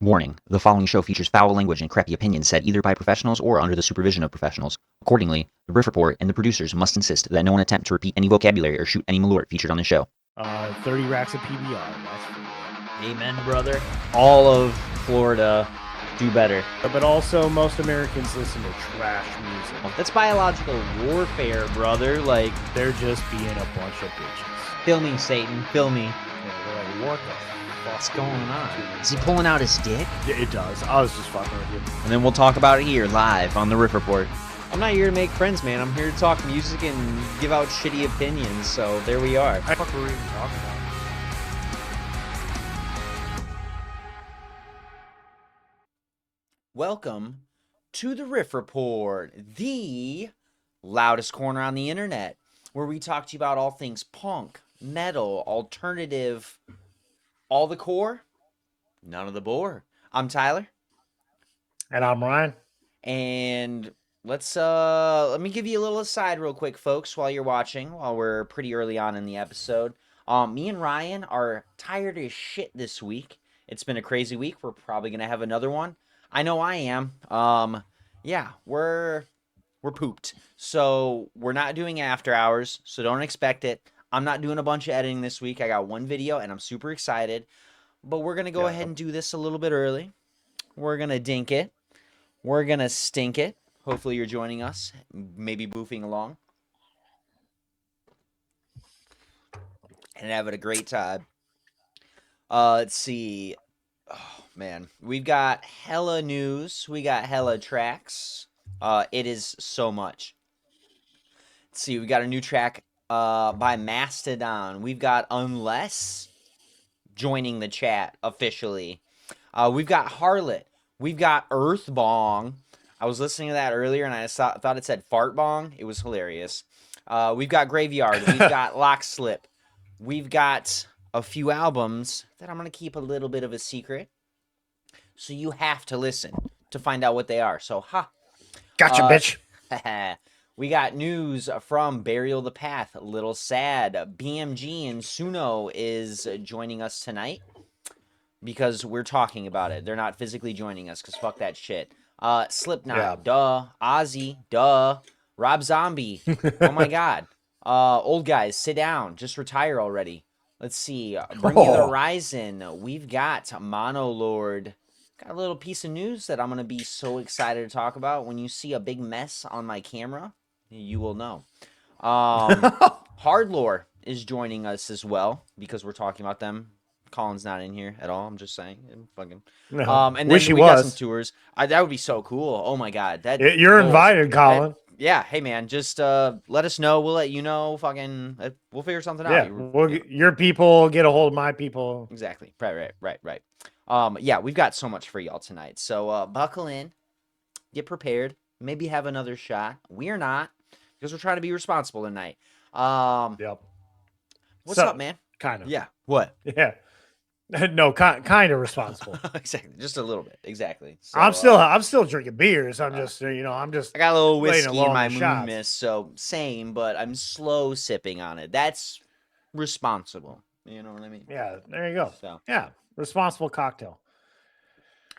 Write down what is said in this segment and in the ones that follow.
Warning: the following show features foul language and crappy opinions said either by professionals or under the supervision of professionals. Accordingly, the Riff Report and the producers must insist that no one attempt to repeat any vocabulary or shoot any malort featured on the show. 30 racks of PBR. That's for you. Amen, brother. All of Florida, do better. But also, most Americans listen to trash music. That's biological warfare, brother. Like, They're just being a bunch of bitches. fill me, Satan. Fill me. Yeah, they're like, what the What's going on? Is he pulling out his dick? Yeah, it does. I was just fucking with you. And then we'll talk about it here, live, on the Riff Report. I'm not here to make friends, man. I'm here to talk music and give out shitty opinions, so there we are. What the fuck were we even talking about? Welcome to the Riff Report, the loudest corner on the internet, where we talk to you about all things punk, metal, alternative, all the core, none of the bore. I'm Tyler, And I'm Ryan. and let me give you a little aside real quick, folks, while you're watching, while we're pretty early on in the episode. Me and Ryan are tired as shit this week. It's been a crazy week. We're probably gonna have another one. I know I am. Yeah, we're pooped. So we're not doing after hours, so don't expect it. I'm not doing a bunch of editing this week. I got one video and I'm super excited. But we're gonna go ahead and do this a little bit early. We're gonna dink it. We're gonna stink it. Hopefully you're joining us, maybe boofing along. And having a great time. Let's see. Oh, man. We've got hella news. We got hella tracks. It is so much. Let's see. We got a new track by Mastodon. We've got Unless joining the chat officially. We've got Harlot. We've got Earthbong. I was listening to that earlier and I thought it said fart bong. It was hilarious. We've got Graveyard. We've got Lock Slip. We've got a few albums that I'm going to keep a little bit of a secret. So you have to listen to find out what they are. So, Gotcha, bitch. We got news from Burial the Path, Little Sad. BMG and Suno is joining us tonight because we're talking about it. They're not physically joining us because fuck that shit. Slipknot, duh. Ozzy, duh. Rob Zombie, oh my god. Old guys, sit down. Just retire already. Let's see. Bring Me the Horizon. We've got Mono Lord. Got a little piece of news that I'm going to be so excited to talk about. When you see a big mess on my camera, you will know. Hardlore is joining us as well because we're talking about them. Colin's not in here at all. I'm just saying. Fucking. No. And then Wish he we got was. some tours. That would be so cool. Oh my god. You're invited, Colin. Yeah, hey man, just let us know. We'll let you know. Fucking, we'll figure something out. Your people get a hold of my people. Exactly. Right. Yeah, we've got so much for y'all tonight. So buckle in, get prepared. Maybe have another shot. We're not because we're trying to be responsible tonight. Yep. What's up, man? Kind of. Yeah. What? Yeah. No, kind of responsible. Exactly. Just a little bit. Exactly. So, I'm still drinking beers. I'm just I got a little whiskey in my shots. moon mist, so same, but I'm slow sipping on it. That's responsible. You know what I mean? Yeah, there you go. So yeah, responsible cocktail.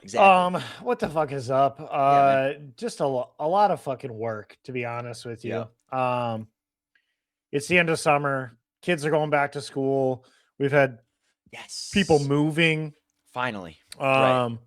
exactly. What the fuck is up? Just a lot of fucking work, to be honest with you. It's the end of summer. Kids are going back to school. We've had people moving. Finally. And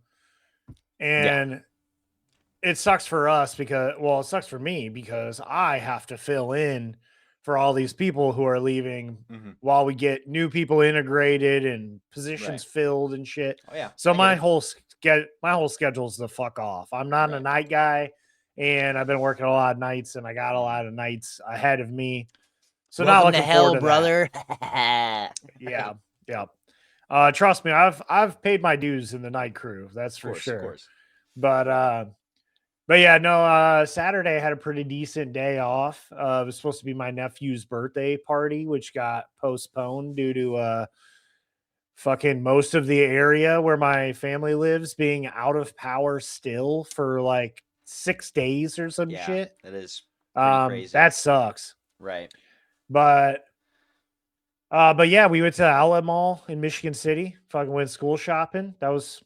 it sucks for us because, well, it sucks for me because I have to fill in for all these people who are leaving while we get new people integrated and positions filled and shit. Oh yeah. So my whole schedule's the fuck off. I'm not a night guy, and I've been working a lot of nights, and I got a lot of nights ahead of me. So welcome not looking to hell, forward to brother. Yeah. Trust me, I've paid my dues in the night crew. That's for sure. Of course. But yeah, no. Saturday I had a pretty decent day off. It was supposed to be my nephew's birthday party, which got postponed due to fucking most of the area where my family lives being out of power still for like 6 days or some shit. That is pretty crazy. That sucks. Right. But yeah, we went to the Outlet Mall in Michigan City. Fucking went school shopping. That was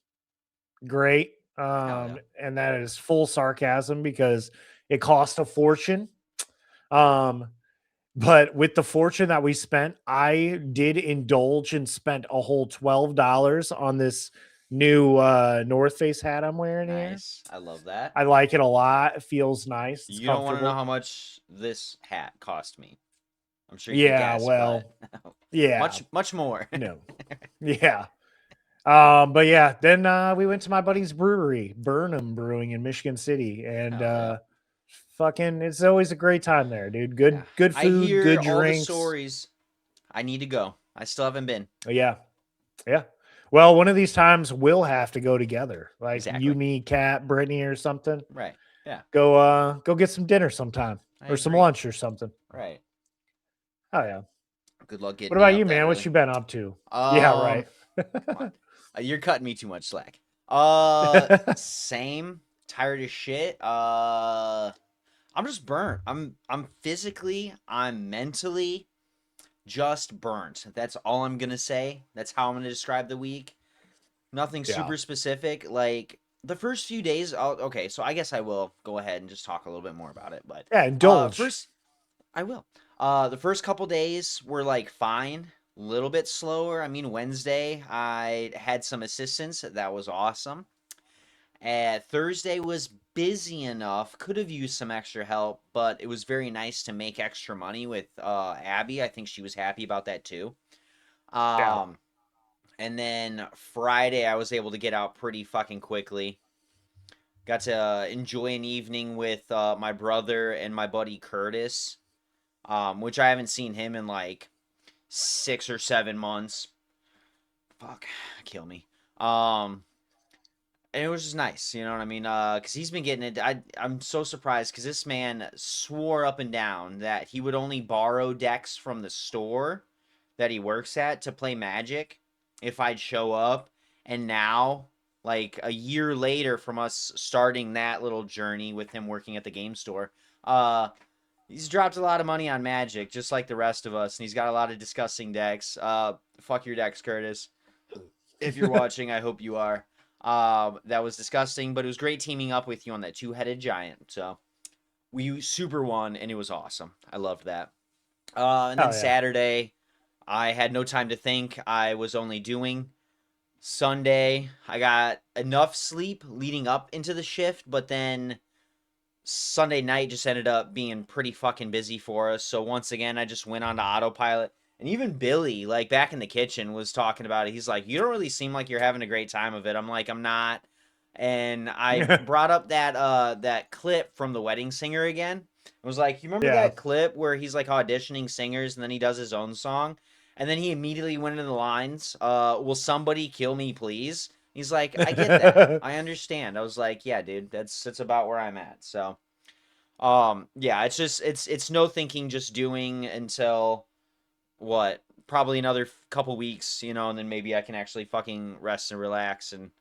great. yeah. And that is full sarcasm because it cost a fortune. But with the fortune that we spent, I did indulge and spent a whole $12 on this new North Face hat I'm wearing here. Nice. I love that. I like it a lot. It feels nice. It's You don't want to know comfortable. how much this hat cost me. I'm sure you can Yeah, guess, well, but yeah, much more. no, yeah. But yeah, then we went to my buddy's brewery, Burnham Brewing in Michigan City, and Hell yeah. fucking, it's always a great time there, dude. Yeah. Good I food, hear good all the drinks. stories. I need to go. I still haven't been. Yeah, yeah. Well, one of these times we'll have to go together, like Exactly. you, me, Kat, Brittany, or something. Right. Yeah. Go get some dinner sometime, I or some agree. lunch or something. Right. Oh yeah. Good luck getting What about me you, up that man? What early. you been up to? Yeah, right. Come on. You're cutting me too much slack. Same. Tired as shit. I'm just burnt. I'm physically, I'm mentally just burnt. That's all I'm gonna say. That's how I'm gonna describe the week. Nothing Yeah. super specific. Like the first few days, okay, so I guess I will go ahead and just talk a little bit more about it. But Yeah, indulge. first, I will. The first couple days were like fine, a little bit slower. I mean, Wednesday I had some assistance. That was awesome. Thursday was busy enough, could have used some extra help, but it was very nice to make extra money with Abby. I think she was happy about that too. Yeah. And then Friday I was able to get out pretty fucking quickly. Got to enjoy an evening with my brother and my buddy Curtis, which I haven't seen him in like 6 or 7 months. Fuck, kill me. And it was just nice, you know what I mean? Because he's been getting it. I'm so surprised because this man swore up and down that he would only borrow decks from the store that he works at to play Magic if I'd show up. And now, like a year later from us starting that little journey with him working at the game store, he's dropped a lot of money on Magic, just like the rest of us, and he's got a lot of disgusting decks. Fuck your decks, Curtis. If you're watching, I hope you are. That was disgusting, but it was great teaming up with you on that two-headed giant. So we super won, and it was awesome. I loved that. And then Saturday, I had no time to think. I was only doing. Sunday, I got enough sleep leading up into the shift, but then Sunday night just ended up being pretty fucking busy for us. So once again, I just went on to autopilot. And even Billy, like back in the kitchen, was talking about it. He's like, "You don't really seem like you're having a great time of it." I'm like, "I'm not." And I brought up that clip from The Wedding Singer again. I was like, "You remember that clip where he's like auditioning singers and then he does his own song?" And then he immediately went into the lines, "Will somebody kill me, please?" He's like, "I get that. I understand." I was like, "Yeah, dude, that's about where I'm at." So, yeah, it's just it's no thinking, just doing until what? Probably another couple weeks, you know, and then maybe I can actually fucking rest and relax and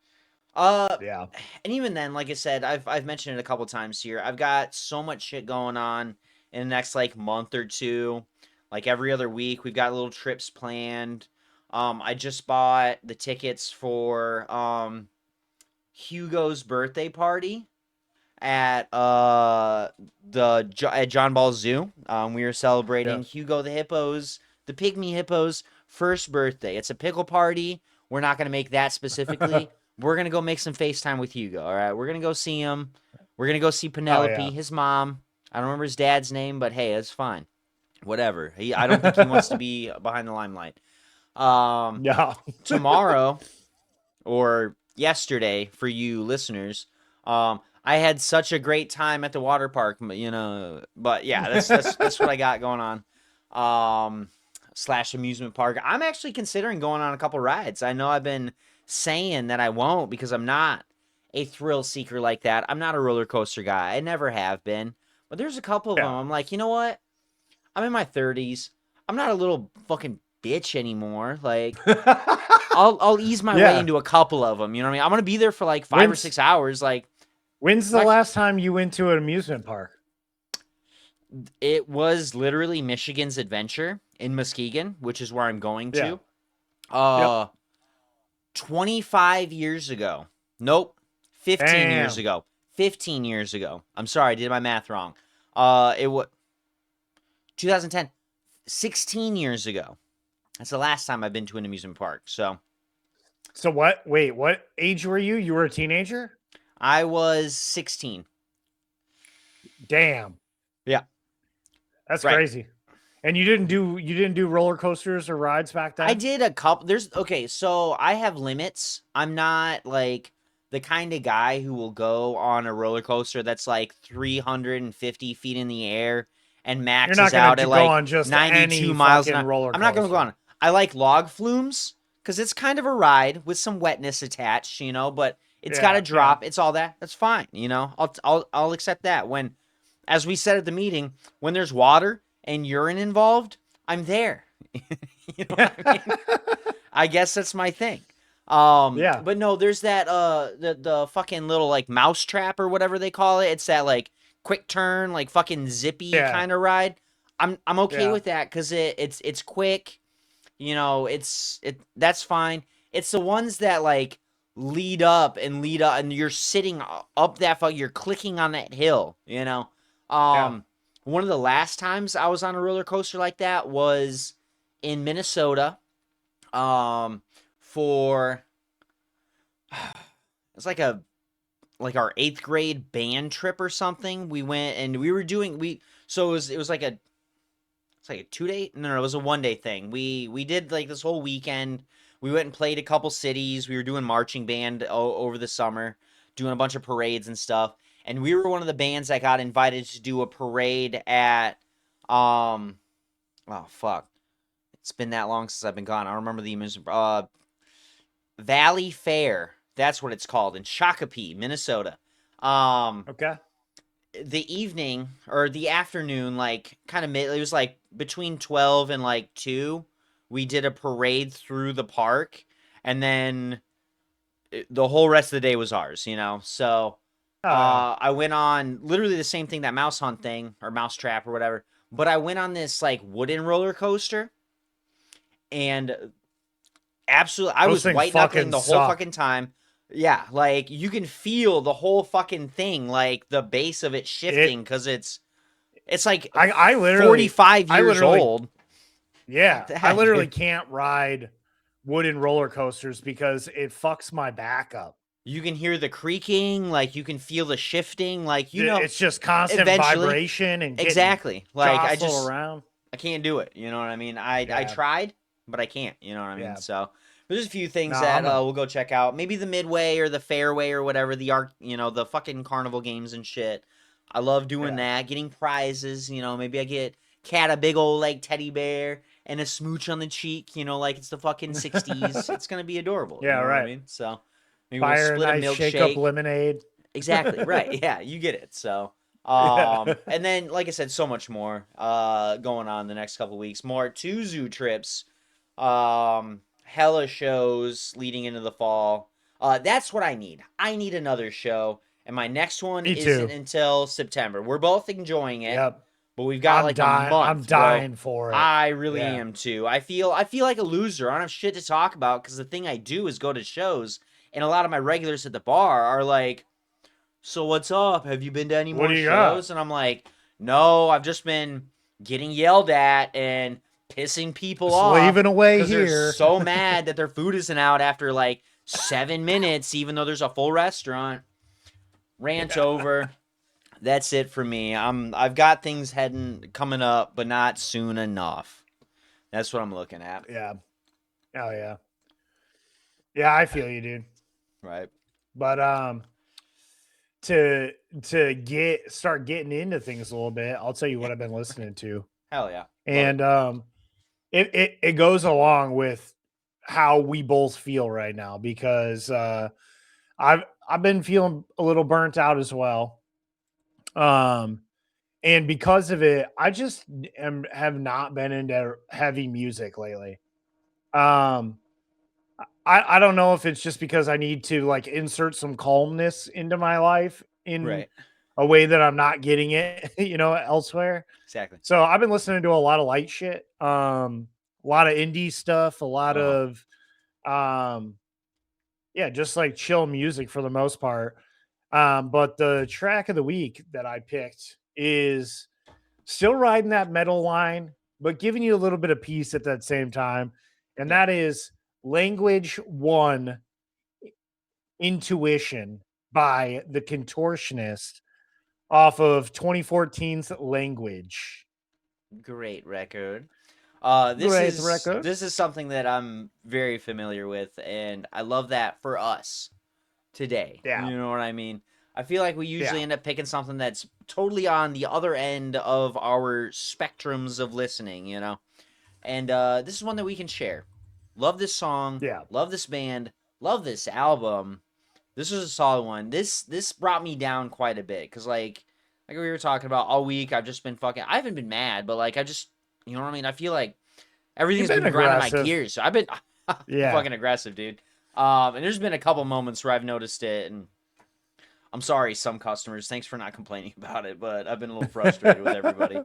Yeah. and even then, like I said, I've mentioned it a couple times here. I've got so much shit going on in the next like month or two. Like every other week, we've got little trips planned. I just bought the tickets for Hugo's birthday party at at John Ball Zoo. We are celebrating Hugo the Pygmy Hippo's first birthday. It's a pickle party. We're not gonna make that specifically. We're gonna go make some FaceTime with Hugo. All right, we're gonna go see him. We're gonna go see Penelope, his mom. I don't remember his dad's name, but hey, it's fine. Whatever. I don't think he wants to be behind the limelight. Yeah. Tomorrow or yesterday for you listeners, I had such a great time at the water park, you know. But yeah, that's what I got going on. Slash amusement park. I'm actually considering going on a couple rides. I know I've been saying that I won't because I'm not a thrill seeker like that. I'm not a roller coaster guy. I never have been. But there's a couple of them. I'm like, you know what? I'm in my 30s. I'm not a little fucking bitch anymore. Like, I'll ease my way into a couple of them. You know what I mean? I'm gonna be there for like 5 or 6 hours. Like, when's the last time you went to an amusement park? It was literally Michigan's Adventure in Muskegon, which is where I'm going to. 25 years ago, Nope. 15 years Damn. ago. 15 years ago. I'm sorry, I did my math wrong. It was 2010. 16 years ago. That's the last time I've been to an amusement park. So what? Wait, what age were you? You were a teenager? I was 16. Damn. Yeah. That's Right. crazy. And you didn't do roller coasters or rides back then? I did a couple. So I have limits. I'm not like the kind of guy who will go on a roller coaster that's like 350 feet in the air and You're maxes not out gonna at go like on just 92 any miles an fucking hour. roller I'm not going to go on. coaster. I like log flumes because it's kind of a ride with some wetness attached, but it's got to drop. It's all that. That's fine. I'll accept that. When, as we said at the meeting, when there's water and urine involved, I'm there. You know what I mean? I guess that's my thing. Yeah. But no, there's that the fucking little like mouse trap or whatever they call it. It's that like quick turn, like fucking zippy kind of ride. I'm okay with that because it's quick. That's fine. It's the ones that like lead up, and you're sitting up you're clicking on that hill. One of the last times I was on a roller coaster like that was in Minnesota. For it's like our 8th grade band trip or something. We went and we were doing so it was like a 2-day, no, it was a 1-day thing. We did like this whole weekend. We went and played a couple cities. We were doing marching band over the summer, doing a bunch of parades and stuff. And we were one of the bands that got invited to do a parade at oh fuck, it's been that long since I've been gone. I don't remember the amusement. Valley Fair. That's what it's called in Shakopee, Minnesota. Okay. The evening or the afternoon, like kind of it was like between 12 and like 2, we did a parade through the park, and then the whole rest of the day was ours, So I went on literally the same thing, that mouse hunt thing or mouse trap or whatever, but I went on this like wooden roller coaster, and absolutely, I was white knuckling the whole fucking time. Yeah, like you can feel the whole fucking thing, like the base of it shifting because it's like I literally 45 years old. Yeah, I literally can't ride wooden roller coasters because it fucks my back up. You can hear the creaking, like you can feel the shifting, like it's just constant vibration and exactly. Like I can't do it. You know what I mean? I tried, but I can't. You know what I mean? So there's a few things that we'll go check out. Maybe the Midway or the Fairway or whatever, the fucking carnival games and shit. I love doing that, getting prizes. Maybe I get Cat a big old like teddy bear and a smooch on the cheek. Like it's the fucking 60s. It's gonna be adorable. Yeah, you know right. What I mean? So maybe we'll split a milkshake, shake up lemonade. Exactly right. Yeah, you get it. So. And then, like I said, so much more going on the next couple weeks. More 2 zoo trips. Hella shows leading into the fall. That's what I need. I need another show, and my next one isn't until September. We're both enjoying it, but we've got a month. I'm dying for it. I really am too. I feel like a loser. I don't have shit to talk about because the thing I do is go to shows, and a lot of my regulars at the bar are like, "So what's up? Have you been to any more shows?" And I'm like, "No, I've just been getting yelled at and pissing people off, slaving away because here. they're so mad that their food isn't out after like 7 minutes, even though there's a full restaurant." Rant over. That's it for me. I've got things coming up, but not soon enough. That's what I'm looking at. Yeah. Oh yeah. Yeah, I feel you, dude. Right. But to start getting into things a little bit, I'll tell you what I've been listening to. Hell yeah. And it goes along with how we both feel right now, because I've been feeling a little burnt out as well. And because of it, I just have not been into heavy music lately. I don't know if it's just because I need to like insert some calmness into my life in a way that I'm not getting it, elsewhere. Exactly. So I've been listening to a lot of light shit, a lot of indie stuff, a lot of, just like chill music for the most part. But the track of the week that I picked is still riding that metal line, but giving you a little bit of peace at that same time. And Yeah. that is Language One Intuition by The Contortionist off of 2014's Language. Great record. Great record. This is something that I'm very familiar with, and I love that for us today. Yeah. You know what I mean? I feel like we usually Yeah. end up picking something that's totally on the other end of our spectrums of listening, you know? And this is one that we can share. Love this song. Yeah. Love this band. Love this album. This was a solid one. This brought me down quite a bit because like we were talking about all week, I've just been fucking. I haven't been mad, but like I just, you know what I mean. I feel like everything's You've been been grinding my aggressive. gears. So I've been Yeah. fucking aggressive, dude. And there's been a couple moments where I've noticed it, and I'm sorry, some customers. Thanks for not complaining about it, but I've been a little frustrated with everybody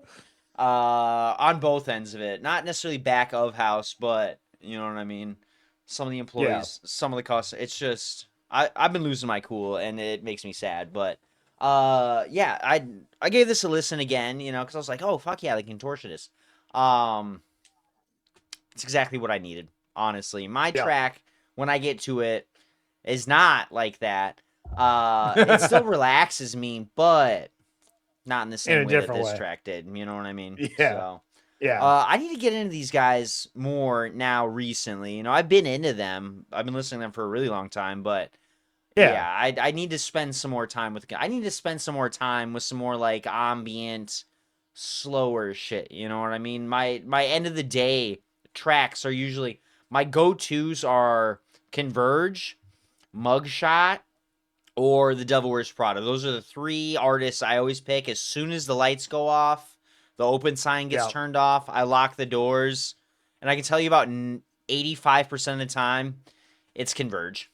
on both ends of it. Not necessarily back of house, but you know what I mean. Some of the employees, some of the customers. It's just I've been losing my cool, and it makes me sad. But yeah, I gave this a listen again, you know, because I was like, oh fuck yeah, the Contortionist. It's exactly what I needed, honestly. My track, when I get to it, is not like that. It still relaxes me, but not in the same way that this track did. You know what I mean? Yeah. So, yeah. I need to get into these guys more now recently. You know, I've been into them. I've been listening to them for a really long time, but yeah, I need to spend some more time with. I need to spend some more time with some more like ambient, slower shit. You know what I mean? My end of the day tracks are usually my go-tos are Converge, Mugshot, or The Devil Wears Prada. Those are the three artists I always pick. As soon as the lights go off, the open sign gets turned off, I lock the doors, and I can tell you about 85% of the time, it's Converge.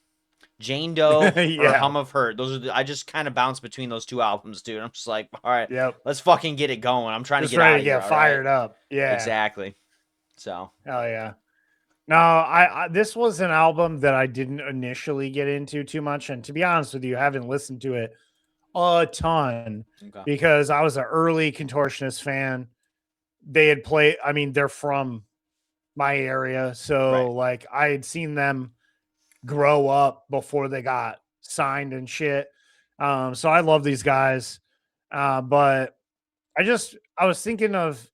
Jane Doe or Hum of Hurt. Those are I just kind of bounce between those two albums, dude. I'm just like, all right, let's fucking get it going. I'm trying to get out of here. Get fired up. Yeah, exactly. So, hell yeah. No, I this was an album that I didn't initially get into too much, and to be honest with you, I haven't listened to it a ton because I was an early Contortionist fan. They had played. I mean, they're from my area, so like I had seen them grow up before they got signed and shit. So I love these guys. But I was thinking of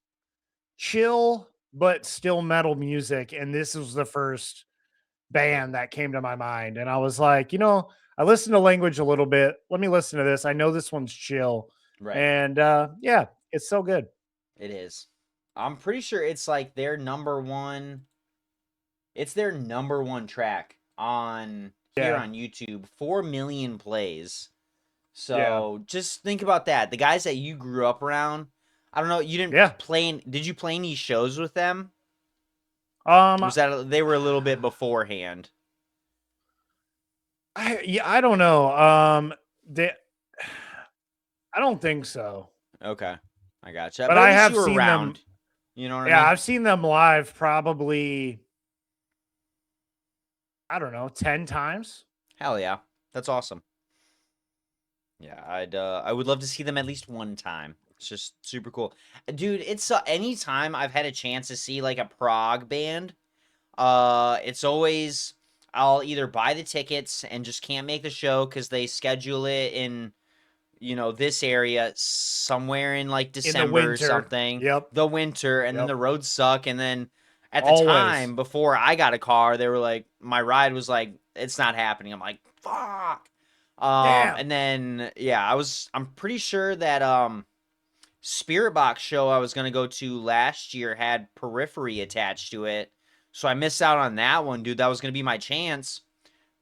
chill, but still metal music. And this was the first band that came to my mind. And I was like, you know, I listened to Language a little bit. Let me listen to this. I know this one's chill. Right. And yeah, it's so good. It is. I'm pretty sure it's like their number one. It's their number one track on here on YouTube. 4 million plays. So just think about that. The guys that you grew up around. I don't know. You didn't play. Did you play any shows with them? Was that they were a little bit beforehand? I don't know. I don't think so. Okay, I gotcha. But I have seen around. them. You know what I mean? Yeah, I've seen them live probably, I don't know, 10 times. Hell yeah. That's awesome. Yeah, I would love to see them at least one time. It's just super cool. Dude, it's anytime I've had a chance to see like a prog band, it's always I'll either buy the tickets and just can't make the show because they schedule it in, you know, this area somewhere in like December or something. Yep. The winter, and then the roads suck. And then at the time before I got a car, they were like, my ride was like, it's not happening. I'm like, fuck. And then I'm pretty sure that Spirit Box show I was gonna go to last year had Periphery attached to it. So I missed out on that one, dude. That was gonna be my chance.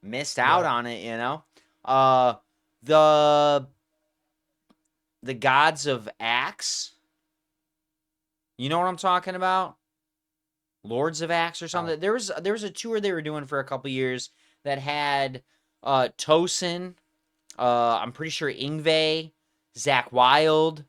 Missed out on it, you know. The Gods of Axe. You know what I'm talking about? Lords of Axe or something. There was a tour they were doing for a couple years that had Tosin, I'm pretty sure Yngwie, Zach Wild,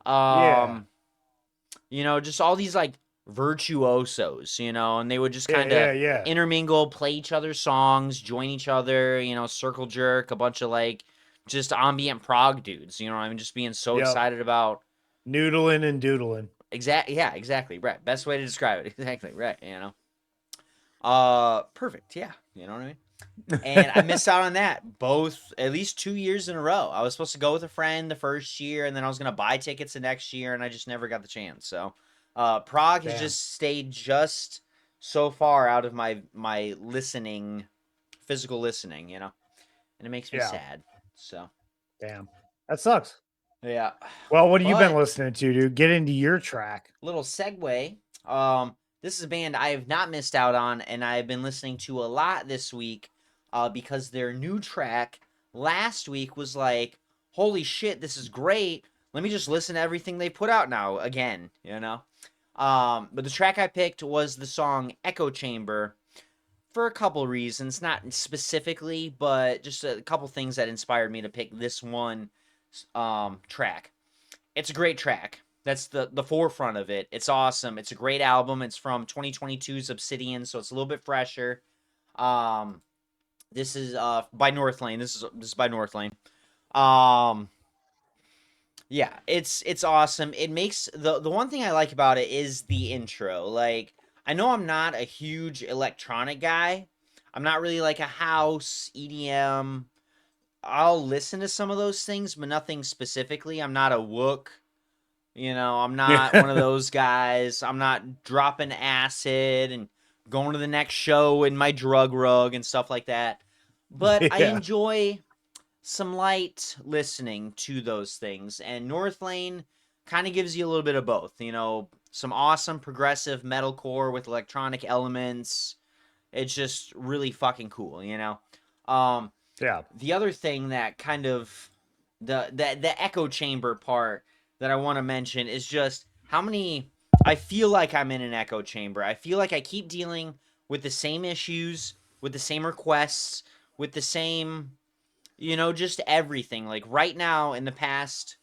you know, just all these like virtuosos, and they would just kind of yeah. intermingle, play each other's songs, join each other, circle jerk, a bunch of like just ambient prog dudes, I mean, just being so Yep. excited about Noodling and doodling. exactly, right. Best way to describe it. Exactly, right, perfect, yeah, you know what I mean? And I missed out on that both at least 2 years in a row. I was supposed to go with a friend the first year, and then I was going to buy tickets the next year, and I just never got the chance. So Prague has Damn. just stayed just so far out of my physical listening, and it makes me sad. So damn, that sucks. yeah. Well, what have you been But listening to, dude? Get into your track. little segue. This is a band I have not missed out on, and I've been listening to a lot this week. Because their new track last week was like, holy shit, this is great. Let me just listen to everything they put out now again, But the track I picked was the song Echo Chamber for a couple reasons, not specifically, but just a couple things that inspired me to pick this one track. It's a great track. That's the forefront of it. It's awesome. It's a great album. It's from 2022's Obsidian, so it's a little bit fresher. This is by Northlane. This is by Northlane. Yeah, it's awesome. It makes the one thing I like about it is the intro. Like, I know I'm not a huge electronic guy. I'm not really like a house EDM. I'll listen to some of those things, but nothing specifically. I'm not a wook. I'm not one of those guys. I'm not dropping acid and going to the next show in my drug rug and stuff like that. But I enjoy some light listening to those things. And Northlane kind of gives you a little bit of both. Some awesome progressive metalcore with electronic elements. It's just really fucking cool, Yeah. The other thing that kind of the echo chamber part that I want to mention is just how many I feel like I'm in an echo chamber. I feel like I keep dealing with the same issues, with the same requests, with the same, just everything. Like right now in the past,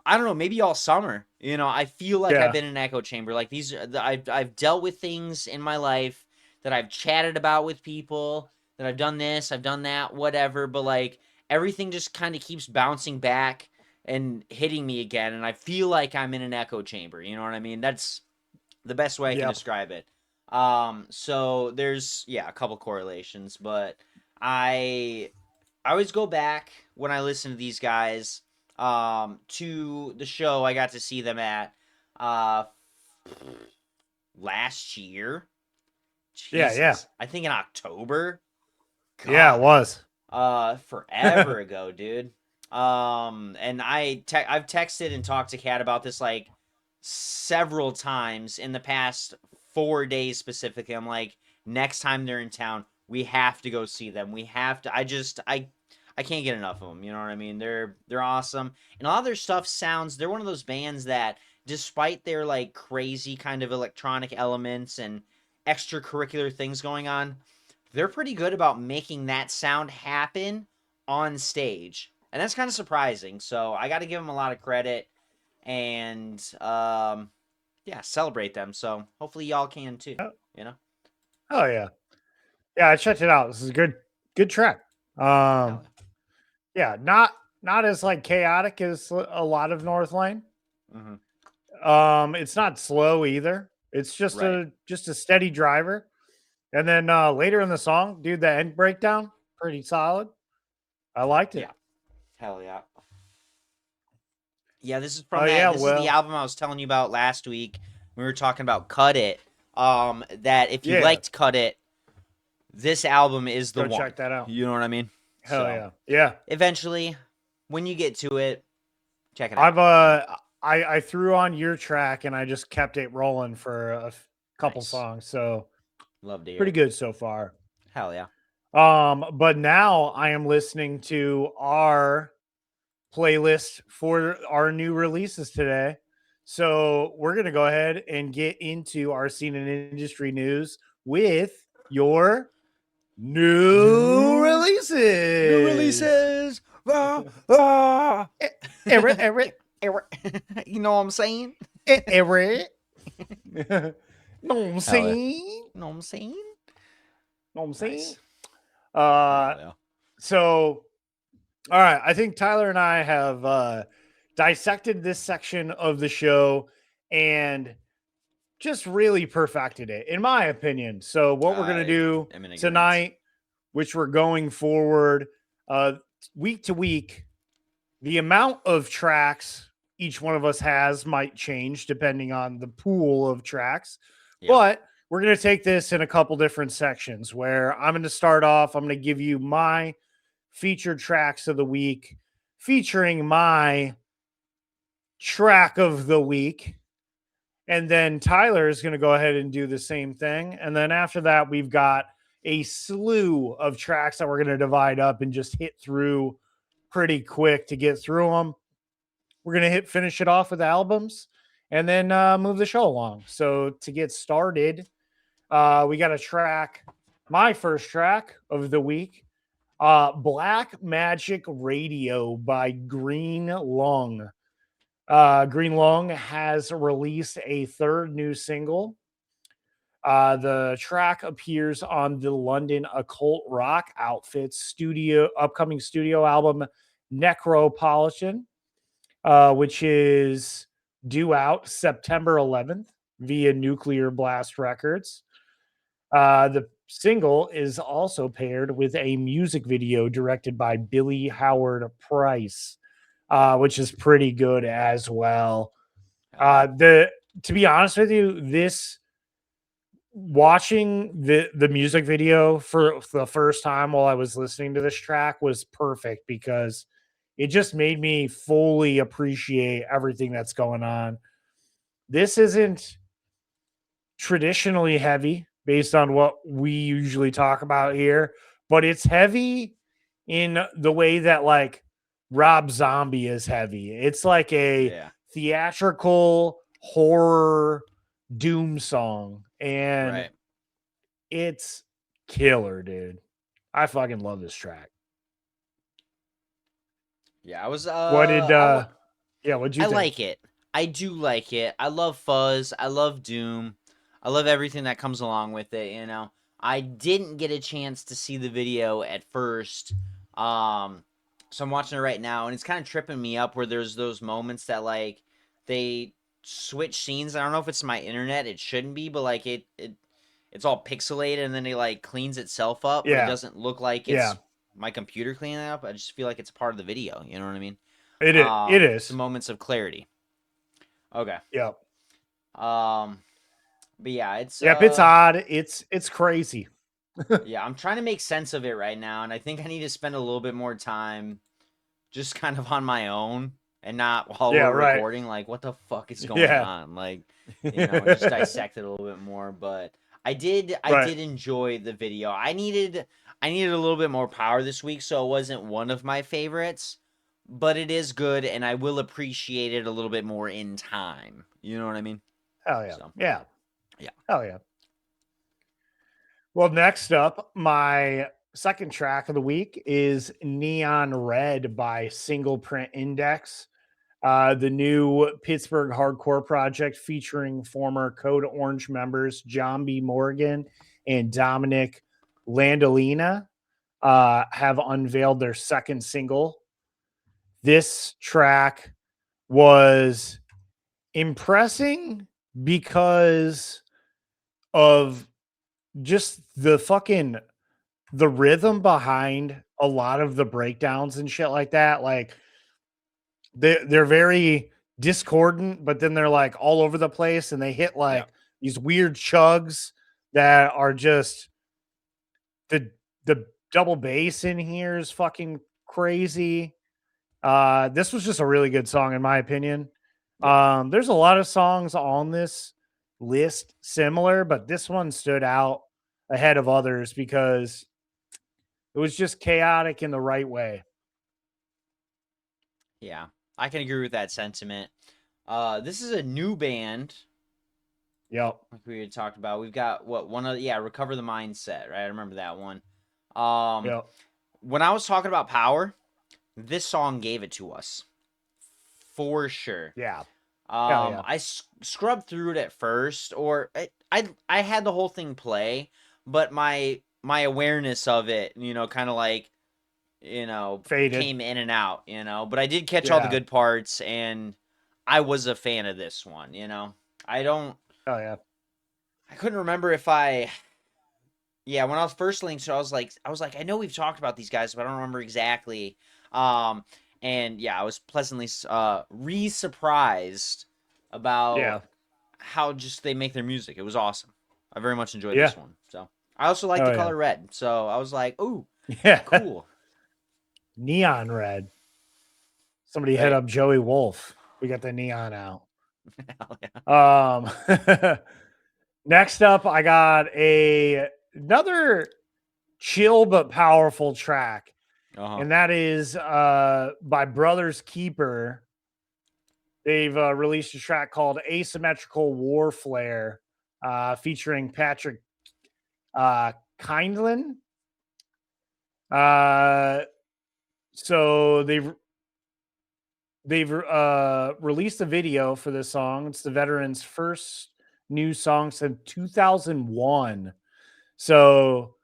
I don't know, maybe all summer, I feel like I've been in an echo chamber. Like I've dealt with things in my life that I've chatted about with people, that I've done this, I've done that, whatever. But like everything just kind of keeps bouncing back and hitting me again. And I feel like I'm in an echo chamber. You know what I mean? That's the best way I can describe it. So there's, a couple correlations, but I always go back when I listen to these guys, to the show I got to see them at, last year. Jesus. Yeah. I think in October. God. Yeah, it was. Forever ago, dude. And I've texted and talked to Kat about this like several times in the past 4 days specifically. I'm like, next time they're in town, we have to go see them. We have to. I can't get enough of them. You know what I mean? They're awesome, and a lot of their stuff sounds. They're one of those bands that, despite their like crazy kind of electronic elements and extracurricular things going on, they're pretty good about making that sound happen on stage, and that's kind of surprising. So I got to give them a lot of credit, and celebrate them. So hopefully y'all can too. Oh yeah, I checked it out. This is a good track. Yeah, not as like chaotic as a lot of Northlane. It's not slow either. It's just a steady driver. And then later in the song, dude, the end breakdown, pretty solid. I liked it. Yeah. Hell yeah. Yeah, this is from this is the album I was telling you about last week. We were talking about Cut It. That if you liked Cut It, this album is the one. Check that out. You know what I mean? Hell yeah. Yeah. Eventually, when you get to it, check it out. I threw on your track and I just kept it rolling for a couple songs. So love to hear pretty good so far. Hell yeah. But now I am listening to our playlist for our new releases today. So we're going to go ahead and get into our scene and industry news with your new releases. New releases. Eric. You know what I'm saying? Eric. Know what I'm Hell saying? Know what I'm saying? Know what I'm saying? Nice. Uh, so, all right. I think Tyler and I have dissected this section of the show and just really perfected it, in my opinion. So, what we're going to I do am in agreement. tonight, which we're going forward week to week, the amount of tracks each one of us has might change depending on the pool of tracks. Yeah. But we're going to take this in a couple different sections where I'm going to start off. I'm going to give you my featured tracks of the week featuring my track of the week. And then Tyler is going to go ahead and do the same thing. And then after that, we've got a slew of tracks that we're going to divide up and just hit through pretty quick to get through them. We're going to finish it off with albums and then move the show along. So to get started, we got a track, my first track of the week, Black Magic Radio by Green Lung. Green Lung has released a third new single. The track appears on the London occult rock outfit's upcoming studio album Necropolitan, which is due out September 11th via Nuclear Blast Records. The single is also paired with a music video directed by Billy Howard Price, which is pretty good as well. To be honest with you, watching the music video for the first time while I was listening to this track was perfect because it just made me fully appreciate everything that's going on. This isn't traditionally heavy based on what we usually talk about here, but it's heavy in the way that like Rob Zombie is heavy. It's like a theatrical horror doom song, and it's killer, dude. I fucking love this track. Yeah, I was what'd you think? like it. I do like it. I love fuzz. I love doom. I love everything that comes along with it, you know. I didn't get a chance to see the video at first. So I'm watching it right now and it's kind of tripping me up where there's those moments that like they switch scenes. I don't know if it's my internet. It shouldn't be, but like it's all pixelated and then it like cleans itself up, but it doesn't look like it's my computer cleaning it up. I just feel like it's a part of the video, you know what I mean? It is. Some moments of clarity. Okay. Yep. But yeah, it's it's odd. It's crazy. Yeah, I'm trying to make sense of it right now, and I think I need to spend a little bit more time just kind of on my own and not while we're recording. Like, what the fuck is going on? Like, you know, just dissect it a little bit more. But I did enjoy the video. I needed a little bit more power this week, so it wasn't one of my favorites. But it is good, and I will appreciate it a little bit more in time. You know what I mean? Hell yeah. So. Yeah. Yeah. Hell yeah. Well, next up, my second track of the week is Neon Red by Single Print Index, the new Pittsburgh hardcore project featuring former Code Orange members John B. Morgan and Dominic Landolina have unveiled their second single. This track was impressing because of just the rhythm behind a lot of the breakdowns and shit like that. Like they're very discordant, but then they're like all over the place and they hit like these weird chugs that are just the double bass in here is fucking crazy. This was just a really good song in my opinion. There's a lot of songs on this list similar, but this one stood out ahead of others because it was just chaotic in the right way. Yeah, I can agree with that sentiment. This is a new band. Yep. Like we had talked about. We've got Recover the Mindset, right? I remember that one. Yep. When I was talking about power, this song gave it to us. For sure. Yeah. I scrubbed through it at first, or I had the whole thing play, but my awareness of it, kind of like, Faded. came in and out, but I did catch all the Yeah. good parts, and I was a fan of this one, I don't, Oh yeah. I couldn't remember if yeah, when I was first linked, so I was like, I know we've talked about these guys, but I don't remember exactly. And yeah, I was pleasantly re-surprised about Yeah. how just they make their music. It was awesome. I very much enjoyed Yeah. this one. So I also like Oh, the yeah. color red. So I was like, ooh, Yeah. cool. Neon red. Somebody hit Right. up Joey Wolf. We got the neon out. Hell yeah. Next up, I got another chill but powerful track, Uh-huh. and that is by Brothers Keeper. They've released a track called Asymmetrical War Flare, featuring Patrick Kindlin. So they've released a video for this song. It's the veterans' first new song since 2001. So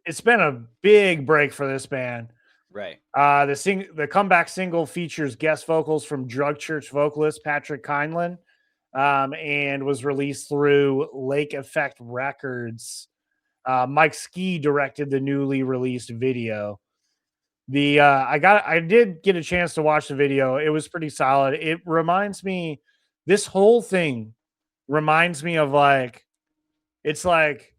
it's been a big break for this band. Right. The comeback single features guest vocals from Drug Church vocalist Patrick Kindlin, and was released through Lake Effect Records. Mike Ski directed the newly released video. I did get a chance to watch the video. It was pretty solid. It reminds me, this whole thing reminds me of it's like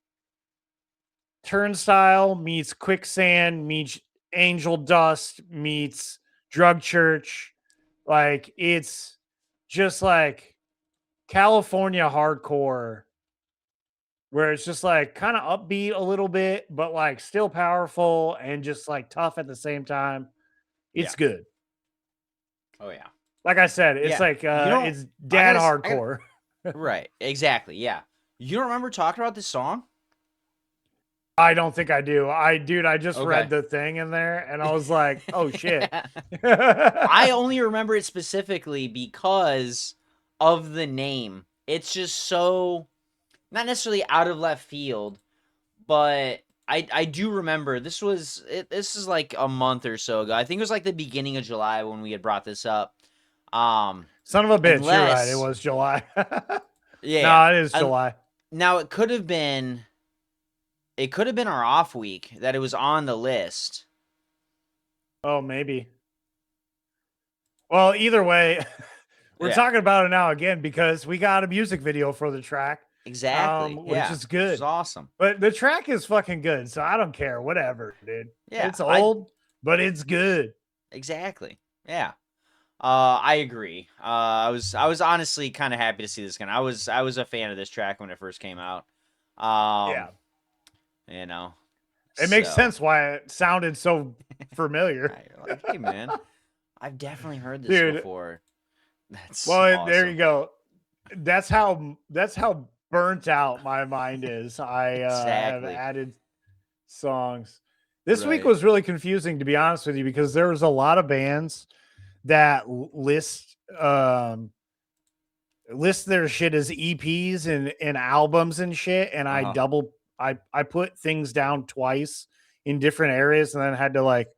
Turnstile meets Quicksand meets Angel Dust meets Drug Church. Like, it's just like California hardcore, where it's just like kind of upbeat a little bit, but like still powerful and just like tough at the same time. It's good. Oh yeah. Like I said, it's like it's dad hardcore. Right. Exactly. Yeah. You don't remember talking about this song? I don't think I do. I just read Okay. the thing in there and I was like, oh shit. I only remember it specifically because of the name. It's just so not necessarily out of left field, but I do remember this is like a month or so ago. I think it was like the beginning of July when we had brought this up. Son of a bitch, you're right. It was July. Yeah. No, it is July. Now it could have been our off week that it was on the list. Oh, maybe. Well, either way, we're talking about it now again because we got a music video for the track. Exactly. Which is good. It's awesome. But the track is fucking good, so I don't care. Whatever, dude. Yeah. It's old, but it's good. Exactly. Yeah. I agree. I was honestly kind of happy to see this again. I was a fan of this track when it first came out. Yeah. It makes sense why it sounded so familiar. Like, hey man, I've definitely heard this before. That's awesome. Awesome. There you go. That's how burnt out my mind is. I have added songs. This week was really confusing, to be honest with you, because there was a lot of bands that list their shit as EPs and albums and shit, and I put things down twice in different areas and then had to like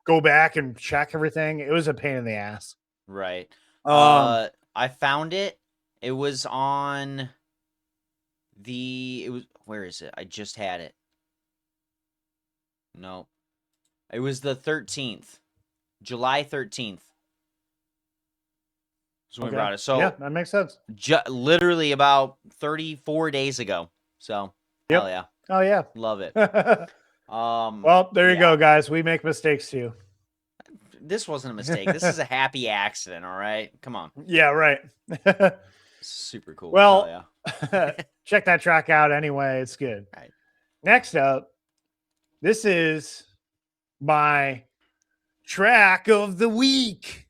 go back and check everything. It was a pain in the ass. Right. I found it. It was on where is it? I just had it. No. It was the 13th. July 13th. So we brought it. So yeah, that makes sense. Literally about 34 days ago. So hell yeah. Oh yeah. Love it. Well, there you go, guys. We make mistakes too. This wasn't a mistake. This is a happy accident, all right? Come on. Yeah, right. Super cool. Well, check that track out anyway. It's good. Right. Next up, this is my track of the week.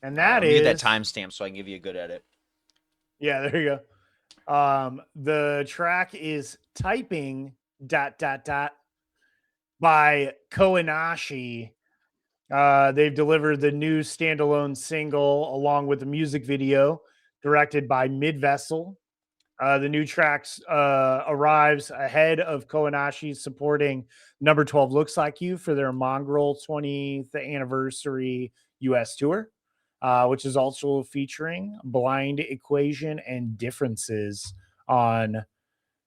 And that is... get that timestamp so I can give you a good edit. Yeah, there you go. The track is Typing ... by Kaonashi. They've delivered the new standalone single along with the music video directed by Mid-Vessel. The new tracks arrives ahead of Kaonashi supporting Number 12 Looks Like You for their Mongrel 20th anniversary US tour, which is also featuring Blind Equation and Differences on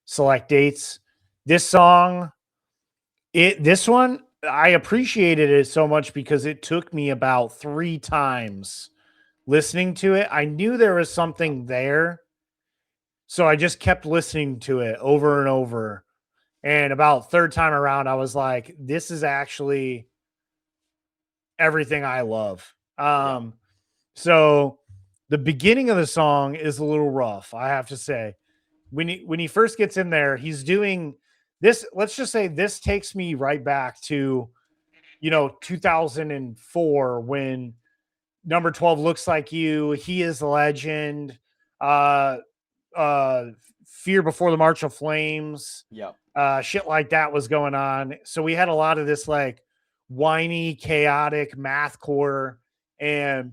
select dates. This song, this one, I appreciated it so much because it took me about 3 times listening to it. I knew there was something there, so I just kept listening to it over and over. And about third time around, I was like, this is actually everything I love. So the beginning of the song is a little rough, I have to say. When he first gets in there, he's doing this. Let's just say this takes me right back to, 2004 when Number 12 Looks Like You, He Is the Legend, uh, Fear Before the March of Flames, Yep. shit like that was going on. So we had a lot of this like whiny, chaotic mathcore, and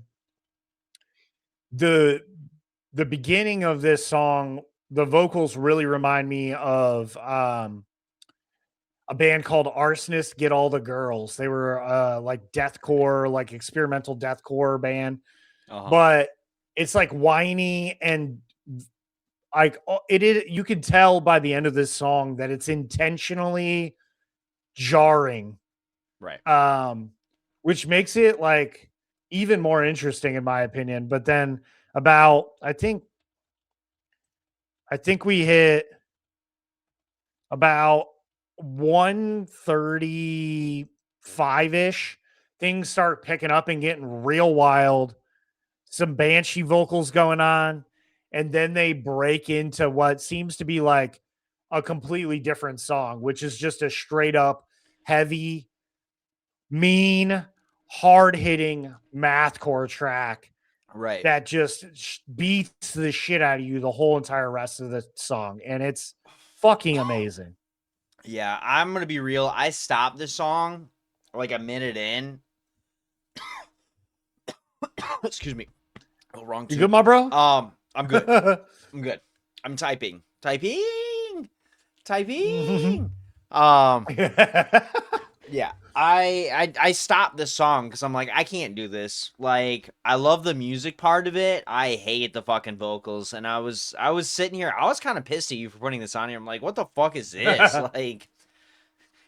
the beginning of this song, the vocals really remind me of a band called Arsonist Get All the Girls. They were like deathcore, like experimental deathcore band, but it's like whiny and like it is. You can tell by the end of this song that it's intentionally jarring, Right. Which makes it like even more interesting in my opinion. But then about I think we hit about 135-ish, things start picking up and getting real wild. Some banshee vocals going on, and then they break into what seems to be like a completely different song, which is just a straight up heavy, mean, hard-hitting mathcore track Right. that just beats the shit out of you the whole entire rest of the song, and it's fucking amazing. Yeah, I'm gonna be real. I stopped the song like a minute in. Excuse me. Oh, wrong You too. good, my bro? I'm good. I'm good. I'm typing. Yeah. I stopped the song because I'm like, I can't do this. Like, I love the music part of it. I hate the fucking vocals. And I was sitting here, I was kind of pissed at you for putting this on here. I'm like, what the fuck is this? Like,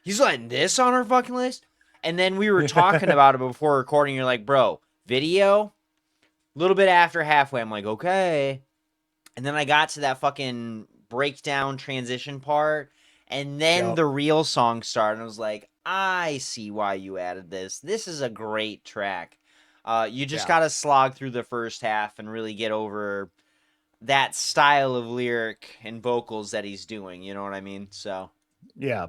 he's letting this on our fucking list? And then we were talking about it before recording. You're like, bro, video? A little bit after halfway, I'm like, okay. And then I got to that fucking breakdown transition part, and then the real song started. And I was like, I see why you added this. This is a great track. You just gotta slog through the first half and really get over that style of lyric and vocals that he's doing. You know what I mean? So yeah.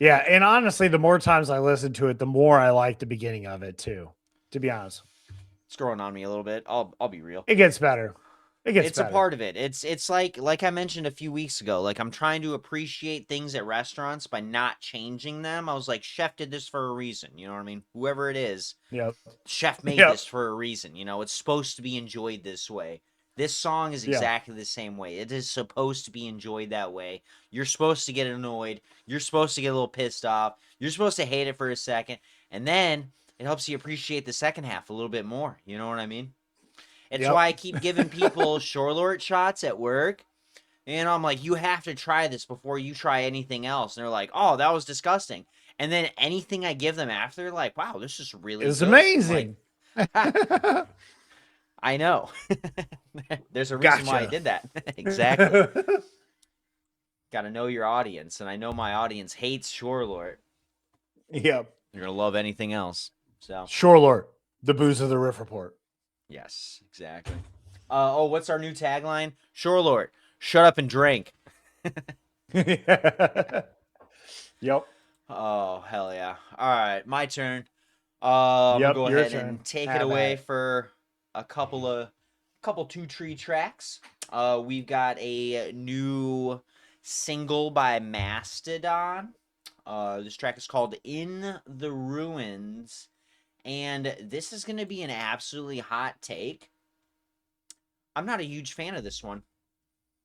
And honestly, the more times I listen to it, the more I like the beginning of it too. To be honest, it's growing on me a little bit. I'll be real. it gets better. It's a part of it. It's like I mentioned a few weeks ago. Like, I'm trying to appreciate things at restaurants by not changing them. I was like, chef did this for a reason. You know what I mean? Whoever it is, chef made this for a reason. You know, it's supposed to be enjoyed this way. This song is exactly the same way. It is supposed to be enjoyed that way. You're supposed to get annoyed. You're supposed to get a little pissed off. You're supposed to hate it for a second, and then it helps you appreciate the second half a little bit more. You know what I mean? It's why I keep giving people Shorelord shots at work. And I'm like, you have to try this before you try anything else. And they're like, oh, that was disgusting. And then anything I give them after, like, wow, this is really it's good. amazing. Like, I know. There's a reason why I did that. Exactly. Got to know your audience. And I know my audience hates Shorelord. Yep. You're going to love anything else. So Shorelord, the booze of the Riff Report. Yes, exactly. What's our new tagline? Shorelord, shut up and drink. Yep. Oh, hell yeah. All right, my turn. I'm gonna go ahead and take it away for a couple two tree tracks. We've got a new single by Mastodon. This track is called In the Ruins. And this is going to be an absolutely hot take. I'm not a huge fan of this one.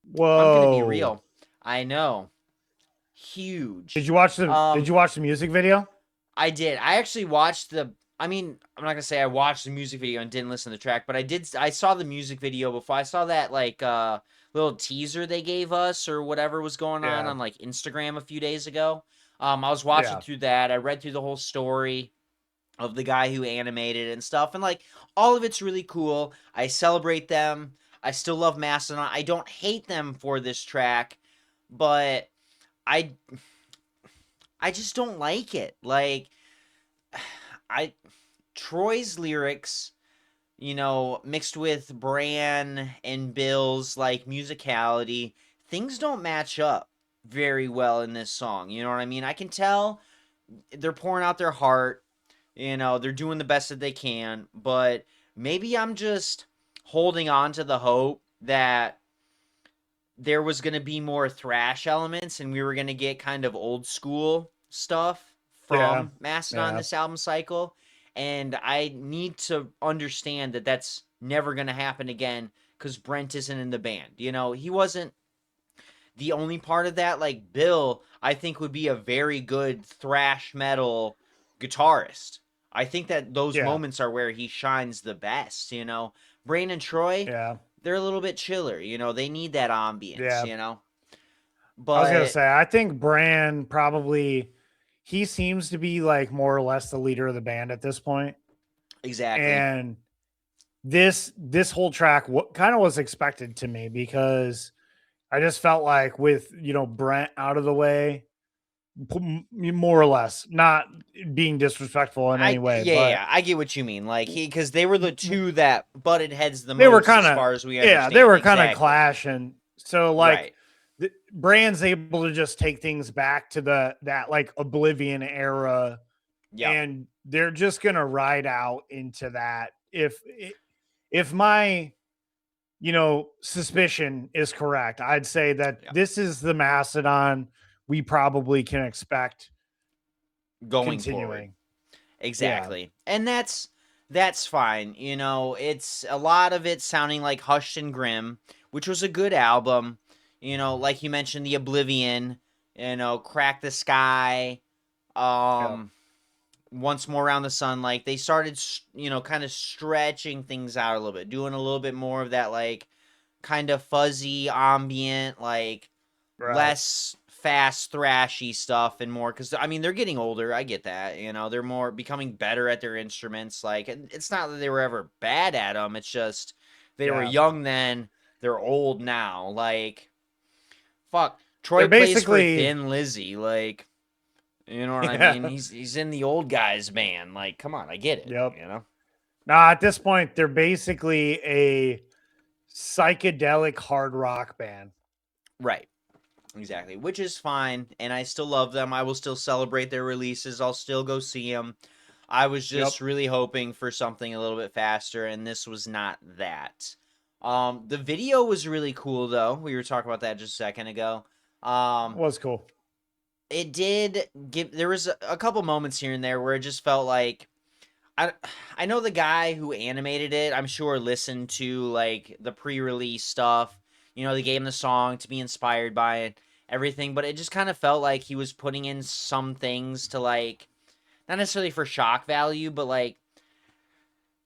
I'm gonna be Whoa. real. I know. Did Huge. you watch the music video? I did. I actually watched the. I mean, I'm not gonna say I watched the music video and didn't listen to the track, but I did. I saw the music video before. I saw that like little teaser they gave us or whatever was going Yeah. on like Instagram a few days ago. I was watching Yeah. through that. I read through the whole story of the guy who animated it and stuff, and like all of it's really cool. I celebrate them. I still love Mastodon. I don't hate them for this track, but I I just don't like it. Like I Troy's lyrics, mixed with Bran and Bill's like musicality, things don't match up very well in this song. You know what I mean? I can tell they're pouring out their heart, they're doing the best that they can, but maybe I'm just holding on to the hope that there was going to be more thrash elements and we were going to get kind of old school stuff Yeah. from Mastodon Yeah. this album cycle. And I need to understand that that's never going to happen again because Brent isn't in the band. He wasn't the only part of that. Like Bill, I think would be a very good thrash metal guitarist. I think that those Yeah. moments are where he shines the best. Brain and Troy, Yeah. they're a little bit chiller. They need that ambience. Yeah. I was gonna But say, I think Bran probably he seems to be like more or less the leader of the band at this point. exactly. And this whole track what kind of was expected to me because I just felt like with Brent out of the way, more or less, not being disrespectful in any way, but I get what you mean. Like because they were the two that butted heads the they were most kind as of far as we yeah, they understand. were kind of Exactly. clashing. So like Right. Brand's able to just take things back to that like Oblivion era, Yep. and they're just gonna ride out into that. If my suspicion is correct, I'd say that Yep. this is the Mastodon we probably can expect Going forward. continuing. Exactly. And that's fine. It's a lot of it sounding like Hushed and Grim, which was a good album. Like you mentioned, the Oblivion, Crack the Sky, Yep. Once More Around the Sun. Like they started, kind of stretching things out a little bit, doing a little bit more of that, like kind of fuzzy ambient, like Right. less fast thrashy stuff and more because I mean they're getting older. I get that. They're more becoming better at their instruments. Like it's not that they were ever bad at them. It's just they were Yeah. young then. They're old now. Like fuck. Troy They're plays for basically Thin Lizzy. Like you know what I yeah. mean? He's in the old guys band. Like come on, I get it. Yep. You know. Now at this point, they're basically a psychedelic hard rock band. Right. Exactly, which is fine, and I still love them. I will still celebrate their releases. I'll still go see them. I was just Yep. really hoping for something a little bit faster, and this was not that. The video was really cool, though. We were talking about that just a second ago. Was cool. It did give. There was a couple moments here and there where it just felt like I know the guy who animated it. I'm sure listened to like the pre-release stuff. They gave him the song to be inspired by it, everything. But it just kind of felt like he was putting in some things to like, not necessarily for shock value, but like,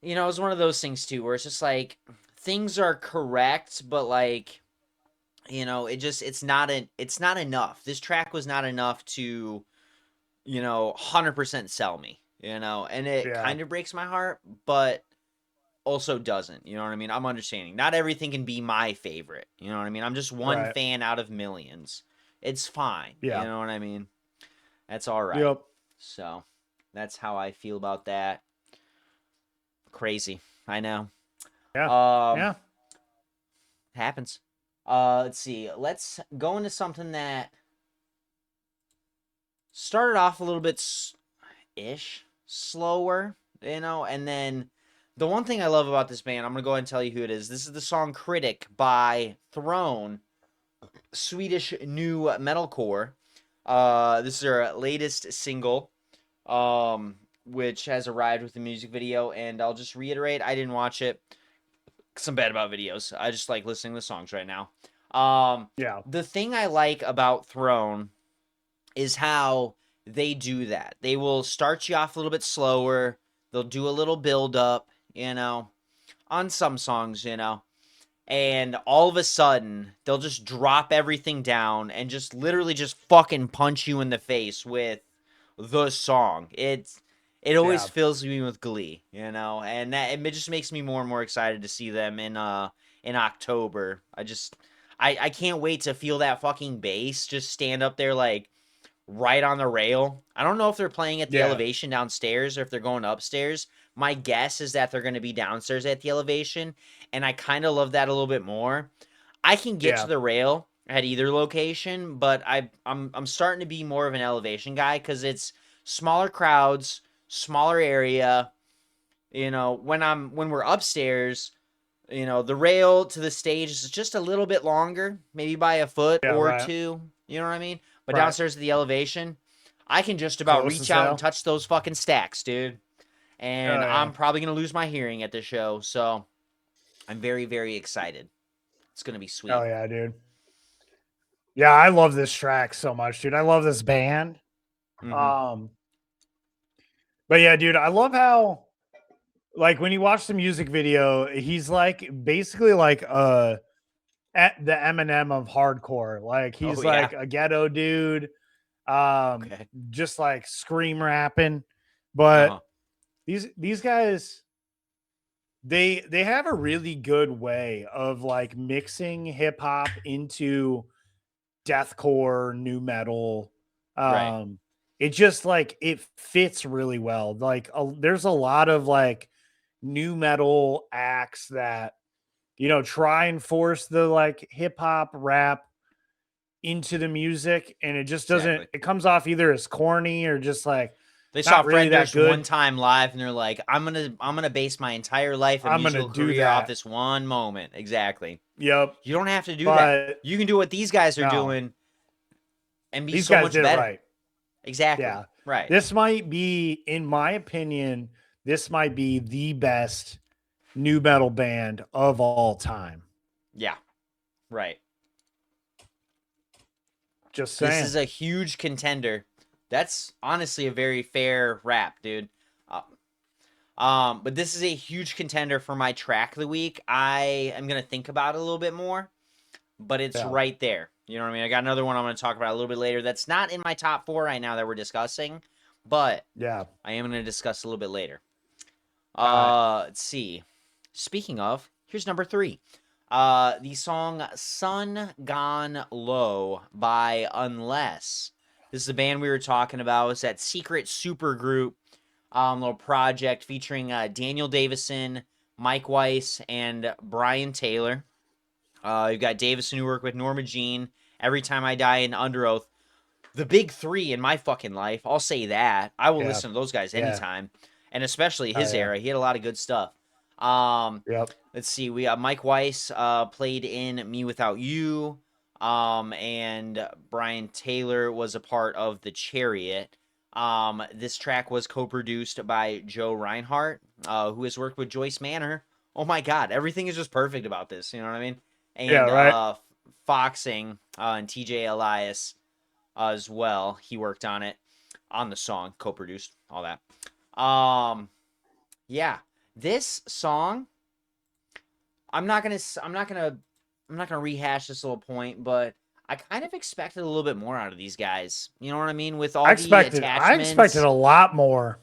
it was one of those things too, where it's just like things are correct, but like, it's not enough. This track was not enough to 100% sell me, and it Yeah. kind of breaks my heart, but also doesn't. You know what I mean? I'm understanding. Not everything can be my favorite. You know what I mean? I'm just one Right. fan out of millions. It's fine. Yeah. You know what I mean? That's all right. Yep. So that's how I feel about that. Crazy. I know. Yeah. Yeah. Happens. Let's see. Let's go into something that started off a little bit slower, and then the one thing I love about this band, I'm going to go ahead and tell you who it is. This is the song Critic by Throne, Swedish new metalcore. This is their latest single, which has arrived with the music video, and I'll just reiterate, I didn't watch it. 'cause I'm bad about videos. I just like listening to the songs right now. Yeah. The thing I like about Throne is how they do that. They will start you off a little bit slower. They'll do a little build up, on some songs, and all of a sudden they'll just drop everything down and just literally just fucking punch you in the face with the song. It always Yeah. fills me with glee, and that it just makes me more and more excited to see them in October. I can't wait to feel that fucking bass just stand up there like right on the rail. I don't know if they're playing at the Yeah. elevation downstairs or if they're going upstairs. My guess is that they're going to be downstairs at the elevation, and I kind of love that a little bit more. I can get Yeah. to the rail at either location, but I'm starting to be more of an elevation guy because it's smaller crowds, smaller area. When we're upstairs, the rail to the stage is just a little bit longer, maybe by a foot Yeah. or Right. two. You know what I mean? But Right. downstairs at the elevation, I can just about Close reach as out hell. and touch those fucking stacks, dude. And Oh, yeah. I'm probably gonna lose my hearing at the show, so I'm very, very excited. It's gonna be sweet. Oh yeah, dude. Yeah, I love this track so much, dude. I love this band. Mhm. But yeah, dude, I love how like when you watch the music video, he's like basically like at the Eminem of hardcore. Like he's Oh, yeah. like a ghetto dude, Okay. just like scream rapping. But Uh-huh. these guys, they have a really good way of like mixing hip hop into deathcore, new metal. Right. It just like it fits really well. Like there's a lot of like new metal acts that try and force the like hip hop rap into the music, and it just doesn't. Exactly. It comes off either as corny or just like They saw not really Fred that Durst one good. time live, and they're like, "I'm gonna base my entire life and I'm gonna musical do career off that. this one moment." Exactly. Yep. You don't have to do that. But You can do what these guys are no, doing and be these so guys much did it better. right. Exactly. Yeah. Right. This might be, in my opinion, this might be the best new metal band of all time. Yeah. Right. Just This saying. is a huge contender. That's honestly a very fair rap, dude. But this is a huge contender for my track of the week. I am gonna think about it a little bit more, but it's Yeah. right there. You know what I mean? I got another one I'm gonna talk about a little bit later. That's not in my top 4 right now that we're discussing, but Yeah. I am gonna discuss a little bit later. All Let's see. Speaking of, here's number 3. The song Sun Gone Low by Unless. This is the band we were talking about. It's that secret super group, little project featuring Daniel Davison, Mike Weiss, and Brian Taylor. You've got Davison who worked with Norma Jean, Every Time I Die, and Under Oath. The big 3 in my fucking life. I'll say that. I will Yeah. listen to those guys Yeah. anytime. And especially Oh, his yeah. era. He had a lot of good stuff. Yep. Let's see. We got Mike Weiss played in Me Without You. And Brian Taylor was a part of The Chariot. This track was co-produced by Joe Reinhardt, who has worked with Joyce Manor. Oh my God, everything is just perfect about this. You know what I mean? Yeah, And right. Foxing and TJ Elias as well. He worked on it, on the song, co-produced, all that. Yeah, this song. I'm not gonna rehash this little point, but I kind of expected a little bit more out of these guys. You know what I mean? With all I the expected attachments, a lot more.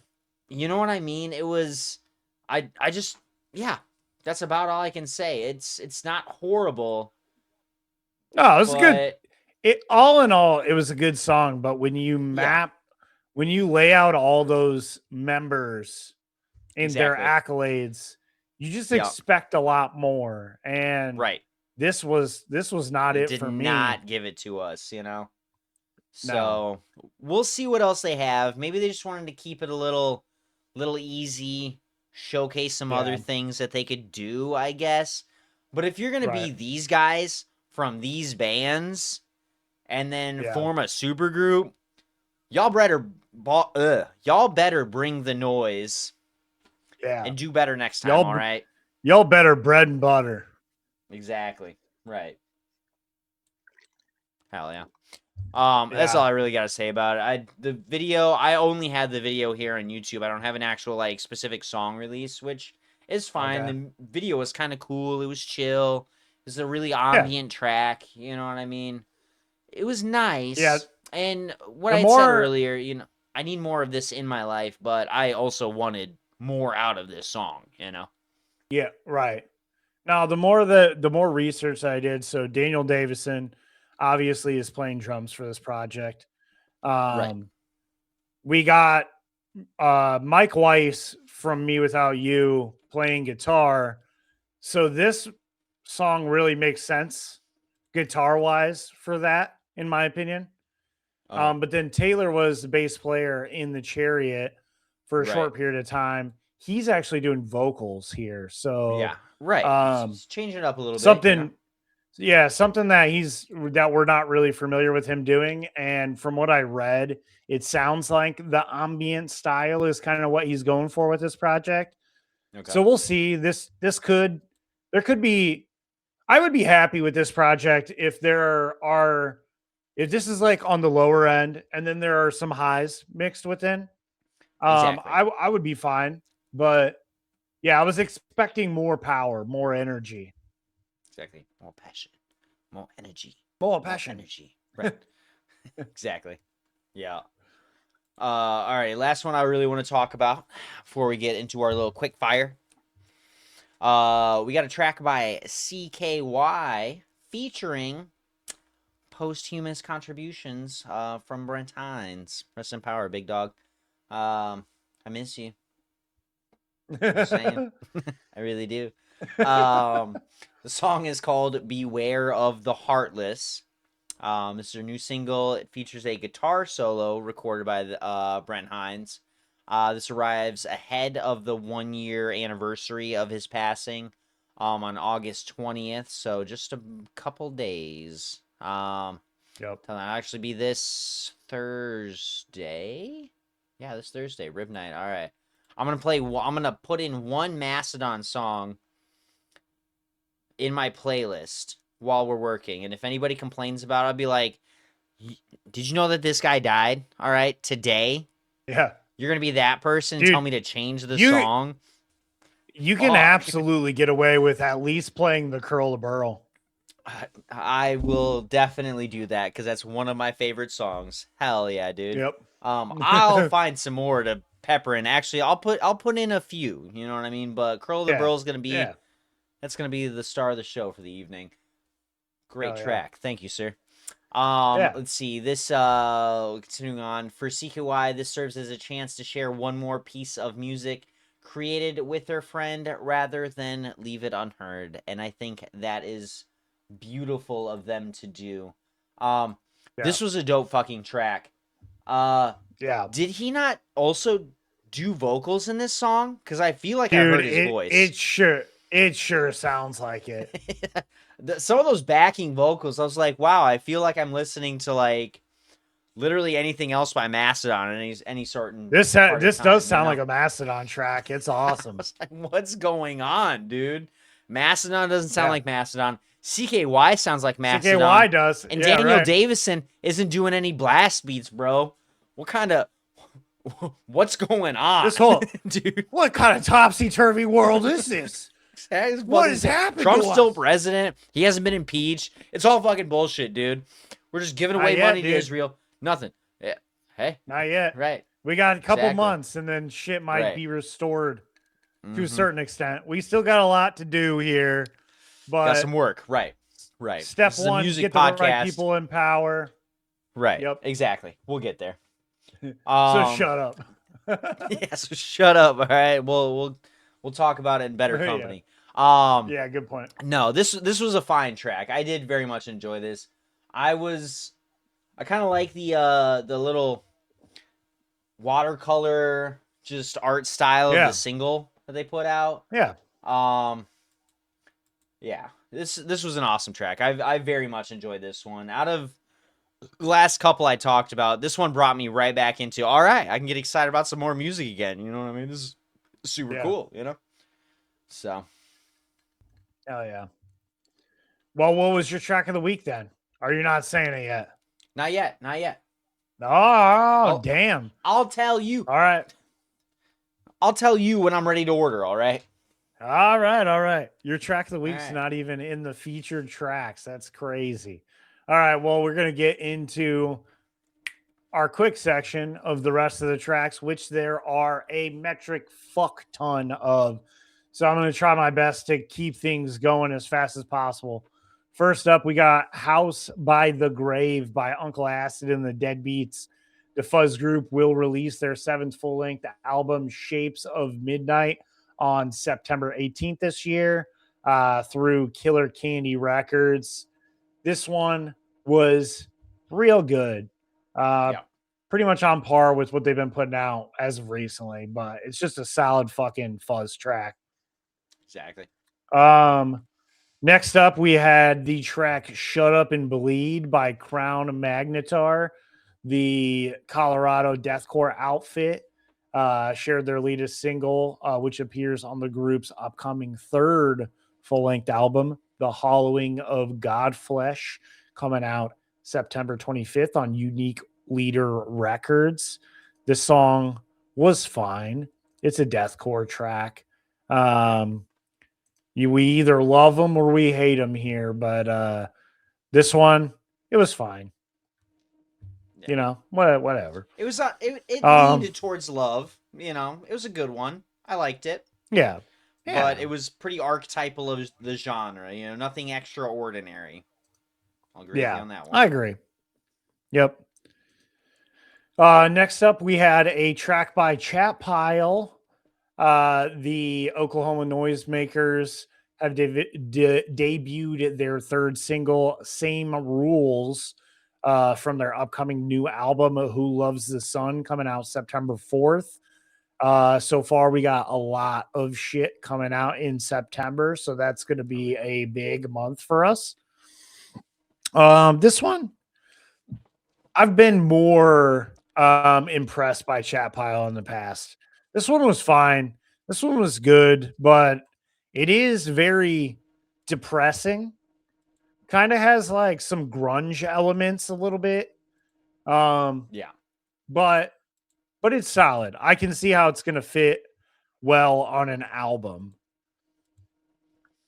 you know what I mean? It was, I just, yeah, that's about all I can say. It's not horrible, No, it was good. but It all in all, it was a good song. But when you yeah, when you lay out all those members and their exactly. accolades, you just Yeah, expect a lot more. And right. this was not It it did for me. not give it to us, No. So we'll see what else they have. Maybe they just wanted to keep it a little easy, showcase some other Yeah. things that they could do, I guess. But if you're gonna be Right. these guys from these bands and then Yeah. form a super group, y'all better bring the noise Yeah. and do better next time. Y'all All br- right. Y'all better bread and butter. Exactly. Right. Hell yeah. That's Yeah. all I really got to say about it. The video, I only had the video here on YouTube. I don't have an actual like specific song release, which is fine. Okay. The video was kind of cool. It was chill. It was a really Yeah. ambient track. You know what I mean? It was nice. Yeah. And what The I had said more- earlier, you know, I need more of this in my life, but I also wanted more out of this song. You know? Yeah, right. Now the more research I did, so Daniel Davison obviously is playing drums for this project. Right. We got Mike Weiss from Me Without You playing guitar. So this song really makes sense guitar wise for that, in my opinion. But then Taylor was the bass player in the Chariot for a Right. short period of time. He's actually doing vocals here. So Yeah. Right. He's changing it up a little something, bit. You know? yeah, something that we're not really familiar with him doing. And from what I read, it sounds like the ambient style is kind of what he's going for with this project. Okay. So we'll see. There could be. I would be happy with this project if this is like on the lower end, and then there are some highs mixed within. Exactly. I would be fine, but yeah, I was expecting more power, more energy, Exactly. More passion. More energy. more passion. Energy. Right. Exactly. Yeah. All right. Last one I really want to talk about before we get into our little quick fire. We got a track by CKY featuring posthumous contributions from Brent Hines. Rest in power, big dog. I miss you. Just saying. I really do. The song is called Beware of the Heartless. This is their new single. It features a guitar solo recorded by Brent Hines. This arrives ahead of the 1-year anniversary of his passing on August 20th. So just a couple days. Yep. It'll actually be this Thursday. Yeah, this Thursday, Rib Night. All right. I'm gonna put in one Mastodon song in my playlist while we're working, and if anybody complains about it, I'll be like, "Did you know that this guy died? All right, today." Yeah. You're gonna be that person and Dude, tell me to change the song. You can Fuck. absolutely get away with at least playing the Curl of Burl. I will definitely do that because that's one of my favorite songs. Hell yeah, dude. Yep. I'll find some more to pepper in. Actually, I'll put in a few. You know what I mean? But Curl of the Burl is gonna be that's gonna be the star of the show for the evening. Great track. Thank you, sir. Let's see. This continuing on for CKY, this serves as a chance to share one more piece of music created with their friend rather than leave it unheard. And I think that is beautiful of them to do. This was a dope fucking track. Did he not also do vocals in this song? Because I feel like I heard his voice. It sure sounds like it. Some of those backing vocals, I was like, wow, I feel like I'm listening to like literally anything else by Mastodon in any certain. This does sound like a Mastodon track. It's awesome. Like, what's going on, dude? Mastodon doesn't sound like Mastodon. CKY sounds like Mastodon. CKY does. And Daniel Davison isn't doing any blast beats, bro. What's going on? This whole dude. What kind of topsy-turvy world is this? What is happening? Trump's still president. He hasn't been impeached. It's all fucking bullshit, dude. We're just giving away money to Israel. Nothing. Yeah. Hey. Not yet. Right. We got a couple months and then shit might be restored to a certain extent. We still got a lot to do here. But got some work. Right. Step one, get the right people in power. Right. Yep. Exactly. We'll get there. So shut up. Yeah, so shut up. All right. We'll talk about it in better company. Yeah, good point. No, this was a fine track. I did very much enjoy this. I kind of like the little watercolor just art style of the single that they put out. Yeah. Yeah. This was an awesome track. I very much enjoyed this one. Out of the last couple I talked about, this one brought me right back into, all right, I can get excited about some more music again. You know what I mean? This is super cool, you know? So, Hell yeah. Well, what was your track of the week then? Are you not saying it yet? Not yet. Not yet. Oh, damn. I'll tell you. All right. I'll tell you when I'm ready to order, all right? All right. Your track of the week's right. not even in the featured tracks. That's crazy. All right. Well, we're going to get into our quick section of the rest of the tracks, which there are a metric fuck ton of. So I'm going to try my best to keep things going as fast as possible. First up, we got House by the Grave by Uncle Acid and the Deadbeats. The Fuzz Group will release their 7th full-length album, Shapes of Midnight, on September 18th this year through Killer Candy Records. This one was real good. Pretty much on par with what they've been putting out as of recently, but it's just a solid fucking fuzz track. Exactly. Next up, we had the track Shut Up and Bleed by Crown Magnetar. The Colorado deathcore outfit shared their latest single, which appears on the group's upcoming 3rd full-length album, The Hollowing of Godflesh, coming out September 25th on Unique Leader Records. This song was fine. It's a deathcore track. We either love them or we hate them here, but this one, it was fine. Yeah. You know, whatever. It was it leaned towards love. You know, it was a good one. I liked it. Yeah. But it was pretty archetypal of the genre. You know, nothing extraordinary. I'll agree with you on that one. I agree. Yep. Next up, we had a track by Chat Pile. The Oklahoma Noisemakers have debuted their 3rd single, Same Rules, from their upcoming new album, Who Loves the Sun, coming out September 4th. So far, we got a lot of shit coming out in September, so that's going to be a big month for us. This one, I've been more impressed by Chat Pile in the past. This one was fine. This one was good, but it is very depressing. Kind of has like some grunge elements a little bit. Yeah. But it's solid. I can see how it's going to fit well on an album.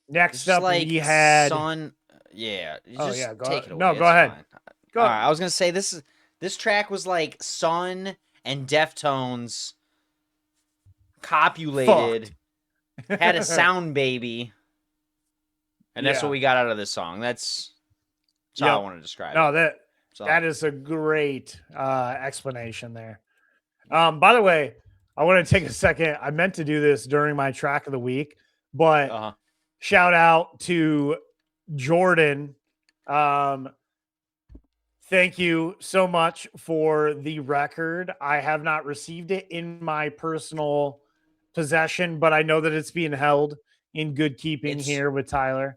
Next up, like we had Sun. Yeah. Take it away. No, go ahead. All right, I was gonna say this track was like Sun and Deftones copulated, had a sound baby, and that's what we got out of this song. That's how I want to describe it. No, that is a great explanation there. By the way, I want to take a second. I meant to do this during my track of the week, but shout out to Jordan. Thank you so much for the record. I have not received it in my personal possession, but I know that it's being held in good keeping here with Tyler.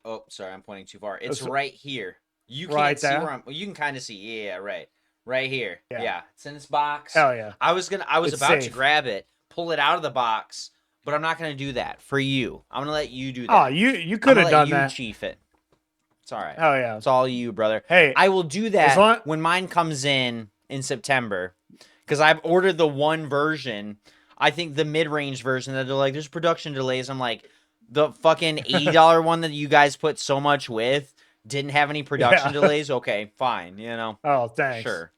Oh, sorry, I'm pointing too far. It's right here. You can't right see there? where I'm. You can kind of see. Yeah, right here. Yeah, it's in this box. Hell yeah! I was about to grab it, pull it out of the box, but I'm not gonna do that for you. I'm gonna let you do that. Oh, you could have done that. Chief it. It's all right. Hell yeah! It's all you, brother. Hey, I will do that when mine comes in September, because I've ordered the one version. I think the mid-range version that they're like, there's production delays. I'm like, the fucking $80 one that you guys put so much with didn't have any production delays. Okay, fine. You know. Oh, thanks. Sure.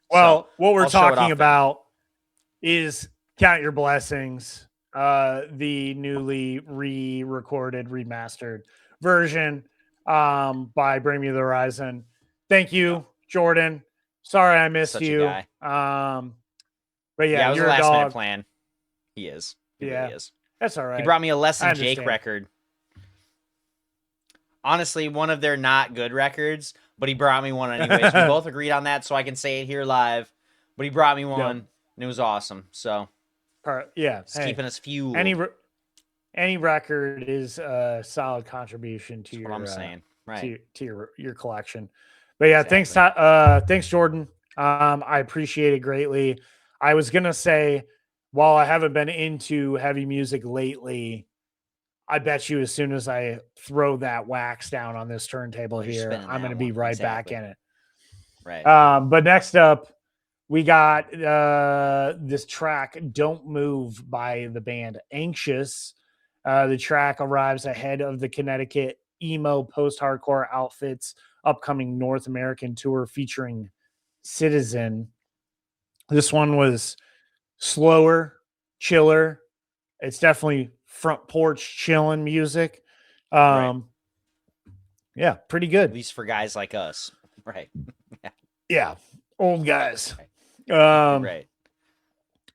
Well, what we're talking about is Count Your Blessings, the newly re-recorded, remastered version by Bring Me the Horizon. Thank you, Jordan. Sorry I missed you. But yeah, it was you're a last dog. Minute plan. He is. He really is. That's all right. He brought me a Less Than Jake record. Honestly, one of their not good records, but he brought me one anyways. We both agreed on that, so I can say it here live. But he brought me one, and it was awesome. So, it's keeping us fueled. Any record is a solid contribution to That's what I'm saying. Right. to your collection. But yeah, thanks, Jordan. I appreciate it greatly. I was gonna say, while I haven't been into heavy music lately, I bet you as soon as I throw that wax down on this turntable You're here, spinning I'm going to that be one. right Exactly. back in it. Right. But next up, we got this track, Don't Move by the band Anxious. The track arrives ahead of the Connecticut emo post-hardcore outfit's upcoming North American tour featuring Citizen. This one was slower, chiller. It's definitely front porch chilling music. Right. Yeah, pretty At good. least for guys like us. Right. Yeah, old guys. Right.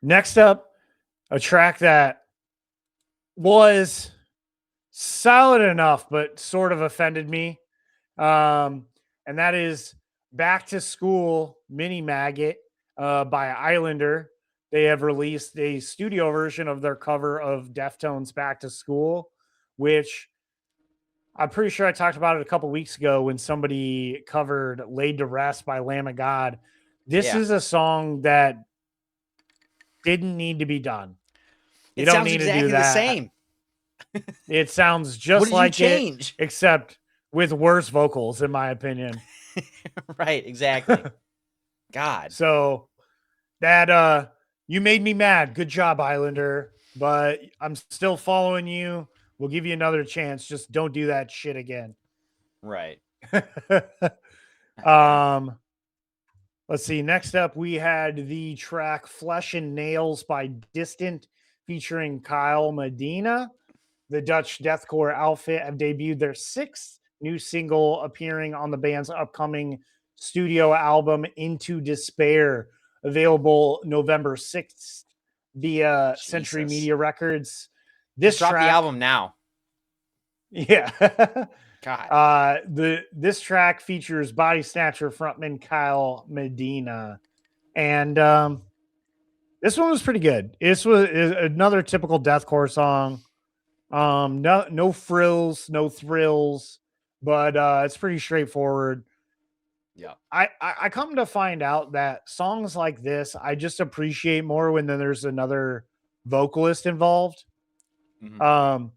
Next up, a track that was solid enough, but sort of offended me. And that is Back to School Mini Maggot by Islander. They have released a studio version of their cover of Deftones' Back to School, which I'm pretty sure I talked about it a couple weeks ago when somebody covered Laid to Rest by Lamb of God. This is a song that didn't need to be done. You It don't sounds need to do exactly the that. same. It sounds What just did you like it, change? except with worse vocals, in my opinion. Right, exactly. God. So that you made me mad. Good job, Islander. But I'm still following you. We'll give you another chance. Just don't do that shit again. Right. Let's see. Next up, we had the track Flesh and Nails by Distant featuring Kyle Medina. The Dutch deathcore outfit have debuted their sixth new single appearing on the band's upcoming studio album Into Despair, available November 6th via Century Jesus. Media Records. This Just drop track, the album now. yeah. God. This track features Body Snatcher frontman Kyle Medina, and this one was pretty good. This was another typical deathcore song. No frills, no thrills, but it's pretty straightforward. Yeah. I come to find out that songs like this I just appreciate more when there's another vocalist involved. Mhm.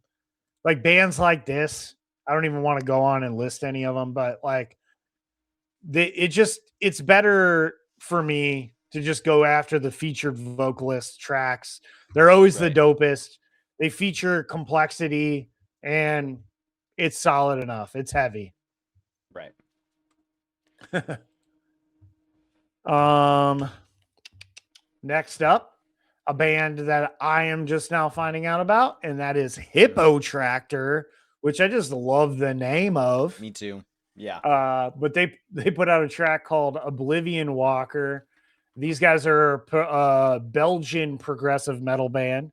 Like bands like this, I don't even want to go on and list any of them, but like it's better for me to just go after the featured vocalist tracks. They're always the Right. dopest. They feature complexity and it's solid enough. It's heavy. Right. Next up, a band that I am just now finding out about, and that is Hippo Tractor, which I just love the name of. Me too. Yeah. But they put out a track called Oblivion Walker. These guys are a Belgian progressive metal band.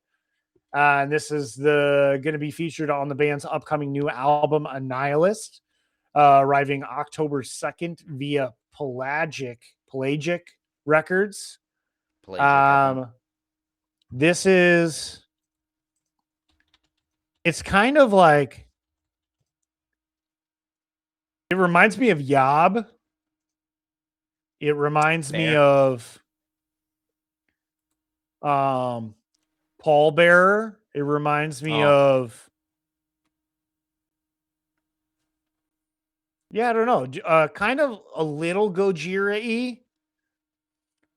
And this is going to be featured on the band's upcoming new album, Annihilist, arriving October 2nd via Pelagic Records. This is, it's kind of like, it reminds me of Yob. It reminds me of Pallbearer. It reminds me of, I don't know, kind of a little Gojira-y.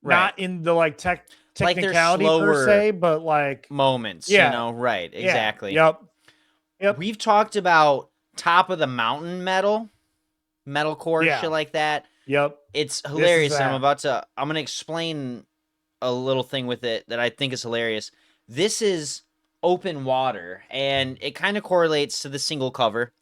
Right. Not in the like technicality like per se, but like moments, you know, right? Exactly. Yep. We've talked about top of the mountain metalcore, shit like that. Yep. It's hilarious. I'm going to explain a little thing with it that I think is hilarious. This is Open Water, and it kind of correlates to the single cover.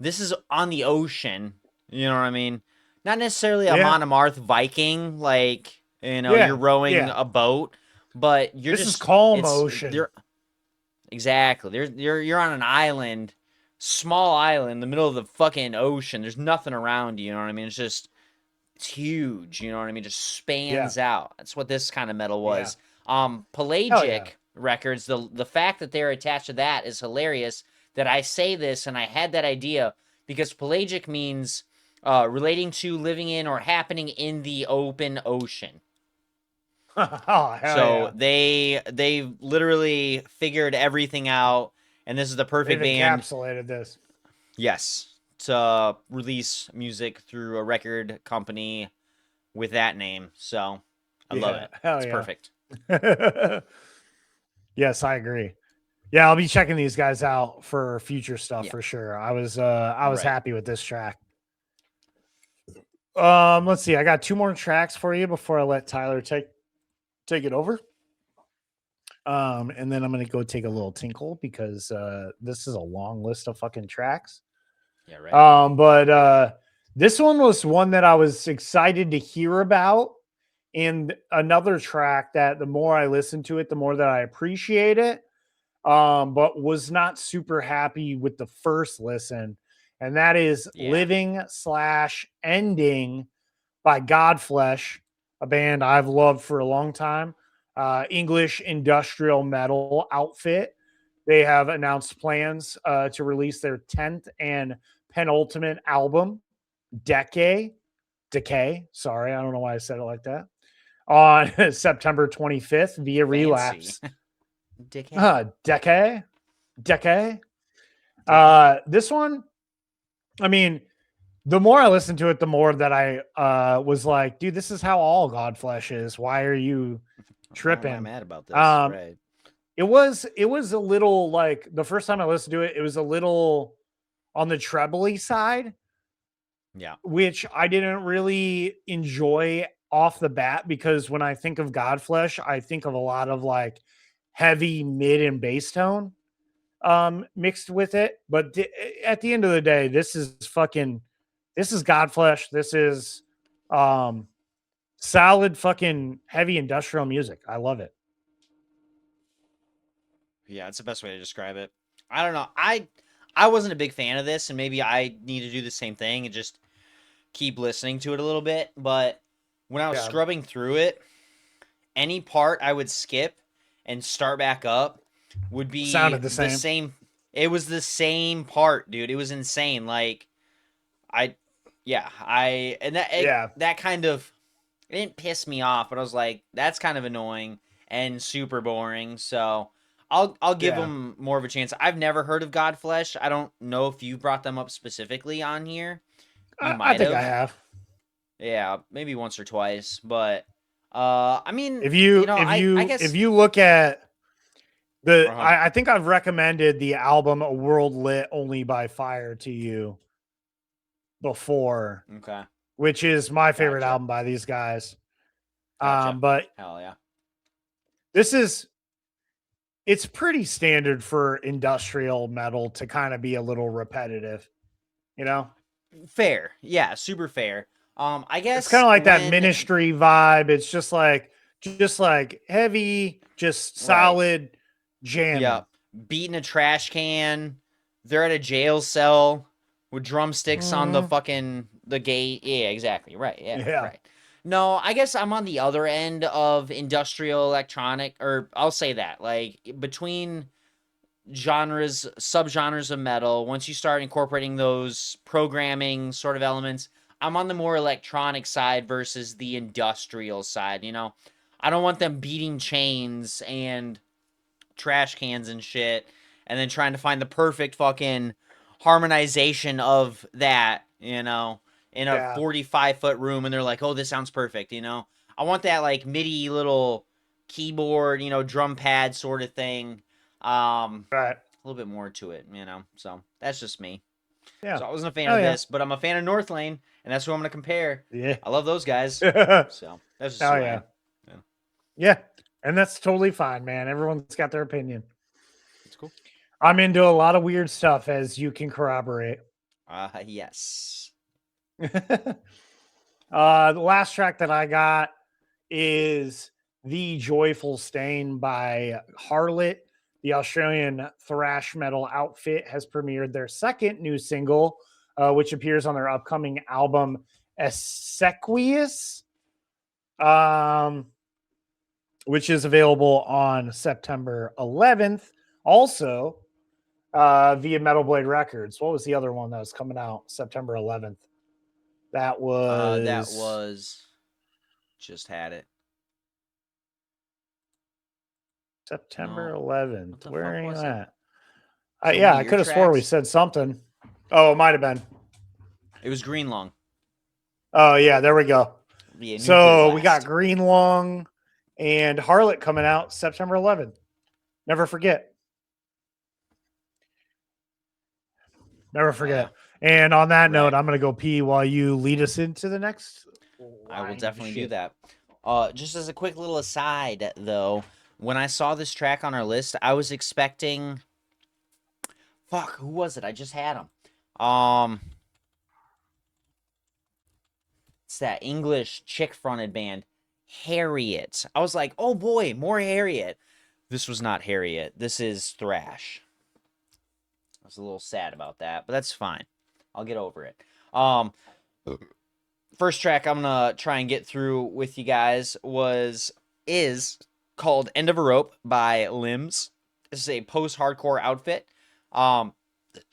This is on the ocean, you know what I mean? Not necessarily a Monomarth Viking, like, you know, you're rowing a boat, but you're this is calm ocean. Exactly. You're on an island, small island in the middle of the fucking ocean. There's nothing around you, you know what I mean? It's huge, you know what I mean? Just spans out. That's what this kind of metal was. Pelagic Records, the fact that they're attached to that is hilarious. That I say this and I had that idea because pelagic means relating to, living in, or happening in the open ocean. They literally figured everything out, And this is the They've perfect band. encapsulated this. Yes, to release music through a record company with that name. So I love Yeah, it. hell It's yeah. perfect. Yes, I agree. Yeah, I'll be checking these guys out for future stuff Yeah. for sure. I was Right. happy with this track. Let's see. I got 2 more tracks for you before I let Tyler take it over. And then I'm gonna go take a little tinkle because this is a long list of fucking tracks. Yeah, right. But this one was one that I was excited to hear about, and another track that the more I listen to it, the more that I appreciate it. But was not super happy with the first listen, and that is Yeah. Living/Ending by Godflesh, a band I've loved for a long time. English industrial metal outfit. They have announced plans to release their 10th and penultimate album, Decay. Sorry, I don't know why I said it like that. On September 25th via Fancy. Relapse. Decay. Decay. This one, I mean, the more I listened to it, the more that I was like, dude, this is how all Godflesh is. Why are you tripping? Why am I mad about this? Right. It was a little like the first time I listened to it, it was a little on the trebly side. Yeah. Which I didn't really enjoy off the bat because when I think of Godflesh, I think of a lot of like heavy mid and bass tone mixed with it. But at the end of the day, this is Godflesh. This is solid fucking heavy industrial music. I love it. Yeah, it's the best way to describe it. I don't know. I wasn't a big fan of this, and maybe I need to do the same thing and just keep listening to it a little bit. But when I was scrubbing through it, any part I would skip and start back up would be sounded the same. It was the same part, dude. It was insane. Like that kind of, it didn't piss me off, but I was like, that's kind of annoying and super boring. So I'll give them more of a chance. I've never heard of Godflesh. I don't know if you brought them up specifically on here. I think I have. Yeah, maybe once or twice, but I mean, if you look at the, I think I've recommended the album "A World Lit Only by Fire" to you before. Okay. Which is my favorite album by these guys. Gotcha. But hell yeah, it's pretty standard for industrial metal to kind of be a little repetitive, you know? Fair. Yeah, super fair. I guess it's kind of like that Ministry vibe. It's just like heavy, just solid jamming. Yeah. Beating a trash can. They're at a jail cell with drumsticks on the gate. Yeah, exactly. Right. Yeah. Right. No, I guess I'm on the other end of industrial electronic, or I'll say that, like between subgenres of metal, once you start incorporating those programming sort of elements, I'm on the more electronic side versus the industrial side, you know? I don't want them beating chains and trash cans and shit and then trying to find the perfect fucking harmonization of that, you know, in a 45-foot room, and they're like, oh, this sounds perfect, you know? I want that like MIDI little keyboard, you know, drum pad sort of thing. Right. A little bit more to it, you know? So that's just me. Yeah. So I wasn't a fan of this, but I'm a fan of North Lane, and that's who I'm going to compare. Yeah. I love those guys. So that's just who I am. Yeah. And that's totally fine, man. Everyone's got their opinion. It's cool. I'm into a lot of weird stuff, as you can corroborate. Yes. The last track that I got is The Joyful Stain by Harlot. The Australian thrash metal outfit has premiered their second new single, which appears on their upcoming album, Essequious, which is available on September 11th. Also, via Metal Blade Records. What was the other one that was coming out September 11th? That was just had it. September 11th. Where are you at? So Yeah, one of I your could have swore we tracks? said something. Oh, it might have been. It was Green Lung. Oh, yeah, there we go. Yeah, Nuclear So we got Blast. Green Lung and Harlot coming out September 11th. Never forget. Never forget. And on that note, Right. I'm going to go pee while you lead us into the next I will line of definitely do shit. that. Just as a quick little aside, though, when I saw this track on our list, I was expecting. Fuck, who was it? I just had him. It's that English chick-fronted band, Harriet. I was like, oh boy, more Harriet. This was not Harriet. This is thrash. I was a little sad about that, but that's fine. I'll get over it. First track I'm gonna try and get through with you guys is called "End of a Rope" by Limbs. This is a post-hardcore outfit.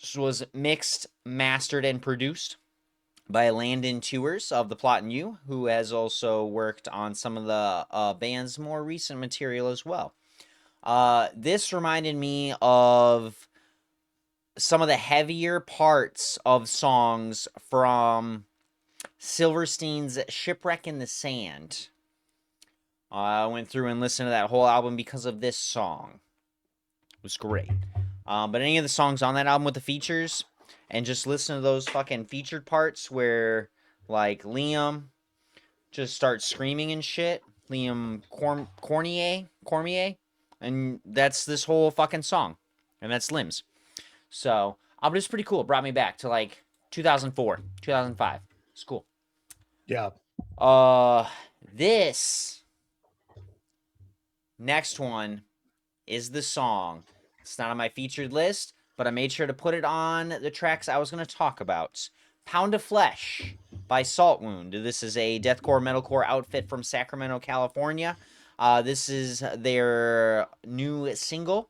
This was mixed, mastered, and produced by Landon Tours of The Plot and You, who has also worked on some of the band's more recent material as well. This reminded me of some of the heavier parts of songs from Silverstein's Shipwreck in the Sand. I went through and listened to that whole album because of this song. It was great. But any of the songs on that album with the features, and just listen to those fucking featured parts where, like, Liam just starts screaming and shit. Liam Cormier, and that's this whole fucking song. And that's Limbs. So, but it's pretty cool. It brought me back to, like, 2004, 2005. It's cool. Yeah. This next one is the song. It's not on my featured list, but I made sure to put it on the tracks I was going to talk about. Pound of Flesh by Saltwound. This is a deathcore metalcore outfit from Sacramento, California. This is their new single.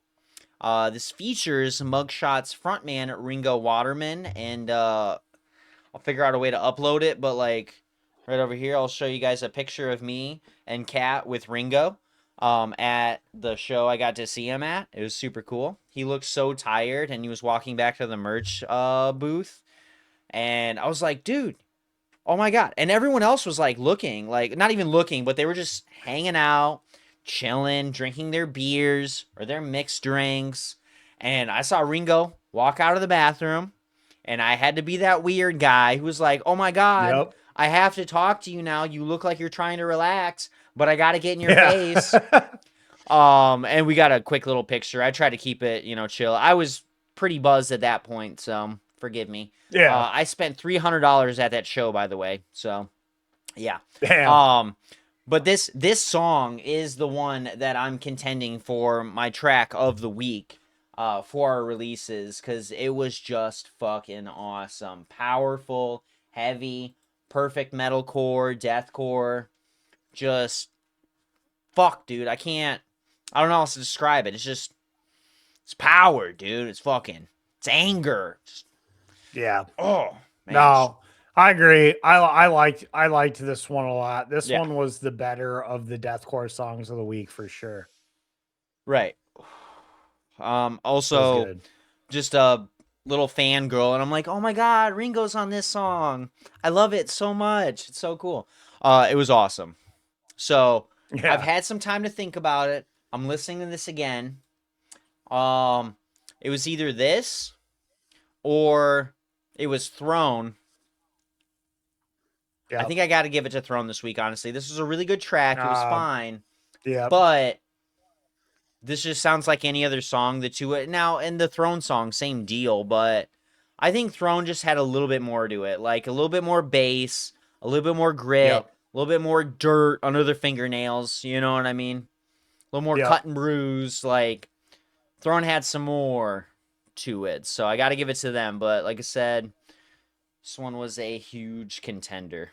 This features Mugshot's frontman Ringo Waterman, and I'll figure out a way to upload it, but like right over here, I'll show you guys a picture of me and Kat with Ringo at the show I got to see him at. It was super cool. He looked so tired, and he was walking back to the merch booth, and I was like, dude, oh my God. And everyone else was like looking, like not even looking, but they were just hanging out, chilling, drinking their beers or their mixed drinks. And I saw Ringo walk out of the bathroom, and I had to be that weird guy who was like, oh my God, Yep. I have to talk to you now. You look like you're trying to relax, but I got to get in your Yeah. face. And we got a quick little picture. I tried to keep it, chill. I was pretty buzzed at that point, so forgive me. Yeah. I spent $300 at that show, by the way. So, yeah. Damn. But this song is the one that I'm contending for my track of the week for our releases, because it was just fucking awesome. Powerful, heavy, perfect metalcore, deathcore. Just fuck, dude. I don't know how else to describe it. It's power, dude. It's anger. Yeah. Oh, man. No, I agree. I liked this one a lot. This Yeah. one was the better of the deathcore songs of the week for sure. Right. It was Also, good. just a little fangirl, and I'm like, oh my God, Ringo's on this song. I love it so much. It's so cool. It was awesome. So Yeah. I've had some time to think about it. I'm listening to this again. It was either this or it was Throne. Yep. I think I got to give it to Throne this week, honestly. This was a really good track. It was fine. Yeah. But this just sounds like any other song. The two now, and the Throne song, same deal. But I think Throne just had a little bit more to it, like a little bit more bass, a little bit more grit, Yep. a little bit more dirt under their fingernails. You know what I mean? A little more Yep. cut and bruise. Like Throne had some more to it, so I got to give it to them. But like I said, this one was a huge contender.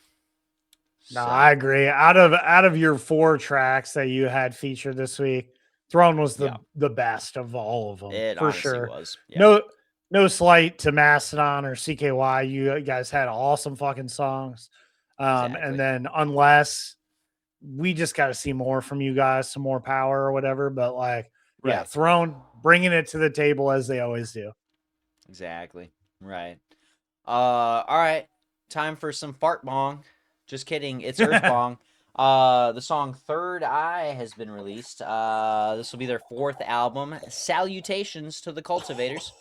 No, So, I agree. Out of your 4 tracks that you had featured this week, Throne was the best of all of them. it for honestly sure. was. Yeah. No slight to Mastodon or CKY. You guys had awesome fucking songs. Exactly. And then unless we just got to see more from you guys, some more power or whatever, but like Yeah, Right. bringing it to the table as they always do. Exactly. Right. All right. Time for some fart bong. Just kidding. It's Earth Bong. The song Third Eye has been released. This will be their 4th album. Salutations to the Cultivators.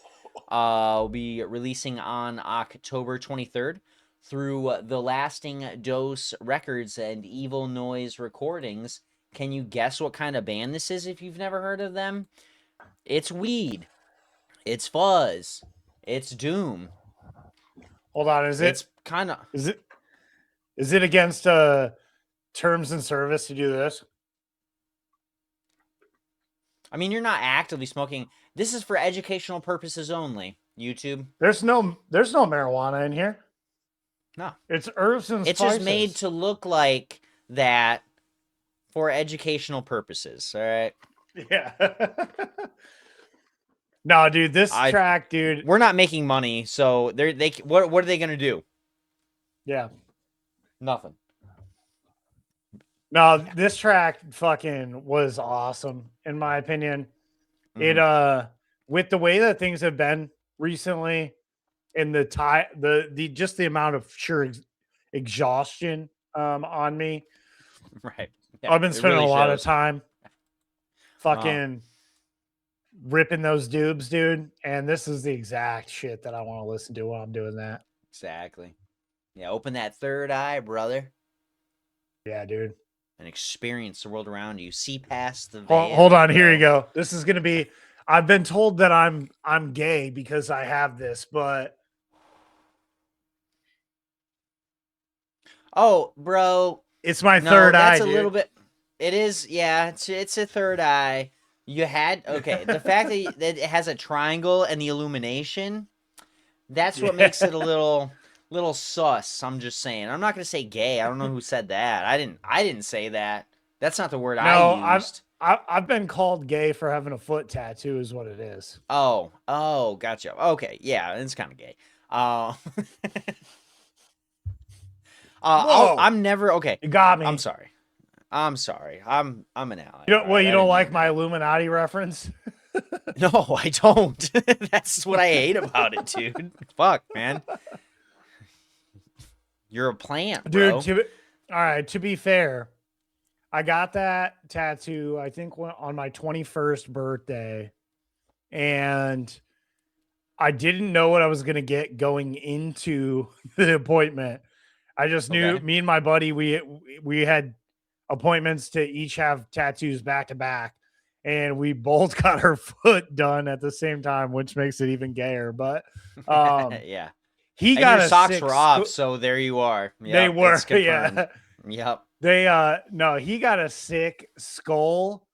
Will be releasing on October 23rd through The Lasting Dose Records and Evil Noise Recordings. Can you guess what kind of band this is if you've never heard of them? It's weed. It's fuzz. It's doom. Hold on, It's kind of. is it against terms and service to do this? I mean, you're not actively smoking. This is for educational purposes only. YouTube. There's no marijuana in here. No. It's herbs and It's spices. just made to look like that for educational purposes. All right. Yeah. No, dude, this track, dude. We're not making money, so what are they gonna do? Yeah. Nothing. No, this track fucking was awesome, in my opinion. Mhm. It with the way that things have been recently, and the just the amount of sheer exhaustion on me. Right. Yeah, I've been spending really a lot of shows. time fucking ripping those dubs, dude. And this is the exact shit that I want to listen to while I'm doing that. Exactly. Yeah, open that third eye, brother, Yeah, dude. and experience the world around you. See past the veil. Hold on, here you go. This is gonna be. I've been told that I'm gay because I have this, but oh, bro, it's my third eye. That's a little bit. It is, yeah. It's a third eye. You had the fact that it has a triangle and the illumination. That's what makes it a little sus. I'm just saying. I'm not gonna say gay. I don't know who said that. I didn't say that. That's not the word I used. I've been called gay for having a foot tattoo, is what it is. Oh, gotcha. Okay, yeah, it's kind of gay. I'm never okay. You got me. I'm sorry. I'm an ally. You don't like my Illuminati reference? No, I don't. That's what I hate about it, dude. Fuck, man. You're a plant, bro. Dude, all right, to be fair, I got that tattoo, I think, on my 21st birthday. And I didn't know what I was going to get going into the appointment. I just knew me and my buddy, we had appointments to each have tattoos back to back. And we both got our foot done at the same time, which makes it even gayer. But yeah. He got your socks were off, so there you are. Yep, they were, yeah. Yep. He got a sick skull,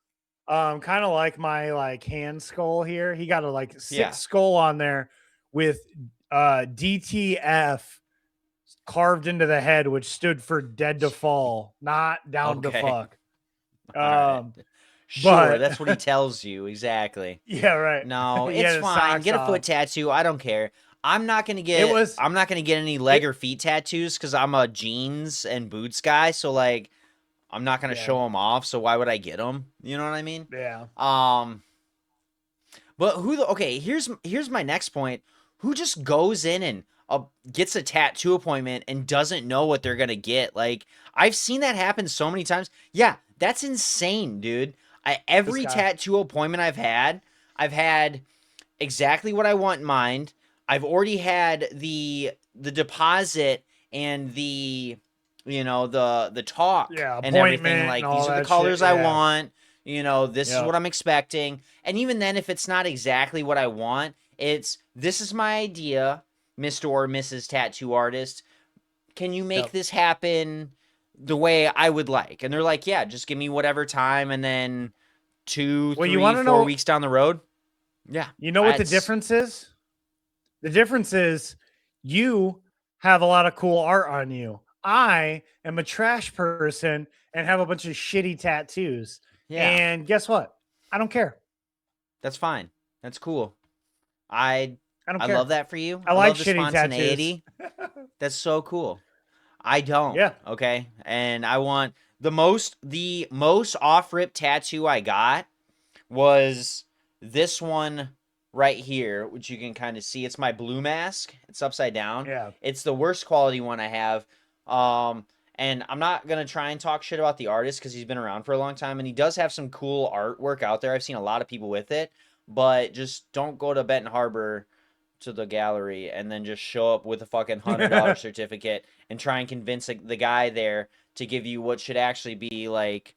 kind of like my hand skull here. He got a sick skull on there with DTF carved into the head, which stood for dead to fall, not down to fuck. Sure, that's what he tells you exactly. Yeah, right. No, it's fine. Get a foot tattoo. I don't care. I'm not gonna get any leg or feet tattoos because I'm a jeans and boots guy. So I'm not gonna show them off. So why would I get them? You know what I mean? Yeah. But here's my next point. Who just goes in and gets a tattoo appointment and doesn't know what they're gonna get? I've seen that happen so many times. Yeah, that's insane, dude. Every tattoo appointment I've had exactly what I want in mind. I've already had the deposit and the talk and everything. These are the colors I want. This is what I'm expecting. And even then, if it's not exactly what I want, this is my idea, Mr. or Mrs. Tattoo Artist. Can you make this happen the way I would like? And they're like, yeah, just give me whatever time. And then 2, 3, 4 weeks down the road. Yeah. You know what the difference is? The difference is you have a lot of cool art on you. I am a trash person and have a bunch of shitty tattoos. Yeah. And guess what? I don't care. That's fine. That's cool. I don't care. Love that for you. I like love the shitty spontaneity. Tattoos. That's so cool. I don't. Yeah. Okay. And I want the most off-rip tattoo I got was this one right here, which you can kind of see. It's my blue mask. It's upside down. Yeah. It's the worst quality one I have. And I'm not gonna try and talk shit about the artist because he's been around for a long time and he does have some cool artwork out there. I've seen a lot of people with it, but just don't go to Benton Harbor to the gallery and then just show up with a fucking $100 certificate and try and convince the guy there to give you what should actually be like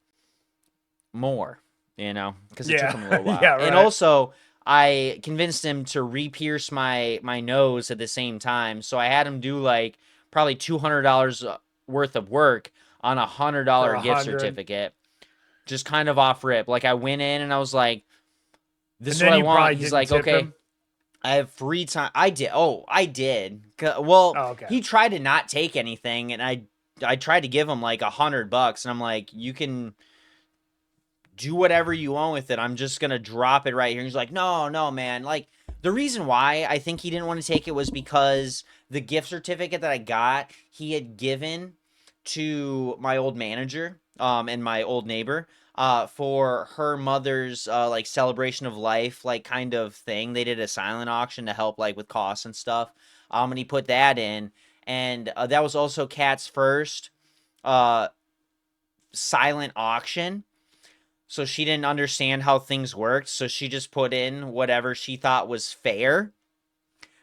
more, because it took him a little while. Yeah, right. And also, I convinced him to re-pierce my nose at the same time, so I had him do like probably $200 worth of work on a $100 gift 100. certificate, just kind of off rip. Like I went in and I was like, "This And is then what I you want." probably He's didn't like, tip "Okay." him? I have free time. I did. Oh, I did. Well, Oh, okay. he tried to not take anything, and I tried to give him like $100, and I'm like, you can do whatever you want with it. I'm just gonna drop it right here. And he's like, no, man. Like the reason why I think he didn't want to take it was because the gift certificate that I got, he had given to my old manager, and my old neighbor, for her mother's like celebration of life, like kind of thing. They did a silent auction to help like with costs and stuff. And he put that in, and that was also Kat's first silent auction. So she didn't understand how things worked. So she just put in whatever she thought was fair,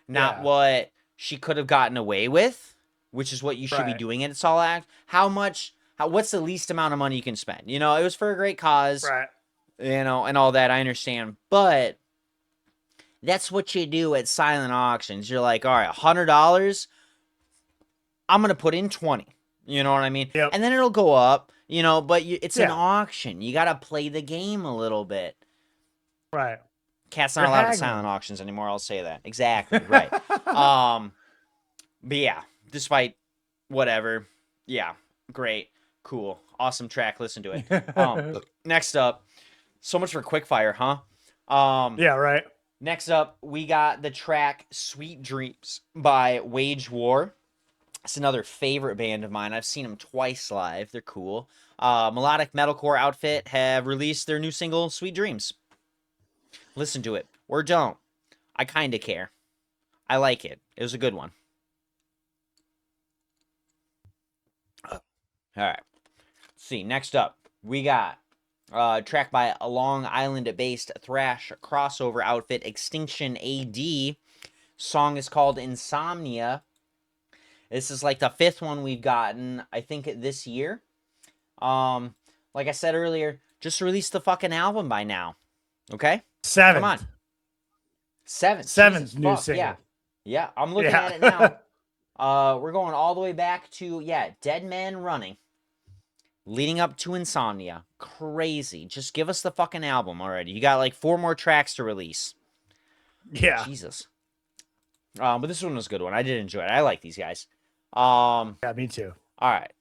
not what she could have gotten away with, which is what you should be doing at a Saul Act. What's the least amount of money you can spend? It was for a great cause, Right. and all that. I understand. But that's what you do at silent auctions. You're like, all right, $100, I'm going to put in 20. You know what I mean? Yep. And then it'll go up, but it's an auction. You got to play the game a little bit. Right. Cat's not allowed at silent auctions anymore. I'll say that. Exactly. Right. But yeah, despite whatever. Yeah. Great. Cool. Awesome track. Listen to it. Next up, so much for quickfire, huh? Yeah, right. Next up, we got the track Sweet Dreams by Wage War. It's another favorite band of mine. I've seen them twice live. They're cool. Melodic metalcore outfit have released their new single, Sweet Dreams. Listen to it. Or don't. I kind of care. I like it. It was a good one. All right. Let's see. Next up, we got a track by a Long Island-based thrash crossover outfit, Extinction AD. Song is called Insomnia. This is like the 5th one we've gotten, I think, this year. Like I said earlier, just release the fucking album by now. Okay? 7th. Come on. 7th. 7th new single. Yeah. Yeah, I'm looking at it now. We're going all the way back to, Dead Man Running. Leading up to Insomnia. Crazy. Just give us the fucking album already. You got like 4 more tracks to release. Yeah. Jesus. But this one was a good one. I did enjoy it. I like these guys. Yeah, me too. All right.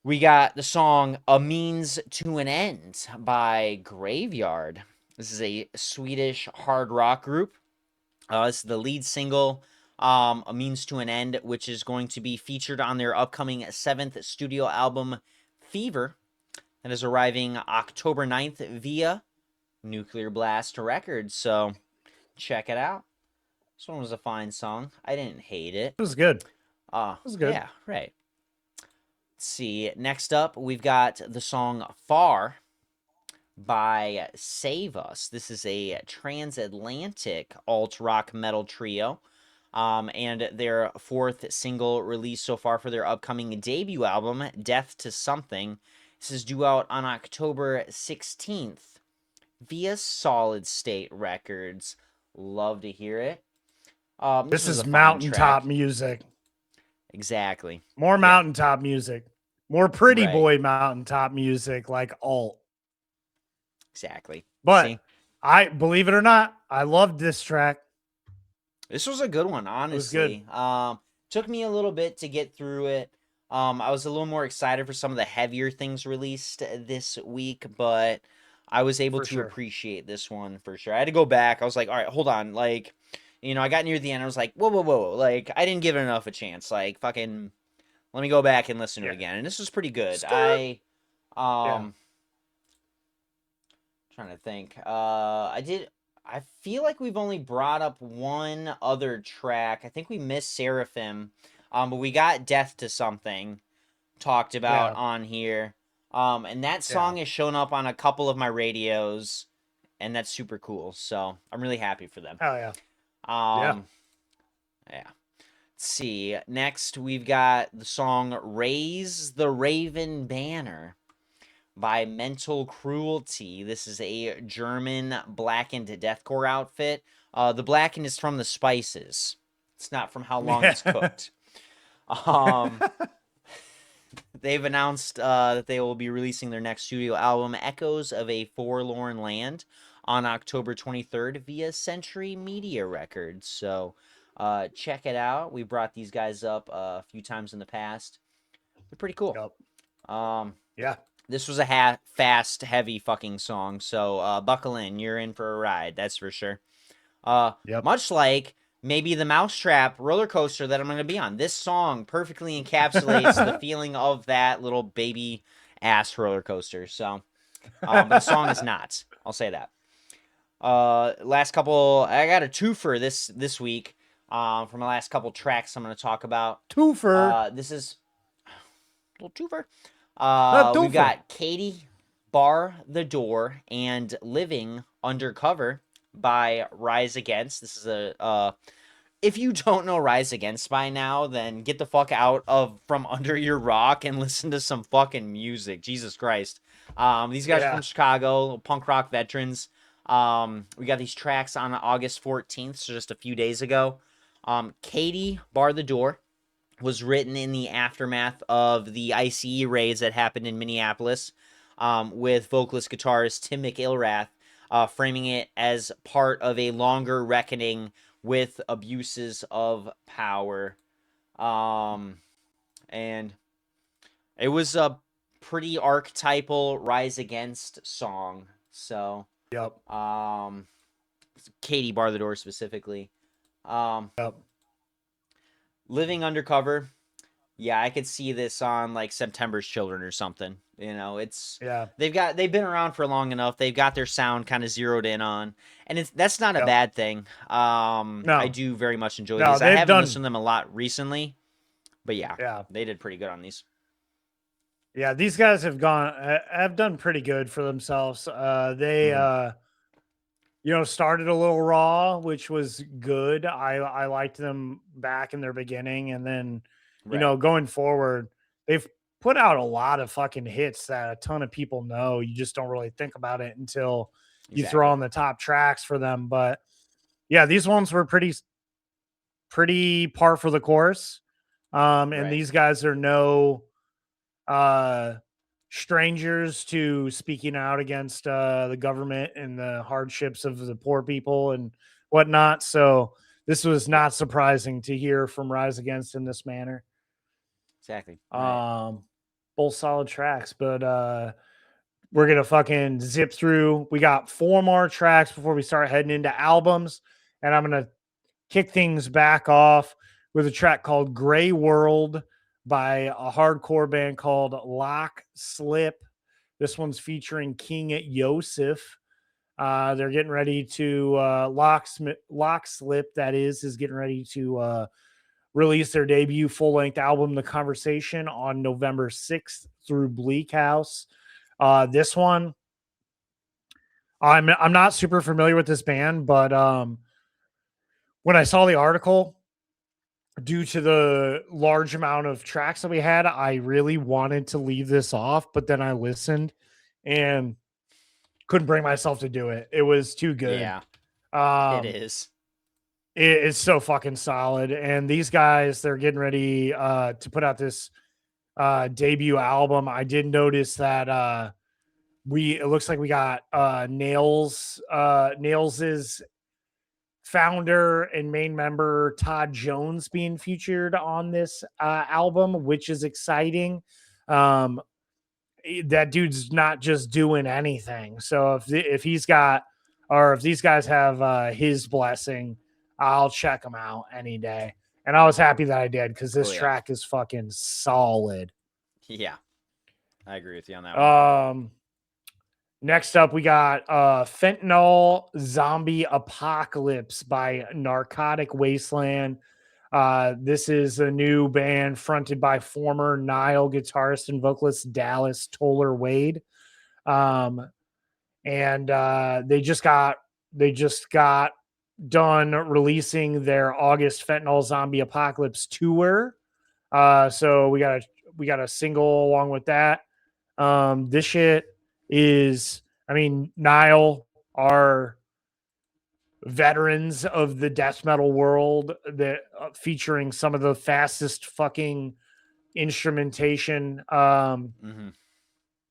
We got the song A Means to an End by Graveyard. This is a Swedish hard rock group. This is the lead single, A Means to an End, which is going to be featured on their upcoming 7th studio album, Fever, that is arriving October 9th via Nuclear Blast Records. So check it out. This one was a fine song. I didn't hate it. It was good. It was good. Yeah, right. Let's see. Next up, we've got the song Far by Save Us. This is a transatlantic alt-rock metal trio. And their 4th single released so far for their upcoming debut album, Death to Something. This is due out on October 16th via Solid State Records. Love to hear it. This was is a fine mountaintop track. music. Exactly. More mountaintop music. More pretty Right. boy mountaintop music like alt. Exactly. But See? I believe it or not, I loved this track. This was a good one, honestly. Took me a little bit to get through it. I was a little more excited for some of the heavier things released this week, but I was able to appreciate this one for sure. I had to go back. I was like, all right, hold on. Like, I got near the end. I was like, whoa. Like, I didn't give it enough a chance. Like, fucking, let me go back and listen to it again. And this was pretty good. Trying to think. I feel like we've only brought up one other track. I think we missed Seraphim. But we got Death to Something talked about Yeah. on here. And that Yeah. song has shown up on a couple of my radios, and that's super cool. So I'm really happy for them. Hell yeah. Yeah. Let's see. Next, we've got the song Raise the Raven Banner by Mental Cruelty. This is a German blackened deathcore outfit. The blackened is from the spices. It's not from how long it's cooked. They've announced that they will be releasing their next studio album, Echoes of a Forlorn Land, on October 23rd via Century Media Records. So check it out. We brought these guys up a few times in the past. They're pretty cool. Yep. Yeah. This was a fast, heavy fucking song. So buckle in. You're in for a ride. That's for sure. Yep. Much like maybe the Mousetrap roller coaster that I'm going to be on. This song perfectly encapsulates the feeling of that little baby ass roller coaster. So, but the song is not. I'll say that. Last couple, I got a twofer this week. From the last couple tracks I'm going to talk about. Twofer. This is a little twofer. Twofer. We've got Katie, Bar the Door, and Living Undercover by Rise Against. This is a if you don't know Rise Against by now, then get the fuck out from under your rock and listen to some fucking music. Jesus Christ. These guys are from Chicago, punk rock veterans. We got these tracks on August 14th, so just a few days ago. Katie, Bar the Door was written in the aftermath of the ICE raids that happened in Minneapolis, with vocalist guitarist Tim McIlrath framing it as part of a longer reckoning with abuses of power. And it was a pretty archetypal Rise Against song. So, Yep. Katie Bar the Door specifically. Yep. Living Undercover. Yeah, I could see this on like September's Children or something. You know, they've been around for long enough. They've got their sound kind of zeroed in on, and that's not a bad thing. No. I do very much enjoy these. I haven't listened to them a lot recently, but yeah, they did pretty good on these. Yeah, these guys have done pretty good for themselves. They started a little raw, which was good. I liked them back in their beginning, and then going forward, they've put out a lot of fucking hits that a ton of people know. You just don't really think about it until you throw on the top tracks for them. But yeah, these ones were pretty par for the course. And these guys are no strangers to speaking out against the government and the hardships of the poor people and whatnot. So this was not surprising to hear from Rise Against in this manner. Exactly. Both solid tracks, but we're gonna fucking zip through. We got 4 more tracks before we start heading into albums, and I'm gonna kick things back off with a track called Gray World by a hardcore band called Lock Slip. This one's featuring King Yosef. They're getting ready to Lock Slip, that is getting ready to release their debut full-length album, The Conversation, on November 6th through Bleak House. This one, I'm not super familiar with this band, but when I saw the article, due to the large amount of tracks that we had, I really wanted to leave this off, but then I listened and couldn't bring myself to do it. It was too good. Yeah, it is. It is so fucking solid. And these guys, they're getting ready to put out this debut album. I did notice that it looks like we got Nails's founder and main member Todd Jones being featured on this album, which is exciting. That dude's not just doing anything. So if these guys have his blessing, I'll check them out any day. And I was happy that I did, because this track is fucking solid. Yeah, I agree with you on that one. Next up, we got Fentanyl Zombie Apocalypse by Narcotic Wasteland. This is a new band fronted by former Nile guitarist and vocalist Dallas Toller Wade. And they just got done releasing their August Fentanyl Zombie Apocalypse tour. So we got a single along with that. This shit is, I mean, Nile are veterans of the death metal world that featuring some of the fastest fucking instrumentation known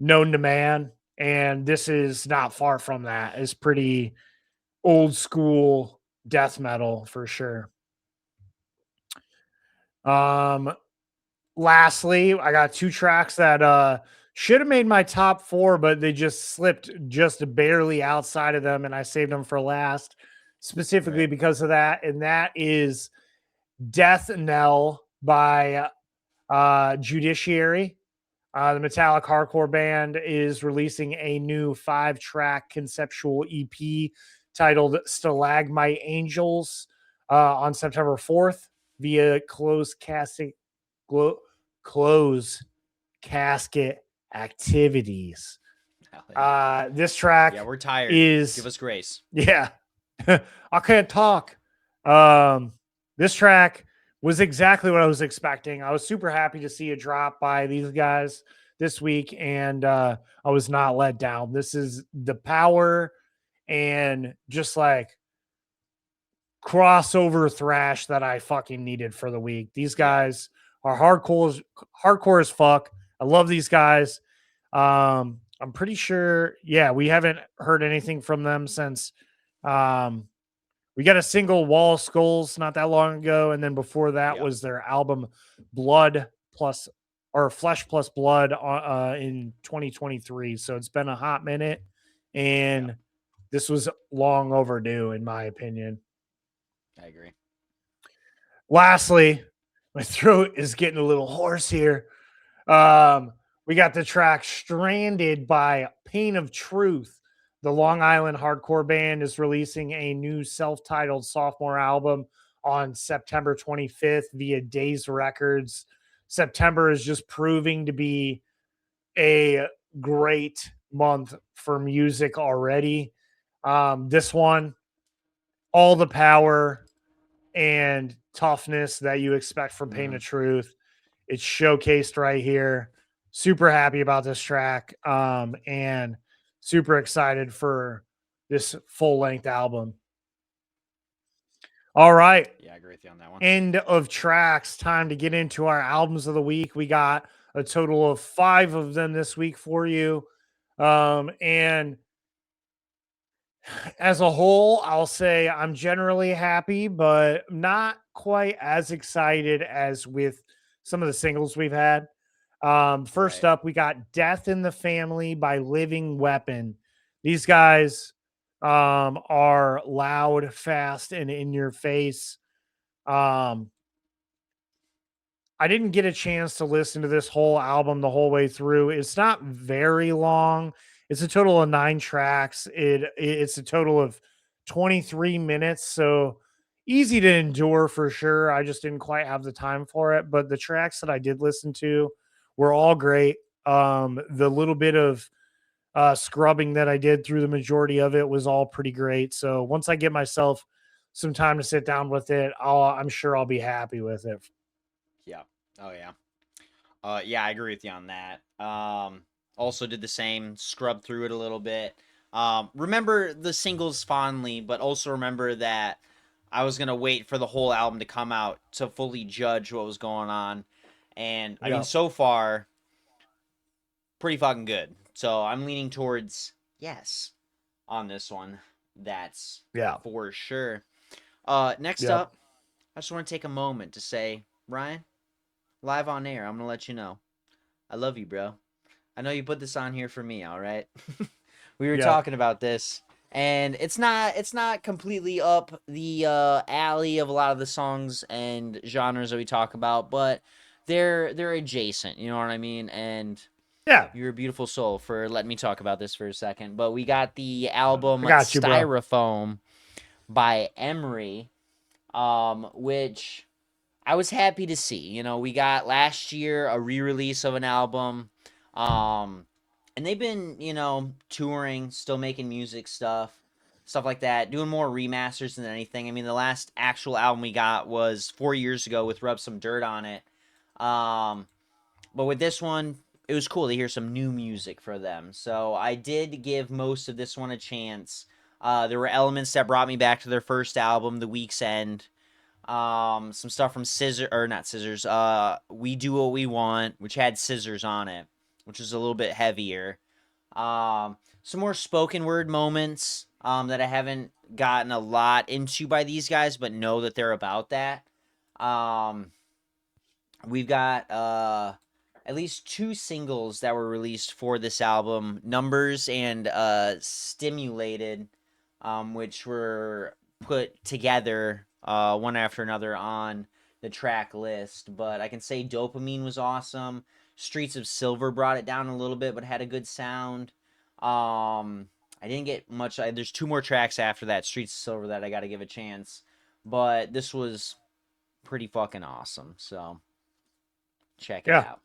to man, and this is not far from that. It's pretty old school death metal for sure. Lastly, I got two tracks that should have made my top 4, but they just slipped just barely outside of them, and I saved them for last specifically because of that. And that is Death Knell by Judiciary. The metallic hardcore band is releasing a new 5-track conceptual EP titled Stalagmite Angels on September 4th via closed casket activities. This track, we're tired. Give us grace. Yeah, I can't talk. This track was exactly what I was expecting. I was super happy to see a drop by these guys this week, and I was not let down. This is the power and just like crossover thrash that I fucking needed for the week. These guys are hardcore as fuck. I love these guys. I'm pretty sure, we haven't heard anything from them since we got a single, Wall of Skulls, not that long ago, and then before that was their album Flesh Plus Blood in 2023. So it's been a hot minute, and this was long overdue, in my opinion. I agree. Lastly, my throat is getting a little hoarse here. We got the track Stranded by Pain of Truth. The Long Island hardcore band is releasing a new self-titled sophomore album on September 25th via Days Records. September is just proving to be a great month for music already. This one, all the power and toughness that you expect from Pain of Truth. It's showcased right here. Super happy about this track. And super excited for this full-length album. All right. Yeah, I agree with you on that one. End of tracks. Time to get into our albums of the week. We got a total of 5 of them this week for you. And as a whole, I'll say I'm generally happy, but not quite as excited as with some of the singles we've had. First up, we got Death in the Family by Living Weapon. These guys are loud, fast, and in your face. I didn't get a chance to listen to this whole album the whole way through. It's not very long. It's a total of 9 tracks. It's a total of 23 minutes. So easy to endure for sure. I just didn't quite have the time for it. But the tracks that I did listen to were all great. The little bit of scrubbing that I did through the majority of it was all pretty great. So once I get myself some time to sit down with it, I'm sure I'll be happy with it. Yeah. Oh yeah. Yeah, I agree with you on that. Also did the same, scrubbed through it a little bit. Remember the singles fondly, but also remember that I was gonna wait for the whole album to come out to fully judge what was going on. And I mean, so far, pretty fucking good. So I'm leaning towards yes on this one. That's for sure. Next up, I just want to take a moment to say, Ryan, live on air, I'm gonna let you know, I love you, bro. I know you put this on here for me, all right? We were talking about this, and it's not completely up the alley of a lot of the songs and genres that we talk about, but they're adjacent, you know what I mean? And Yeah, You're a beautiful soul for letting me talk about this for a second. But we got the album I got you, bro. Styrofoam by Emery, which I was happy to see. You know, we got last year a re-release of an album, and they've been, you know, touring, still making music stuff like that, doing more remasters than anything. I mean, the last actual album we got was 4 years ago with Rub Some Dirt on it. But with this one, it was cool to hear some new music for them. So I did give most of this one a chance. There were elements that brought me back to their first album, The Week's End. Some stuff from not Scissors. We Do What We Want, which had Scissors on it, which was a little bit heavier. Some more spoken word moments that I haven't gotten a lot into by these guys, but know that they're about that. We've got at least 2 singles that were released for this album, Numbers and Stimulated, which were put together one after another on the track list. But I can say Dopamine was awesome. Streets of Silver brought it down a little bit, but had a good sound. I didn't get much. There's 2 more tracks after that, Streets of Silver, that I got to give a chance. But this was pretty fucking awesome. So check it Yeah. out.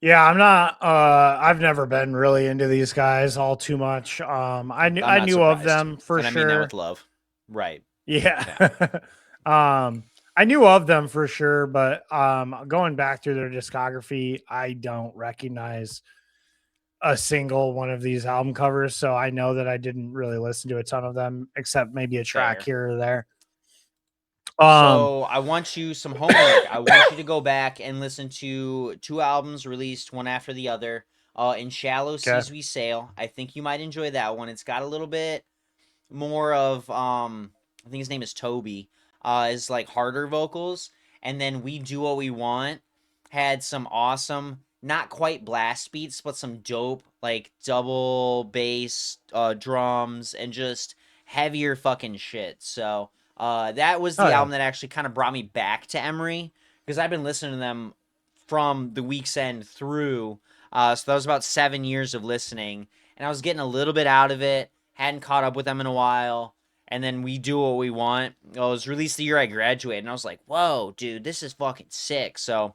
Yeah, I'm not I've never been really into these guys all too much. I I'm knew not of surprised. them for And I mean that sure. with love. Right. Yeah. I knew of them for sure, but going back through their discography, I don't recognize a single one of these album covers, so I know that I didn't really listen to a ton of them except maybe a track Fair. here or there. So I want you some homework. I want you to go back and listen to 2 albums released one after the other. In Shallow Okay. Seas We Sail. I think you might enjoy that one. It's got a little bit more of I think his name is Toby. Is like harder vocals. And then We Do What We Want had some awesome, not quite blast beats, but some dope like double bass drums and just heavier fucking shit. So that was Oh the yeah. album that actually kind of brought me back to Emery because I've been listening to them from The Week's End through. So that was about 7 years of listening, and I was getting a little bit out of it. Hadn't caught up with them in a while, and then We Do What We Want. It was released the year I graduated, and I was like, "Whoa, dude, this is fucking sick!" So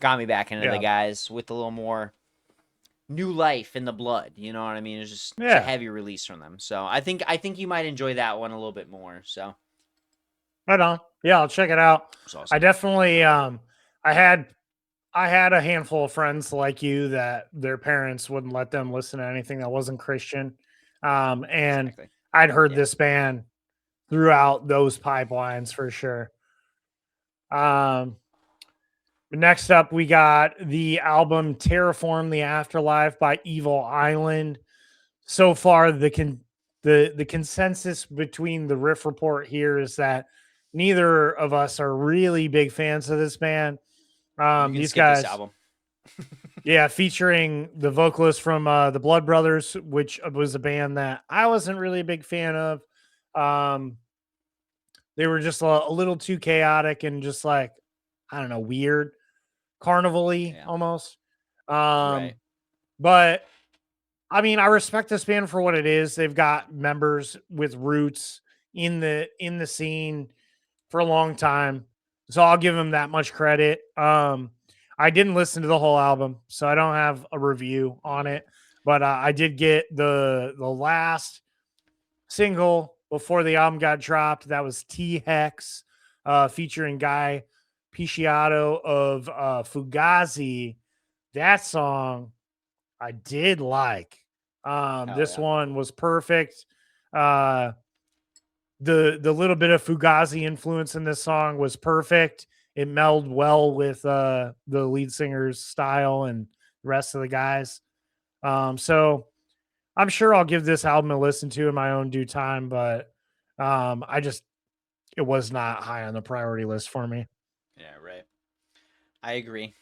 got me back into the Yeah. guys with a little more new life in the blood. You know what I mean? It's a Yeah. heavy release from them. So I think you might enjoy that one a little bit more. So Right on. Yeah, I'll check it out. it's awesome. I definitely I had a handful of friends like you that their parents wouldn't let them listen to anything that wasn't Christian. And Exactly. I'd heard Yeah. this band throughout those pipelines for sure. Next up, we got the album Terraform the Afterlife by Evil Island. So far, the consensus between the Riff Report here is that neither of us are really big fans of this band. You can These skip this guys, album. yeah, featuring the vocalist from the Blood Brothers, which was a band that I wasn't really a big fan of. They were just a little too chaotic and just like, I don't know, weird, carnival-y Yeah. almost. Right. But I mean, I respect this band for what it is. They've got members with roots in the scene for a long time, so I'll give them that much credit. I didn't listen to the whole album, so I don't have a review on it, but I did get the last single before the album got dropped. That was T Hex, featuring Guy Pisciato of Fugazi. That song I did like. This yeah. one was perfect. The little bit of Fugazi influence in this song was perfect. It melded well with the lead singer's style and the rest of the guys. So I'm sure I'll give this album a listen to in my own due time, but it was not high on the priority list for me. Yeah, right. I agree.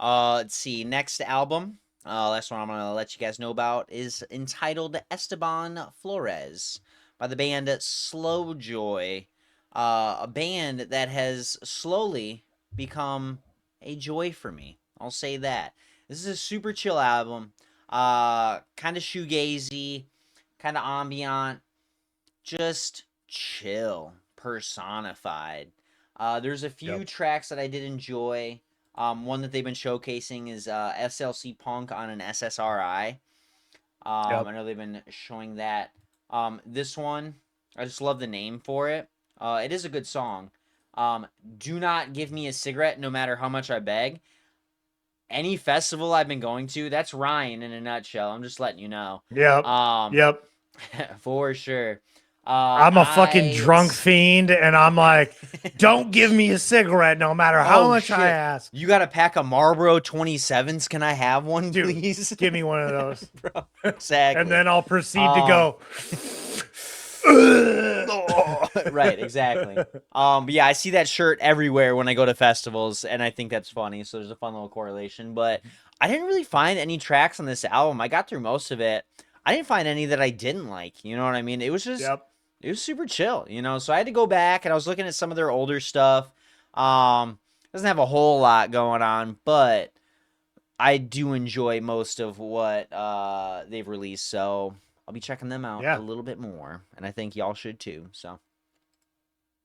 Let's see. Next album, last one I'm gonna let you guys know about is entitled Esteban Flores by the band Slow Joy, a band that has slowly become a joy for me. I'll say that. This is a super chill album. Kind of shoegazy, kind of ambient, just chill, personified. There's a few Yep. tracks that I did enjoy. One that they've been showcasing is SLC Punk on an SSRI. Yep. I know they've been showing that. This one, I just love the name for it. It is a good song. Do not give me a cigarette, no matter how much I beg. Any festival I've been going to, that's Ryan in a nutshell. I'm just letting you know. Yep. Um, Yep. for sure. I'm a fucking drunk fiend, and I'm like, don't give me a cigarette, no matter how much I ask. You got a pack of Marlboro 27s? Can I have one, Dude, please? give me one of those. Bro, exactly. And then I'll proceed to go. Right, exactly. But yeah, I see that shirt everywhere when I go to festivals, and I think that's funny. So there's a fun little correlation. But I didn't really find any tracks on this album. I got through most of it. I didn't find any that I didn't like. You know what I mean? It was just, Yep. it was super chill. You know, so I had to go back and I was looking at some of their older stuff. Doesn't have a whole lot going on, but I do enjoy most of what they've released. So I'll be checking them out Yeah. a little bit more, and I think y'all should too. So.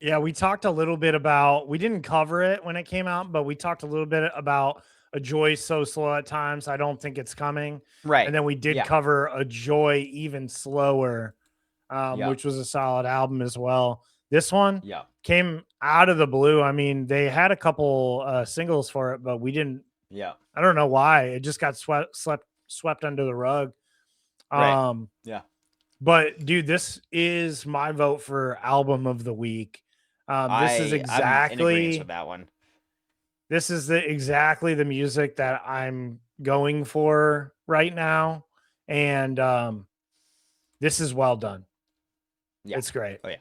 Yeah, we talked a little bit about, we didn't cover it when it came out, but we talked a little bit about A Joy So Slow at Times. I don't think it's coming. Right. And then we did Yeah. cover A Joy Even Slower, Yeah. which was a solid album as well. This one Yeah. came out of the blue. I mean, they had a couple singles for it, but we didn't. Yeah. I don't know why. It just got swept under the rug. Right. Yeah. But dude, this is my vote for album of the week. This is I'm in agreement exactly with that one. this is exactly the music that I'm going for right now. And this is well done. Yeah. It's great. Oh yeah.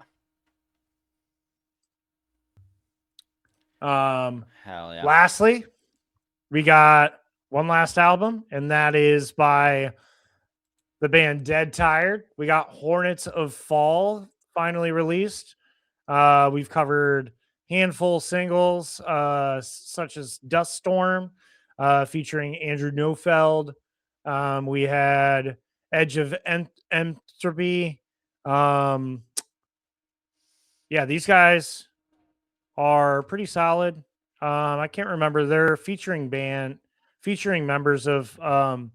Hell yeah. Lastly, we got one last album, and that is by the band Dead Tired. We got Hornets of Fall finally released. We've covered handful singles such as Dust Storm featuring Andrew Neufeld. We had Edge of Entropy. Yeah, these guys are pretty solid. I can't remember. They're featuring members of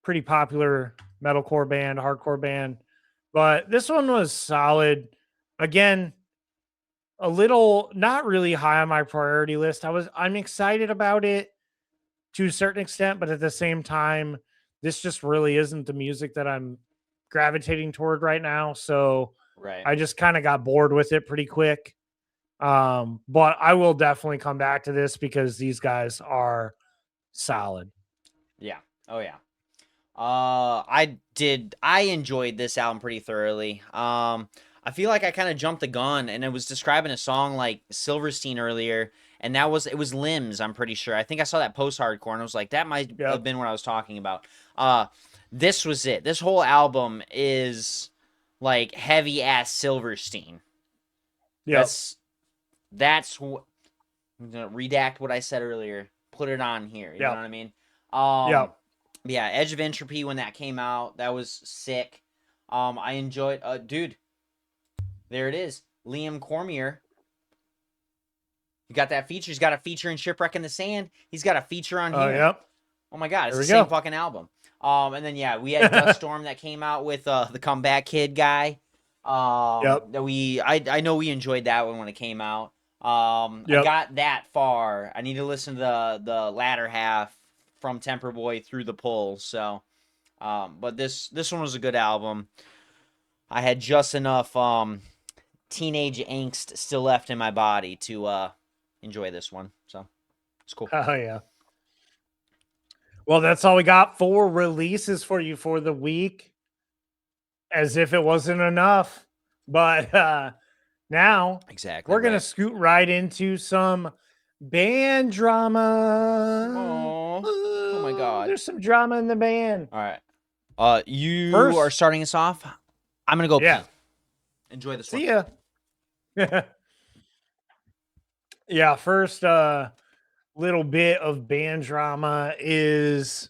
pretty popular metalcore band, hardcore band. But this one was solid. Again, a little not really high on my priority list. I'm excited about it to a certain extent, but at the same time, this just really isn't the music that I'm gravitating toward right now. So Right. I just kind of got bored with it pretty quick. But I will definitely come back to this because these guys are solid. Yeah. Oh yeah. I enjoyed this album pretty thoroughly. I feel like I kind of jumped the gun and I was describing a song like Silverstein earlier, and it was Limbs, I'm pretty sure. I think I saw that post-hardcore and I was like, that might have been what I was talking about. This was it. This whole album is like heavy ass Silverstein. Yeah. That's what I'm gonna redact what I said earlier. Put it on here. You know what I mean? Yeah, Edge of Entropy when that came out, that was sick. I enjoyed dude. There it is. Liam Cormier. You got that feature. He's got a feature in Shipwreck in the Sand. He's got a feature on here. Yep. Oh my god, it's the same fucking album. And then yeah, we had Dust Storm that came out with the Comeback Kid guy. That I know we enjoyed that one when it came out. I got that far. I need to listen to the latter half from Temper Boy through the Pull. So, but this one was a good album. I had just enough teenage angst still left in my body to enjoy this one. So it's cool. Oh yeah. Well, that's all we got for releases for you for the week. As if it wasn't enough. But now exactly we're gonna scoot right into some band drama. Oh my god. There's some drama in the band. All right. You are starting us off. I'm gonna go pee. Enjoy this one. See ya. Yeah, first little bit of band drama is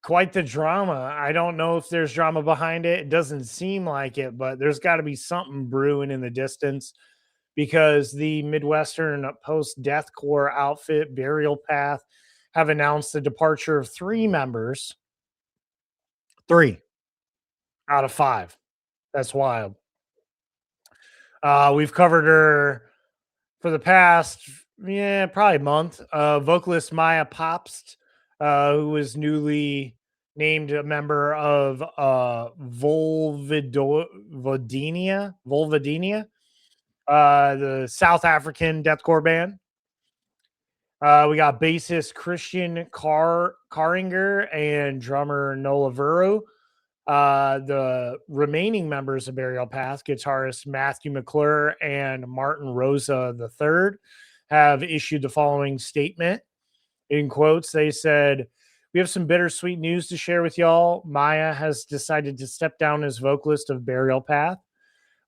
quite the drama. I don't know if there's drama behind it. It doesn't seem like it, but there's got to be something brewing in the distance because the Midwestern post deathcore outfit Burial Path have announced the departure of 3 members. 3 out of 5. That's wild. We've covered her for the past, probably month. Vocalist Maya Popst, who was newly named a member of Volvadinia, the South African deathcore band. We got bassist Christian Karinger and drummer Nola Vuru. The remaining members of Burial Path, guitarist Matthew McClure and Martin Rosa III, have issued the following statement. In quotes, they said, "We have some bittersweet news to share with y'all. Maya has decided to step down as vocalist of Burial Path.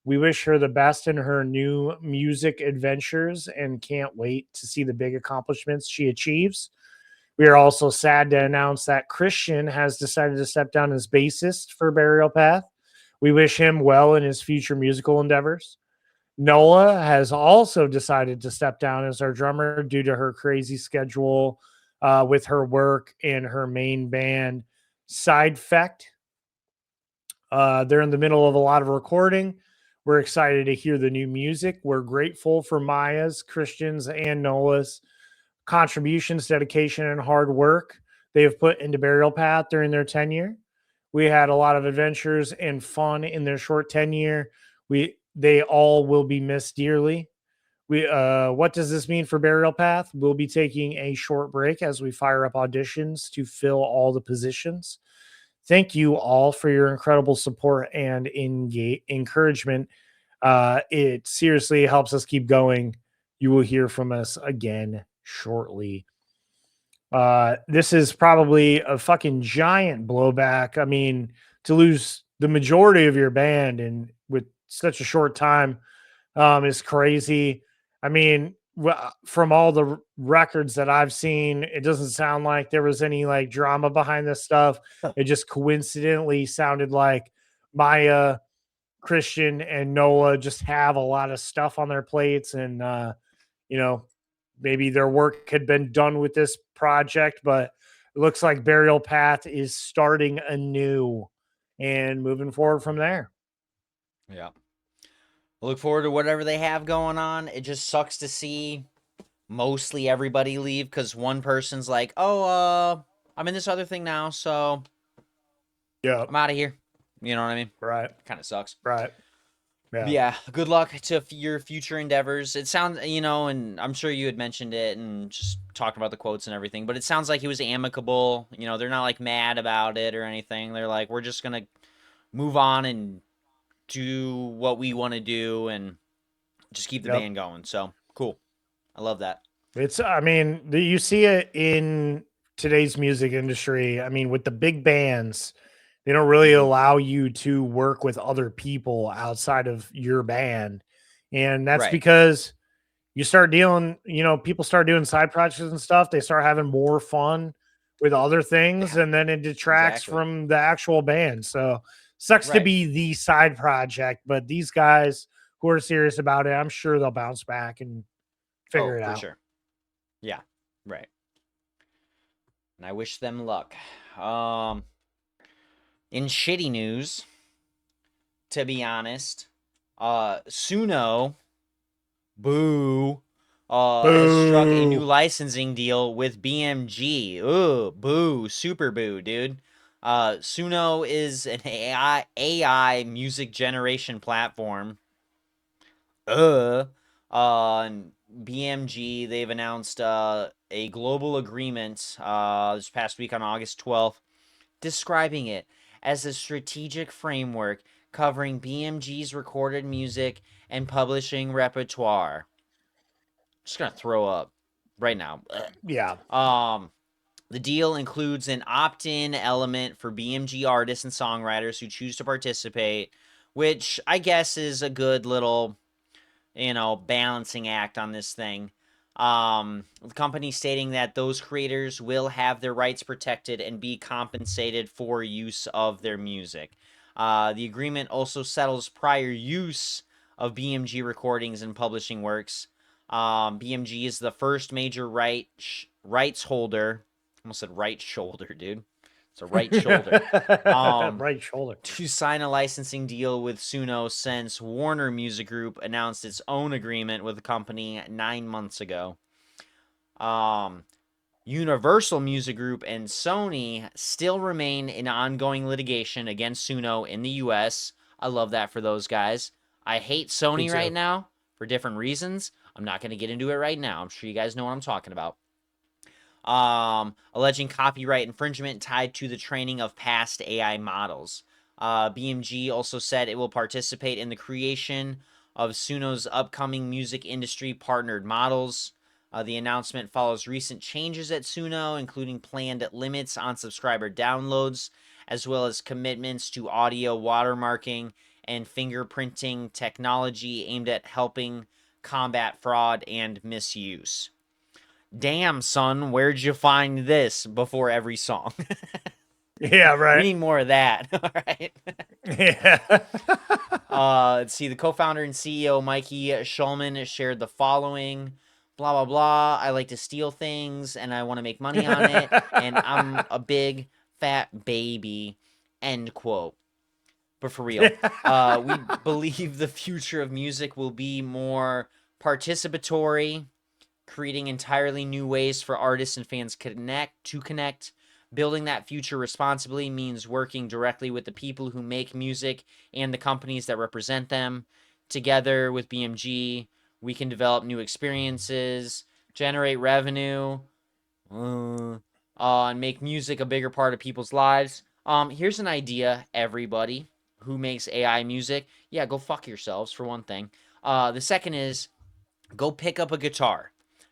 We wish her the best in her new music adventures and can't wait to see the big accomplishments she achieves. We are also sad to announce that Christian has decided to step down as bassist for Burial Path. We wish him well in his future musical endeavors. Nola has also decided to step down as our drummer due to her crazy schedule with her work and her main band, Sidefect. They're in the middle of a lot of recording. We're excited to hear the new music. We're grateful for Maya's, Christian's, and Nola's contributions, dedication, and hard work they have put into Burial Path during their tenure. We had a lot of adventures and fun in their short tenure. They all will be missed dearly. What does this mean for Burial Path? We'll be taking a short break as we fire up auditions to fill all the positions. Thank you all for your incredible support and encouragement. It seriously helps us keep going. You will hear from us again shortly." This is probably a fucking giant blowback. I mean, to lose the majority of your band and with such a short time is crazy. I mean, from all the records that I've seen, it doesn't sound like there was any like drama behind this stuff. It just coincidentally sounded like Maya, Christian, and Nola just have a lot of stuff on their plates, and maybe their work had been done with this project, but it looks like Burial Path is starting anew and moving forward from there. Yeah. Look forward to whatever they have going on. It just sucks to see mostly everybody leave because one person's like, "Oh, I'm in this other thing now, so Yeah, I'm out of here." You know what I mean? right. Kind of sucks. Right. Yeah. Yeah. Good luck to your future endeavors. It sounds, and I'm sure you had mentioned it and just talked about the quotes and everything, but it sounds like he was amicable. They're not like mad about it or anything. They're like, we're just going to move on and do what we want to do and just keep the band going. So cool. I love that. You see it in today's music industry. I mean, with the big bands, they don't really allow you to work with other people outside of your band. And that's because you start dealing, people start doing side projects and stuff. They start having more fun with other things, and then it detracts from the actual band. So sucks to be the side project, but these guys who are serious about it, I'm sure they'll bounce back and figure it out. For sure. Yeah, right. And I wish them luck. In shitty news, to be honest, Suno, boo, has struck a new licensing deal with BMG. Ooh, boo, super boo, dude. Suno is an AI music generation platform. BMG, they've announced a global agreement this past week on August 12th, describing it as a strategic framework covering BMG's recorded music and publishing repertoire. Just gonna throw up right now. Yeah. The deal includes an opt-in element for BMG artists and songwriters who choose to participate, which I guess is a good little, balancing act on this thing. The company stating that those creators will have their rights protected and be compensated for use of their music. The agreement also settles prior use of BMG recordings and publishing works. BMG is the first major rights holder. Almost said right shoulder, dude. It's a right shoulder. Right shoulder. To sign a licensing deal with Suno since Warner Music Group announced its own agreement with the company 9 months ago. Universal Music Group and Sony still remain in ongoing litigation against Suno in the US. I love that for those guys. I hate Sony right now for different reasons. I'm not going to get into it right now. I'm sure you guys know what I'm talking about. Alleging copyright infringement tied to the training of past AI models. BMG also said it will participate in the creation of Suno's upcoming music industry partnered models. The announcement follows recent changes at Suno, including planned limits on subscriber downloads, as well as commitments to audio watermarking and fingerprinting technology aimed at helping combat fraud and misuse. Damn, son, where'd you find this before every song? Yeah, right. We need more of that. All right. Yeah. Let's see. The co-founder and CEO, Mikey Schulman, shared the following. Blah, blah, blah. I like to steal things, and I want to make money on it, and I'm a big, fat baby. End quote. But for real, we believe the future of music will be more participatory, creating entirely new ways for artists and fans to connect. Building that future responsibly means working directly with the people who make music and the companies that represent them. Together with BMG, we can develop new experiences, generate revenue, and make music a bigger part of people's lives. Here's an idea, everybody who makes AI music. Yeah, go fuck yourselves, for one thing. The second is, go pick up a guitar.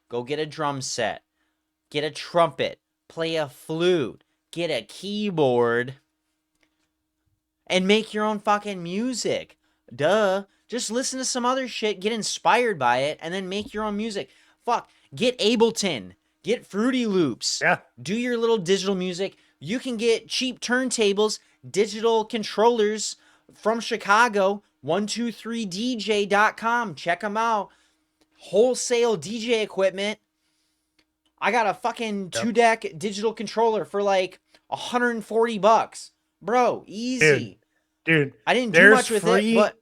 Go get a drum set. Get a trumpet. Play a flute. Get a keyboard. And make your own fucking music. Duh. Just listen to some other shit. Get inspired by it. And then make your own music. Fuck. Get Ableton. Get Fruity Loops. Yeah. Do your little digital music. You can get cheap turntables. Digital controllers from Chicago. 123dj.com. Check them out. Wholesale DJ equipment. I got a fucking 2-deck digital controller for like $140. Bro, easy. Dude, I didn't do much with it, but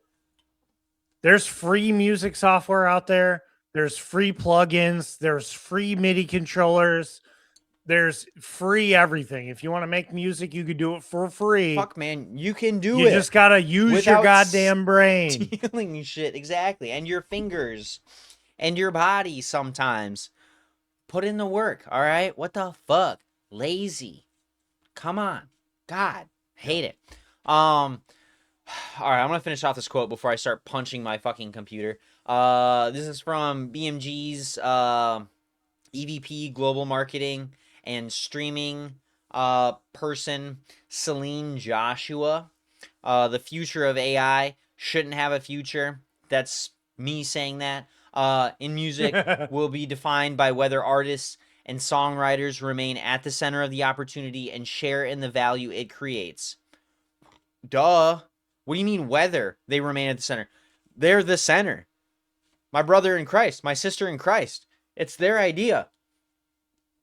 there's free music software out there. There's free plugins. There's free MIDI controllers. There's free everything. If you want to make music, you could do it for free. Fuck, man, you can do it. You just gotta use your goddamn brain. Stealing shit, exactly, and your fingers, and your body. Sometimes, put in the work. All right, what the fuck? Lazy. Come on, God, hate it. All right, I'm gonna finish off this quote before I start punching my fucking computer. This is from BMG's EVP Global Marketing and Streaming person, Celine Joshua. The future of AI shouldn't have a future. That's me saying that. In music will be defined by whether artists and songwriters remain at the center of the opportunity and share in the value it creates. Duh. What do you mean whether they remain at the center? They're the center. My brother in Christ, my sister in Christ. It's their idea.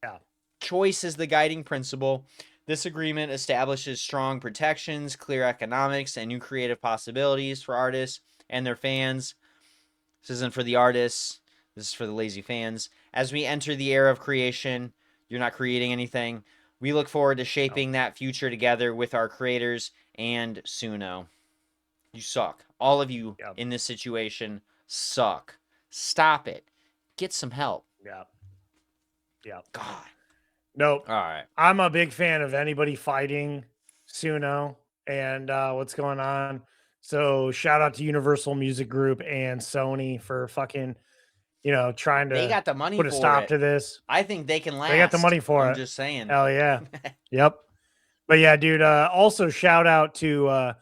Yeah. Choice is the guiding principle. This agreement establishes strong protections, clear economics, and new creative possibilities for artists and their fans. This isn't for the artists. This is for the lazy fans. As we enter the era of creation, you're not creating anything. We look forward to shaping that future together with our creators and Suno. You suck. All of you in this situation suck. Stop it. Get some help. Yeah. Yeah. God. Nope. All right. I'm a big fan of anybody fighting Suno and what's going on. So shout out to Universal Music Group and Sony for fucking, trying to they got the money put a for stop it. to this. I think they can last. They got the money for it. I'm just saying. Hell yeah. Yep. But yeah, dude, also shout out to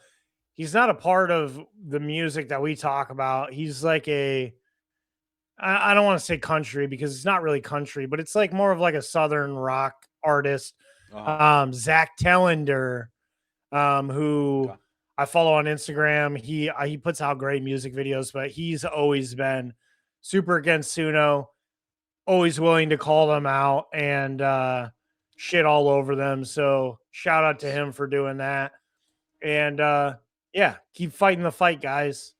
he's not a part of the music that we talk about. He's like a I don't want to say country because it's not really country, but it's like more of like a southern rock artist. Zach Tellender, who Okay. I follow on Instagram. He puts out great music videos, but he's always been super against Suno, always willing to call them out and shit all over them. So shout out to him for doing that. And yeah, keep fighting the fight, guys.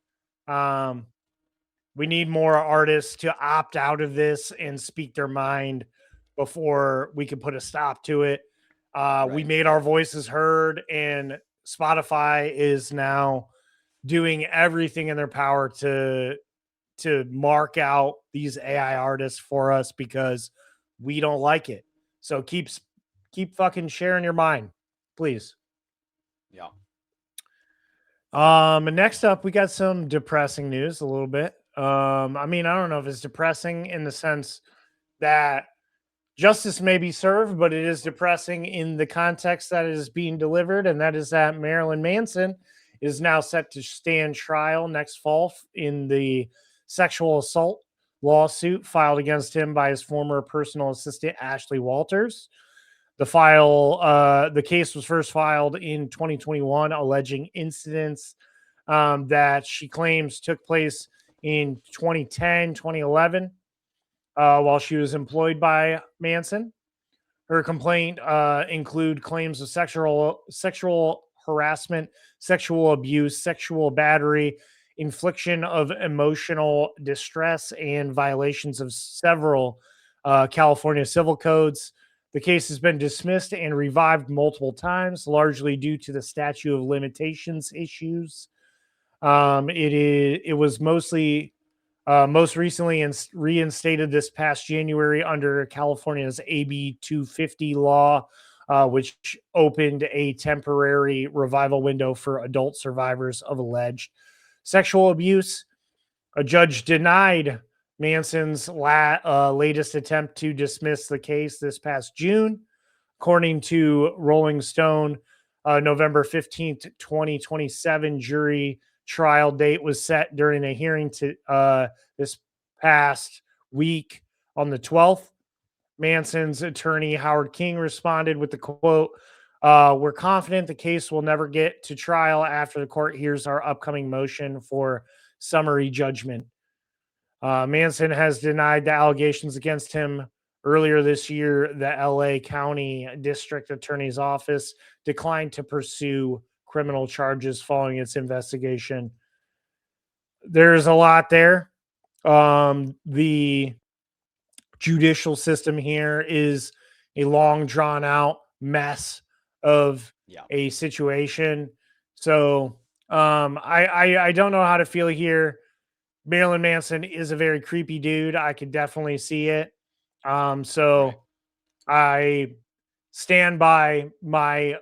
We need more artists to opt out of this and speak their mind before we can put a stop to it. We made our voices heard, and Spotify is now doing everything in their power to mark out these AI artists for us because we don't like it. So keep fucking sharing your mind, please. Yeah. Next up, we got some depressing news a little bit. I mean, I don't know if it's depressing in the sense that justice may be served, but it is depressing in the context that it is being delivered, and that is that Marilyn Manson is now set to stand trial next fall in the sexual assault lawsuit filed against him by his former personal assistant, Ashley Walters. The case was first filed in 2021, alleging incidents that she claims took place in 2010, 2011, while she was employed by Manson. Her complaint include claims of sexual harassment, sexual abuse, sexual battery, infliction of emotional distress, and violations of several California civil codes. The case has been dismissed and revived multiple times, largely due to the statute of limitations issues. It was most recently reinstated this past January under California's AB 250 law, which opened a temporary revival window for adult survivors of alleged sexual abuse. A judge denied Manson's latest attempt to dismiss the case this past June. According to Rolling Stone, November 15th, 2027 jury trial date was set during a hearing this past week on the 12th. Manson's attorney, Howard King, responded with the quote, "We're confident the case will never get to trial after the court hears our upcoming motion for summary judgment." Manson has denied the allegations against him. Earlier this year, the LA County District Attorney's Office declined to pursue criminal charges following its investigation. There's a lot there. The judicial system here is a long, drawn out mess of a situation. So I don't know how to feel here. Marilyn Manson is a very creepy dude. I could definitely see it. I stand by my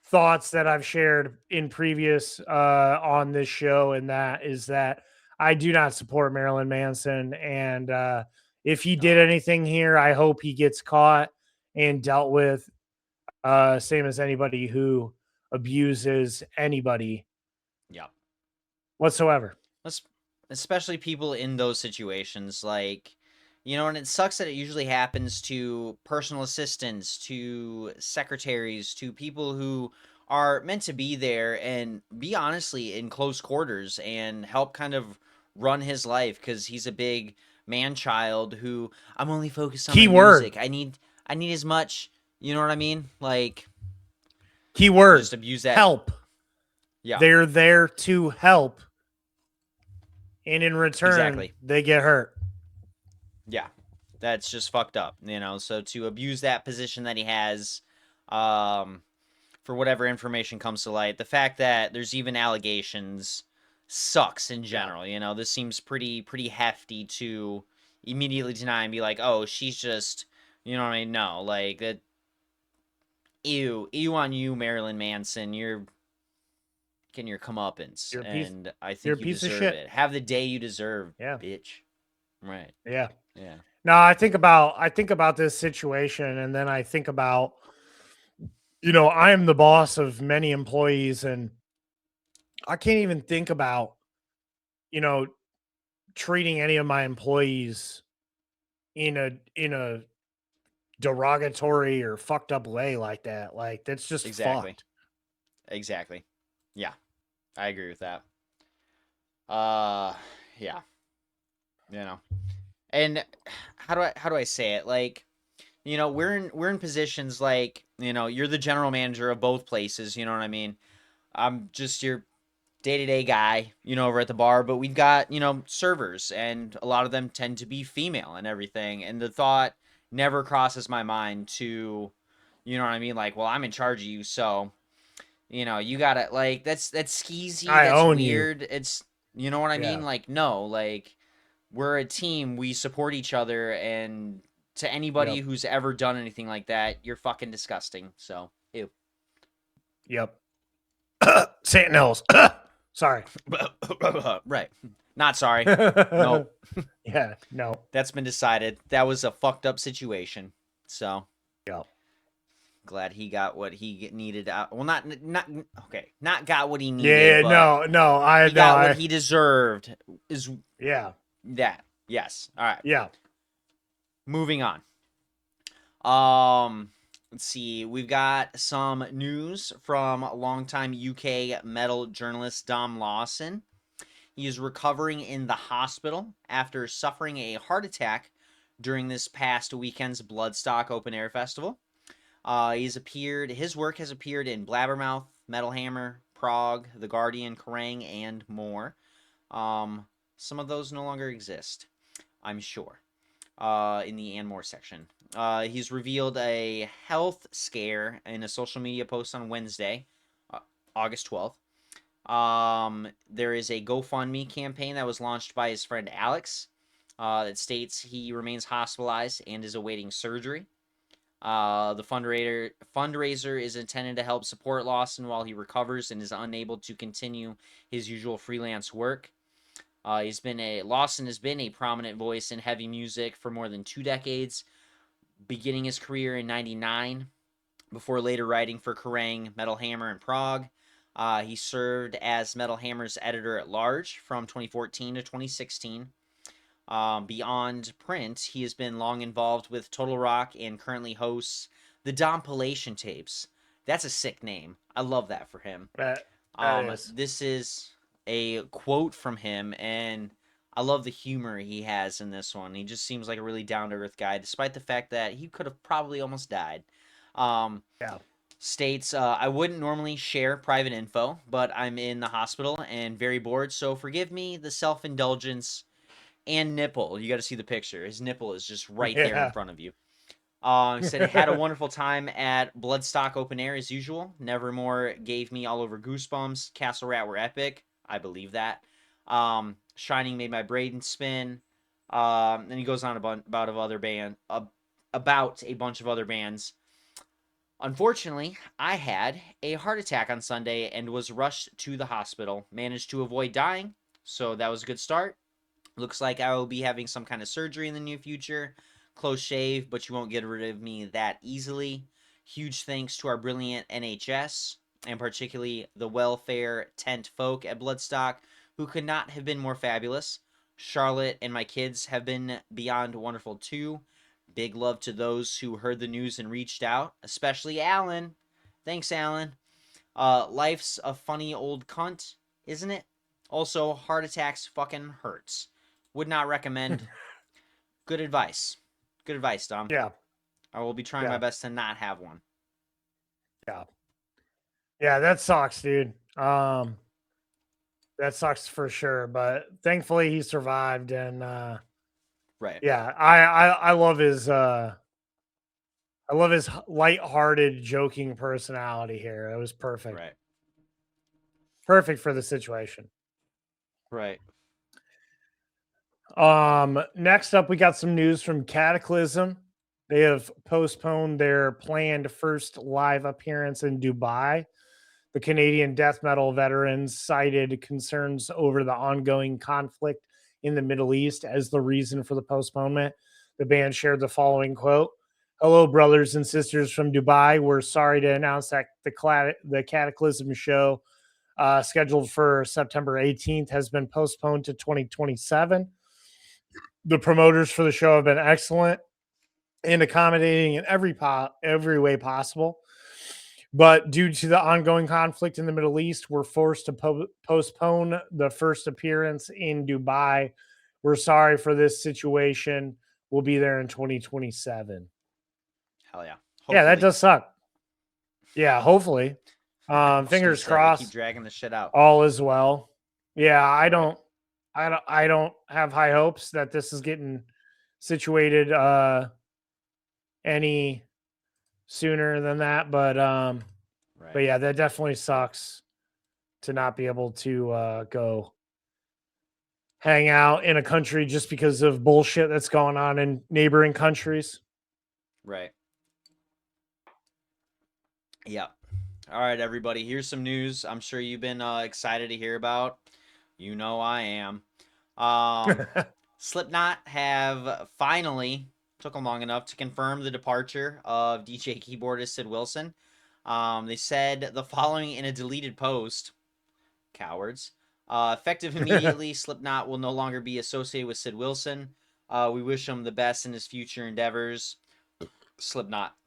thoughts that I've shared in previous on this show, and that is that I do not support Marilyn Manson. And if he did anything here, I hope he gets caught and dealt with, same as anybody who abuses anybody. Yeah. Whatsoever. Especially people in those situations, like, you know, and it sucks that it usually happens to personal assistants, to secretaries, to people who are meant to be there and be honestly in close quarters and help kind of run his life, because he's a big man child who, I'm only focused on my music. I need as much, you know what I mean? Like, keyword, just abuse that. Help. Yeah. They're there to help. And in return, they get hurt. Yeah, that's just fucked up, you know. So to abuse that position that he has, for whatever information comes to light, the fact that there's even allegations sucks in general. You know, this seems pretty hefty to immediately deny and be like, oh, she's just, you know what I mean? No, like that. Ew on you, Marilyn Manson. You're getting your comeuppance, and I think you deserve it. Have the day you deserve, bitch. Right. Yeah. Yeah. No, I think about this situation, and then I think about, you know, I am the boss of many employees, and I can't even think about, you know, treating any of my employees in a derogatory or fucked up way like that. Like, that's just fucked. Exactly. Yeah, I agree with that. Yeah, you know, and how do I say it? Like, you know, we're in positions like, you know, you're the general manager of both places. You know what I mean? I'm just your day-to-day guy, you know, over at the bar, but we've got, you know, servers, and a lot of them tend to be female and everything. And the thought never crosses my mind to, you know what I mean? Like, well, I'm in charge of you, so, you know, you gotta, like, that's skeezy, I that's own you. weird. It's, you know what I mean? Yeah. Like, no, like, we're a team, we support each other, and to anybody Yep. who's ever done anything like that, you're fucking disgusting. So, ew. Yep. Sentinels. Sorry. Right. Not sorry. No. Yeah, no. That's been decided. That was a fucked up situation. So, Yeah. glad he got what he needed out. Well, not okay. Not got what he needed, Yeah, but no. he got what he deserved. Is Yeah. that. Yes. All right. Yeah. Moving on. Let's see. We've got some news from longtime UK metal journalist Dom Lawson. He is recovering in the hospital after suffering a heart attack during this past weekend's Bloodstock Open Air Festival. His work has appeared in Blabbermouth, Metal Hammer, Prague, The Guardian, Kerrang, and more. Some of those no longer exist, I'm sure, in the and more section. He's revealed a health scare in a social media post on Wednesday, August 12th. There is a GoFundMe campaign that was launched by his friend Alex that states he remains hospitalized and is awaiting surgery. The fundraiser is intended to help support Lawson while he recovers and is unable to continue his usual freelance work. Lawson has been a prominent voice in heavy music for more than 2 decades, beginning his career in '99 before later writing for Kerrang, Metal Hammer, and Prague. He served as Metal Hammer's editor-at-large from 2014 to 2016. Beyond print, he has been long involved with Total Rock and currently hosts the Dompilation Tapes. That's a sick name. I love that for him. That is. This is a quote from him, and I love the humor he has in this one. He just seems like a really down-to-earth guy, despite the fact that he could have probably almost died. Yeah. States, I wouldn't normally share private info, but I'm in the hospital and very bored, so forgive me the self-indulgence and nipple. You got to see the picture. His nipple is just right there in front of you. He said he had a wonderful time at Bloodstock Open Air as usual. Nevermore gave me all over goosebumps. Castle Rat were epic. I believe that. Shining made my brain spin. And he goes on about a bunch of other bands. Unfortunately, I had a heart attack on Sunday and was rushed to the hospital. Managed to avoid dying, so that was a good start. Looks like I will be having some kind of surgery in the near future. Close shave, but you won't get rid of me that easily. Huge thanks to our brilliant NHS, and particularly the welfare tent folk at Bloodstock, who could not have been more fabulous. Charlotte and my kids have been beyond wonderful too. Big love to those who heard the news and reached out, especially Alan. Thanks, Alan. Life's a funny old cunt, isn't it? Also, heart attacks fucking hurts. Would not recommend. Good advice. Good advice, Dom. Yeah. I will be trying my best to not have one. Yeah. Yeah, that sucks, dude. That sucks for sure. But thankfully he survived, and Right. yeah, I love his lighthearted, joking personality here. It was perfect. Right. Perfect for the situation. Right. Next up, we got some news from Cataclysm. They have postponed their planned first live appearance in Dubai. The Canadian death metal veterans cited concerns over the ongoing conflict in the Middle East as the reason for the postponement. The band shared the following quote: "Hello, brothers and sisters from Dubai. We're sorry to announce that the Cataclysm show scheduled for September 18th has been postponed to 2027. The promoters for the show have been excellent and accommodating in every way possible. But due to the ongoing conflict in the Middle East, we're forced to postpone the first appearance in Dubai. We're sorry for this situation. We'll be there in 2027. Hell yeah. Yeah, that Hopefully. does suck. Yeah, hopefully. I was gonna Fingers say, they crossed. keep dragging the shit out. All is well. Yeah, I Right. don't have high hopes that this is getting situated any sooner than that, but Right. yeah, that definitely sucks to not be able to go hang out in a country just because of bullshit that's going on in neighboring countries. Right. Yeah. All right, everybody. Here's some news I'm sure you've been excited to hear about. You know I am. Slipknot have finally, took them long enough to confirm the departure of DJ keyboardist Sid Wilson. They said the following in a deleted post. Cowards. Effective immediately, Slipknot will no longer be associated with Sid Wilson. We wish him the best in his future endeavors. Slipknot.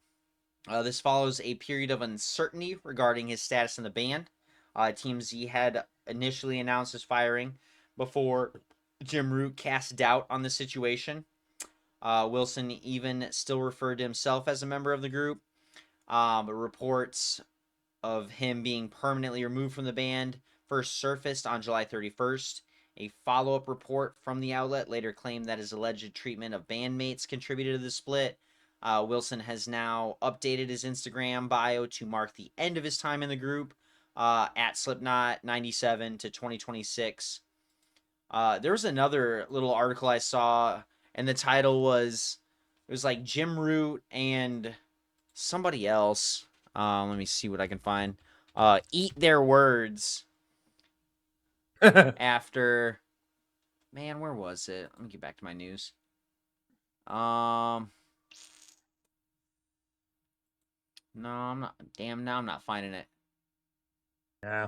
This follows a period of uncertainty regarding his status in the band. TMZ had initially announced his firing before Jim Root cast doubt on the situation. Wilson even still referred to himself as a member of the group. But reports of him being permanently removed from the band first surfaced on July 31st. A follow-up report from the outlet later claimed that his alleged treatment of bandmates contributed to the split. Wilson has now updated his Instagram bio to mark the end of his time in the group at Slipknot 97 to 2026. There was another little article I saw, and the title was, it was like Jim Root and somebody else. Let me see what I can find. Eat their words after. Man, where was it? Let me get back to my news. No, I'm not. Damn, now I'm not finding it. Yeah.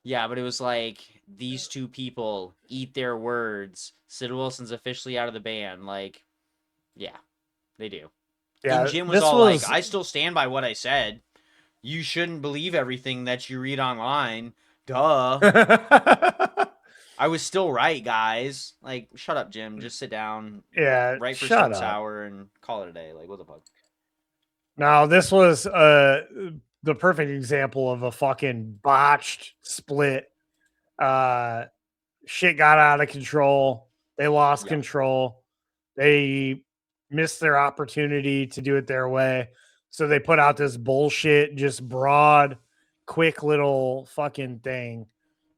Yeah, but it was like these two people eat their words. Sid Wilson's officially out of the band. Like, yeah, they do. Yeah, And Jim was this all was like, I still stand by what I said. You shouldn't believe everything that you read online. Duh. I was still right, guys. Like, shut up, Jim. Just sit down. Yeah, Write for shut Slim up. Sour and call it a day. Like, what the fuck? Now, this was the perfect example of a fucking botched split. Shit got out of control. They lost Yep. control. They missed their opportunity to do it their way. So they put out this bullshit, just broad, quick little fucking thing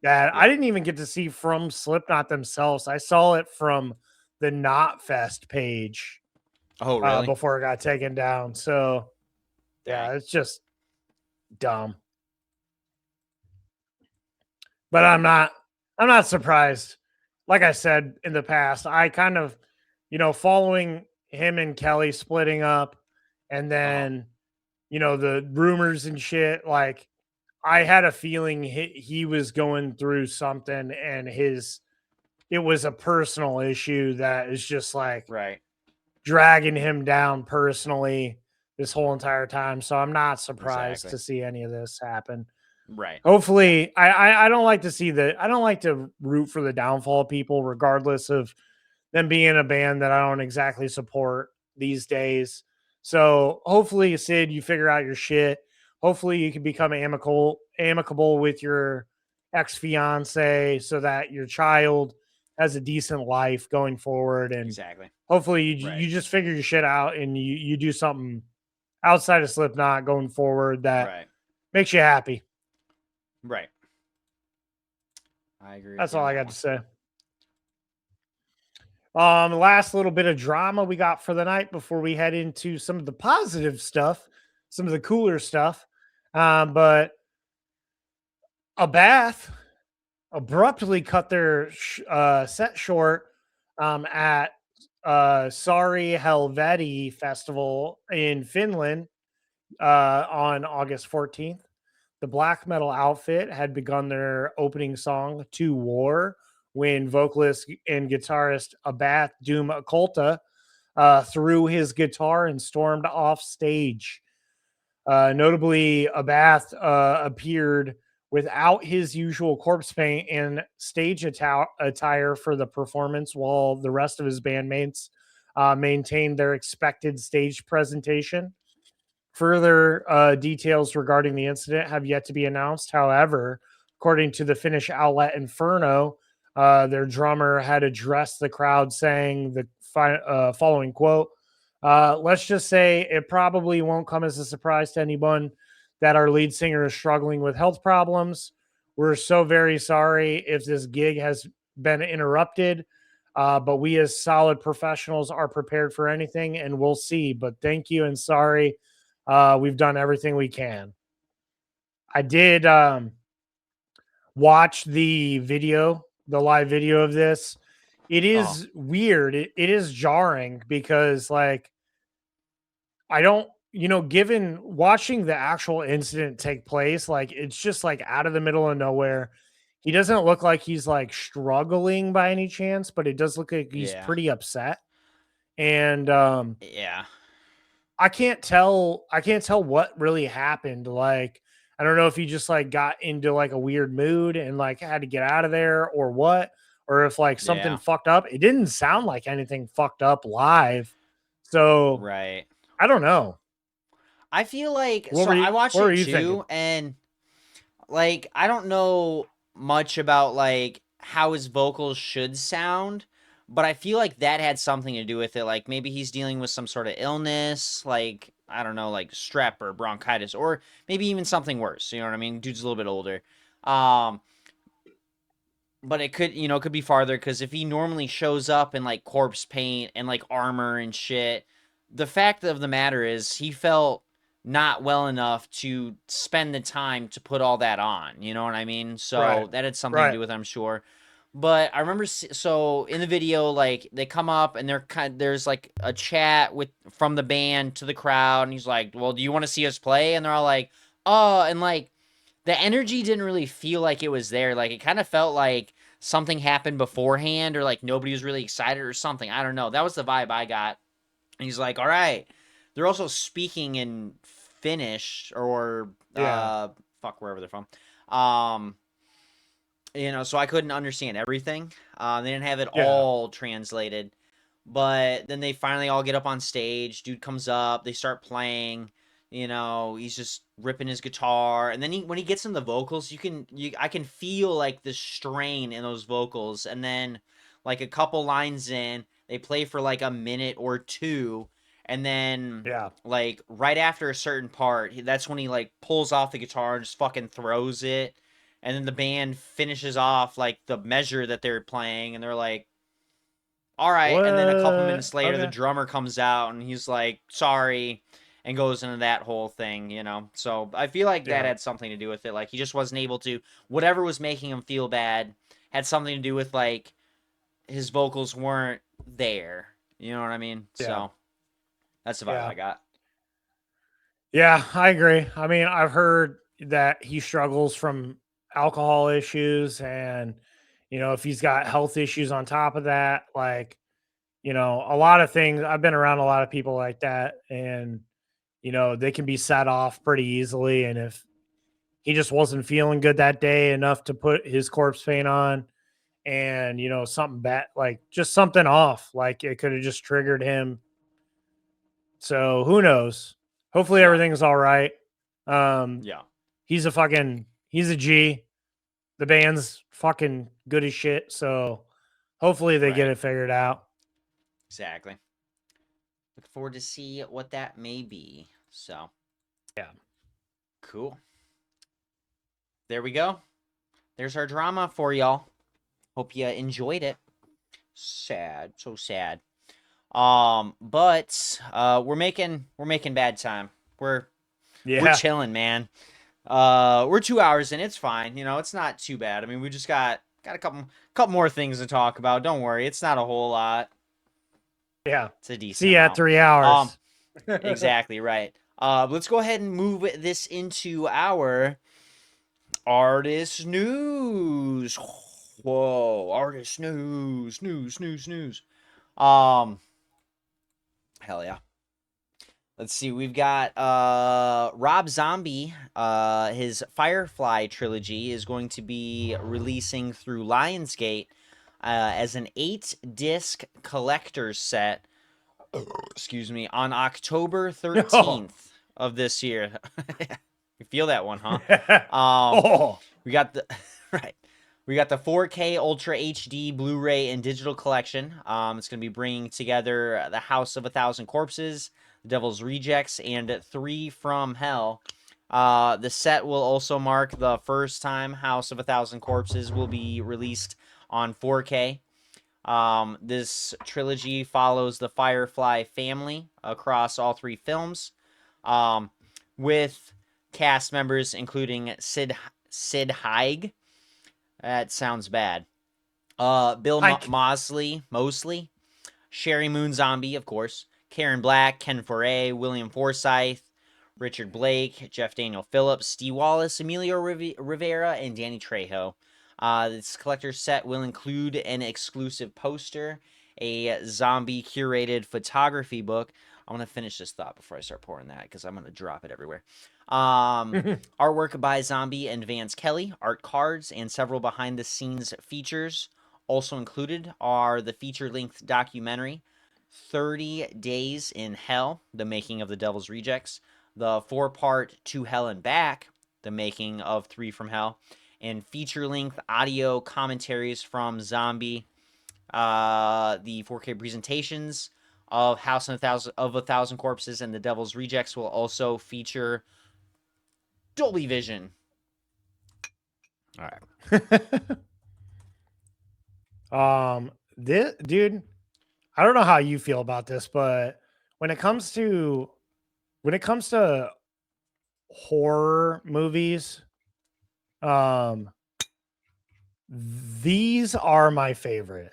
that I didn't even get to see from Slipknot themselves. I saw it from the Knotfest page. Oh, really? Before it got taken down. So, yeah, it's just dumb. But I'm not surprised. Like I said in the past, I kind of, following him and Kelly splitting up and then, the rumors and shit, like I had a feeling he was going through something and it was a personal issue that is just like dragging him down personally this whole entire time. So I'm not surprised to see any of this happen. Right. Hopefully, I don't like to see I don't like to root for the downfall of people, regardless of them being a band that I don't exactly support these days. So hopefully, Sid, you figure out your shit. Hopefully you can become amicable with your ex-fiance so that your child has a decent life going forward. And hopefully you just figure your shit out and you do something outside of Slipknot going forward that makes you happy. Right. I agree. That's all I got to say. Last little bit of drama we got for the night before we head into some of the positive stuff, some of the cooler stuff. But Abbath abruptly cut their set short at Sorry Helveti Festival in Finland on August 14th. The black metal outfit had begun their opening song, To War, when vocalist and guitarist Abbath Doom Occulta threw his guitar and stormed off stage. Notably, Abbath appeared without his usual corpse paint and stage attire for the performance, while the rest of his bandmates maintained their expected stage presentation. Further details regarding the incident have yet to be announced. However, according to the Finnish outlet Inferno, their drummer had addressed the crowd saying the following quote, let's just say it probably won't come as a surprise to anyone that our lead singer is struggling with health problems. We're so very sorry if this gig has been interrupted, but we as solid professionals are prepared for anything, and we'll see. But thank you and sorry. We've done everything we can. I did watch the live video of this. It is weird. It is jarring because, like, I don't, given watching the actual incident take place, like, it's just like out of the middle of nowhere. He doesn't look like he's like struggling by any chance, but it does look like he's pretty upset. And yeah, I can't tell what really happened. Like, I don't know if he just like got into like a weird mood and like had to get out of there or what, or if like something fucked up. It didn't sound like anything fucked up live. So right. I don't know. I feel like I watched it too, and like I don't know much about like how his vocals should sound, but I feel like that had something to do with it. Like maybe he's dealing with some sort of illness, like I don't know, like strep or bronchitis, or maybe even something worse. You know what I mean? Dude's a little bit older. But it could, it could be farther, because if he normally shows up in like corpse paint and like armor and shit, the fact of the matter is he felt not well enough to spend the time to put all that on. You know what I mean? So that had something to do with it, I'm sure. But I remember, so in the video, like they come up and there's like a chat from the band to the crowd, and he's like, "Well, do you want to see us play?" And they're all like, "Oh," and like the energy didn't really feel like it was there. Like it kind of felt like something happened beforehand, or like nobody was really excited or something. I don't know. That was the vibe I got. And he's like, "All right." They're also speaking in Finnish or fuck, wherever they're from. So I couldn't understand everything. They didn't have it all translated. But then they finally all get up on stage. Dude comes up. They start playing. He's just ripping his guitar. And then when he gets in the vocals, I can feel like the strain in those vocals. And then like a couple lines in, they play for like a minute or two. And then like right after a certain part, that's when he like pulls off the guitar and just fucking throws it. And then the band finishes off like the measure that they're playing, and they're like, "All right." What? And then a couple minutes later, the drummer comes out and he's like, "Sorry," and goes into that whole thing, So I feel like that had something to do with it. Like he just wasn't able to, whatever was making him feel bad had something to do with like his vocals weren't there. You know what I mean? Yeah. So that's the vibe I got. Yeah, I agree. I mean, I've heard that he struggles from alcohol issues, and if he's got health issues on top of that, like a lot of things. I've been around a lot of people like that, and they can be set off pretty easily. And if he just wasn't feeling good that day enough to put his corpse paint on, and something bad, like just something off, like it could have just triggered him. So who knows? Hopefully everything's all right. He's a G. The band's fucking good as shit. So hopefully they get it figured out. Exactly. Look forward to see what that may be. So yeah. Cool. There we go. There's our drama for y'all. Hope you enjoyed it. Sad. So sad. But we're making bad time. We're chilling, man. We're 2 hours in. It's fine. It's not too bad. I mean, we just got a couple more things to talk about. Don't worry. It's not a whole lot. Yeah. It's a decent See you at 3 hours. Exactly right. Let's go ahead and move this into our artist news. Whoa, artist news. Hell yeah. Let's see. We've got Rob Zombie. His Firefly trilogy is going to be releasing through Lionsgate as an 8-disc collector's set. Excuse me, on October 13th of this year. You feel that one, huh? Oh, We got the right. We got the 4K Ultra HD Blu-ray and digital collection. It's going to be bringing together The House of a Thousand Corpses, The Devil's Rejects, and 3 from Hell. The set will also mark the first time House of a Thousand Corpses will be released on 4K. This trilogy follows the Firefly family across all 3 films, with cast members including Sid Haig. That sounds bad. Bill Mosley, Sherry Moon Zombie, of course, Karen Black, Ken Foray, William Forsythe, Richard Blake, Jeff Daniel Phillips, Steve Wallace, Emilio Rivera, and Danny Trejo. This collector's set will include an exclusive poster, a zombie curated photography book. I want to finish this thought before I start pouring that because I'm going to drop it everywhere. Artwork by Zombie and Vance Kelly, art cards, and several behind-the-scenes features. Also included are the feature-length documentary 30 Days in Hell, the making of The Devil's Rejects, the 4-part To Hell and Back, the making of 3 from Hell, and feature-length audio commentaries from Zombie, the 4K presentations of House of a Thousand Corpses and The Devil's Rejects will also feature Dolby Vision. All right. This dude, I don't know how you feel about this, but when it comes to horror movies, these are my favorite.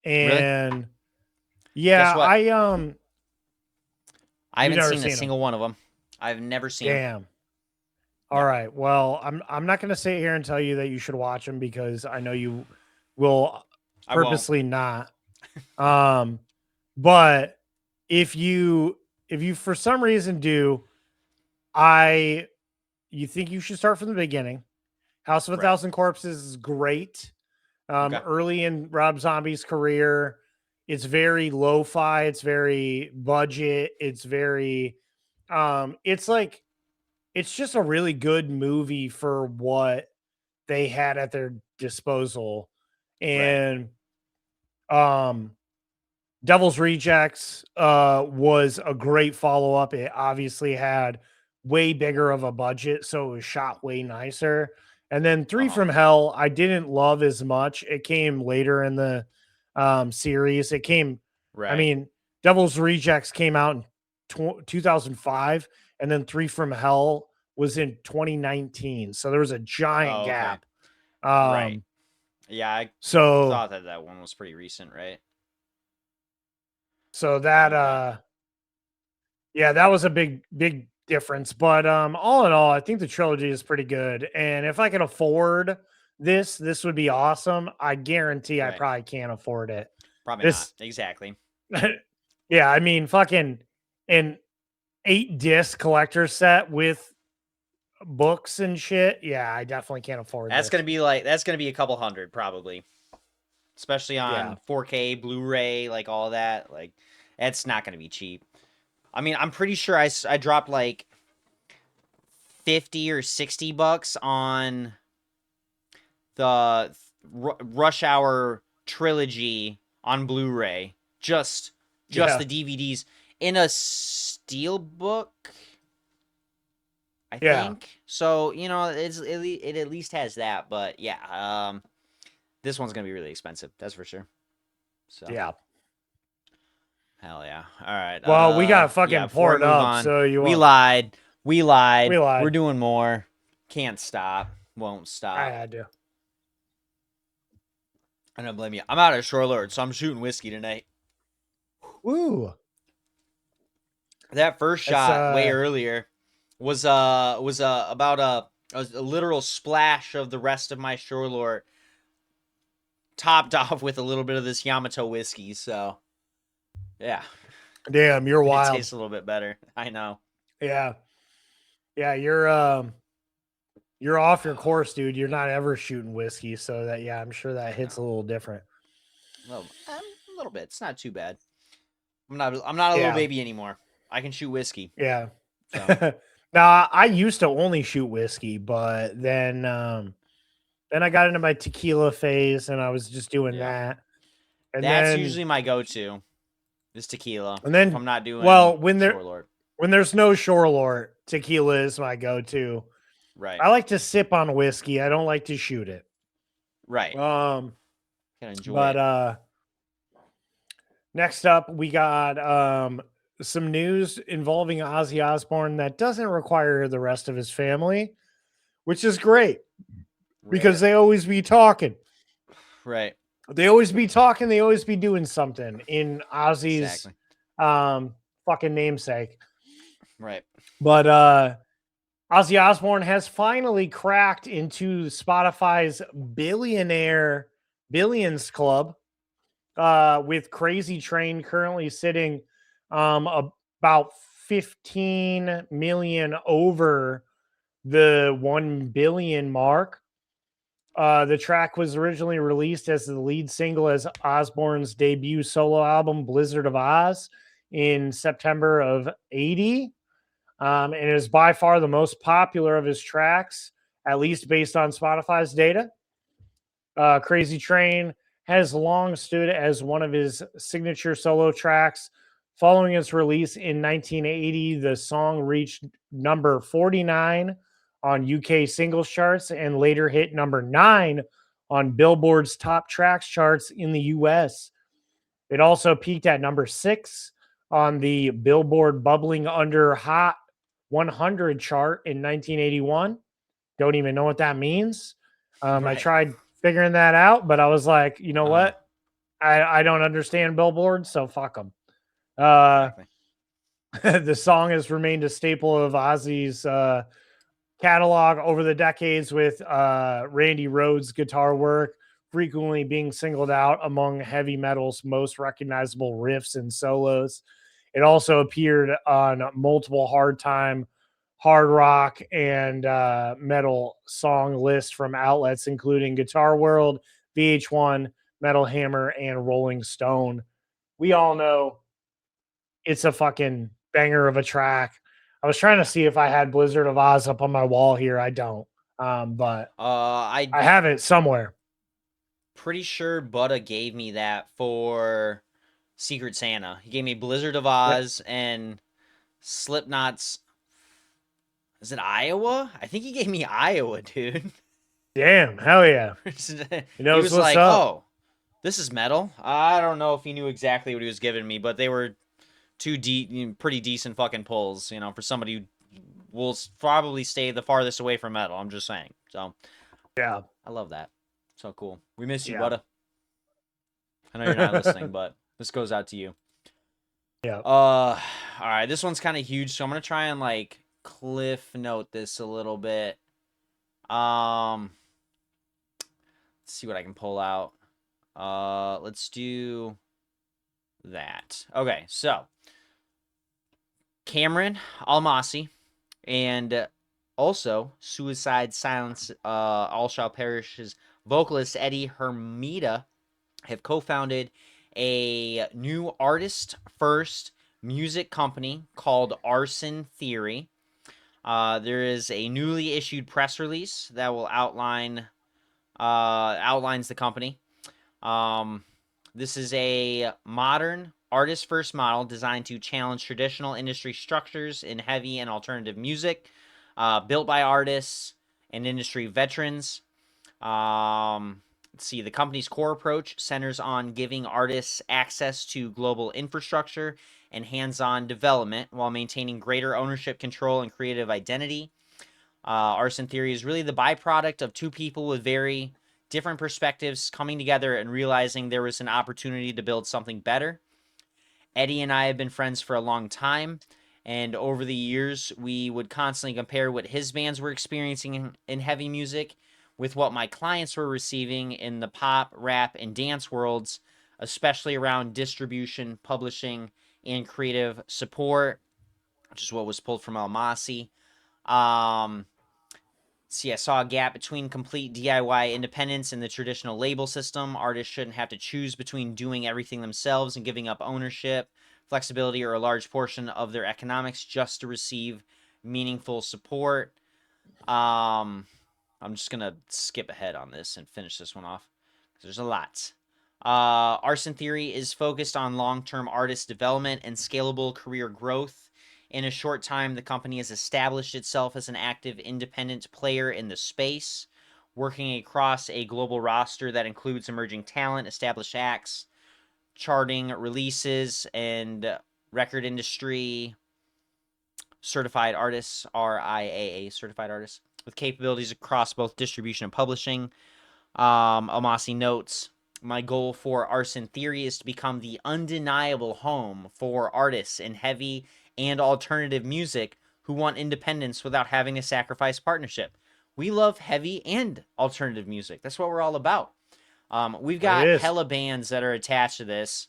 And really? Yeah, I haven't never seen a seen single one of them. I've never seen them. Damn. All right. Well, I'm not going to sit here and tell you that you should watch them because I know you will purposely not. But if you for some reason do, you think you should start from the beginning. House of a Thousand Corpses is great. Early in Rob Zombie's career, it's very lo-fi, it's very budget, it's very it's just a really good movie for what they had at their disposal. And Devil's Rejects was a great follow-up. It obviously had way bigger of a budget, so it was shot way nicer. And then 3 from Hell, I didn't love as much. It came later in the series. It came, I mean, Devil's Rejects came out in 2005, and then 3 from Hell was in 2019. So there was a giant gap. Right. Yeah, I thought that one was pretty recent, right? So that yeah, that was a big difference. But all in all, I think the trilogy is pretty good. And if I can afford this would be awesome. I guarantee I probably can't afford it. Probably not. Exactly. Yeah, I mean, fucking an 8-disc collector set with books and shit. Yeah, I definitely can't afford that's this. That's gonna be a couple hundred probably. Especially on 4K, Blu-ray, like all that. Like, it's not gonna be cheap. I mean, I'm pretty sure I dropped like 50 or 60 bucks on the Rush Hour trilogy on Blu-ray. Just the DVDs in a steelbook, I think. So, you know, it at least has that. But yeah, this one's gonna be really expensive. That's for sure. So yeah. Hell yeah. All right. Well, we got fucking poured up. So we lied. We're doing more. Can't stop. Won't stop. I had to. I don't blame you. I'm out of Shore Lord, so I'm shooting whiskey tonight. Woo. That first shot way earlier was about a literal splash of the rest of my Shore Lord topped off with a little bit of this Yamato whiskey. So, yeah, Damn, you're it wild. tastes a little bit better. I know. Yeah. Yeah, you're off your course, dude. You're not ever shooting whiskey, so that I'm sure that hits a little different. A little bit. It's not too bad. I'm not a little baby anymore. I can shoot whiskey. Yeah. So. Now, I used to only shoot whiskey, but then I got into my tequila phase and I was just doing that. And that's then usually my go-to is tequila. And then if I'm not doing when there's no Shore Lord, tequila is my go-to. Right. I like to sip on whiskey. I don't like to shoot it. Right. Can enjoy it. Next up we got some news involving Ozzy Osbourne that doesn't require the rest of his family, which is great because they always be talking. Right. They always be talking. They always be doing something in Ozzy's fucking namesake. Right. But Ozzy Osbourne has finally cracked into Spotify's Billions Club, with Crazy Train currently sitting about 15 million over the 1 billion mark. The track was originally released as the lead single as Osbourne's debut solo album, Blizzard of Oz, in September of 80. And is by far the most popular of his tracks, at least based on Spotify's data. Crazy Train has long stood as one of his signature solo tracks. Following its release in 1980, the song reached number 49 on UK singles charts and later hit number 9 on Billboard's top tracks charts in the US. It also peaked at number 6 on the Billboard Bubbling Under Hot 100 chart in 1981. Don't even know what that means. I tried figuring that out, but I was like, you know what? I don't understand Billboard, so fuck them. The song has remained a staple of Ozzy's catalog over the decades, with Randy Rhoads' guitar work frequently being singled out among heavy metal's most recognizable riffs and solos. It also appeared on multiple hard rock and metal song lists from outlets including Guitar World, VH1, Metal Hammer, and Rolling Stone. We all know it's a fucking banger of a track. I was trying to see if I had Blizzard of Oz up on my wall here. I don't, but I have it somewhere. Pretty sure Butta gave me that for Secret Santa. He gave me Blizzard of Oz and Slipknot's. Is it Iowa? I think he gave me Iowa, dude. Damn, hell yeah. He was like, oh, this is metal. I don't know if he knew exactly what he was giving me, but they were pretty decent fucking pulls, for somebody who will probably stay the farthest away from metal. I'm just saying. So, yeah. I love that. So cool. We miss you, Butta. I know you're not listening, but this goes out to you. Yeah. All right. This one's kind of huge, so I'm gonna try and cliff note this a little bit. Let's see what I can pull out. Let's do that. Okay, so Cameron Almasi and also Suicide Silence All Shall Perish's vocalist Eddie Hermida have co-founded a new artist-first music company called Arson Theory. There is a newly issued press release that will outlines the company. This is a modern artist-first model designed to challenge traditional industry structures in heavy and alternative music, built by artists and industry veterans. Let's see, the company's core approach centers on giving artists access to global infrastructure and hands-on development while maintaining greater ownership, control, and creative identity. Arson Theory is really the byproduct of two people with very different perspectives coming together and realizing there was an opportunity to build something better. Eddie and I have been friends for a long time, and over the years, we would constantly compare what his bands were experiencing in heavy music with what my clients were receiving in the pop, rap, and dance worlds, especially around distribution, publishing, and creative support, which is what was pulled from El Masi. See, I saw a gap between complete DIY independence and the traditional label system. Artists shouldn't have to choose between doing everything themselves and giving up ownership, flexibility, or a large portion of their economics just to receive meaningful support. I'm just going to skip ahead on this and finish this one off because there's a lot. Arson Theory is focused on long-term artist development and scalable career growth. In a short time, the company has established itself as an active independent player in the space, working across a global roster that includes emerging talent, established acts, charting releases, and record industry certified artists, RIAA certified artists, with capabilities across both distribution and publishing. Amasi notes, my goal for Arson Theory is to become the undeniable home for artists in heavy and alternative music who want independence without having to sacrifice partnership. We love heavy and alternative music. That's what we're all about. We've got hella bands that are attached to this.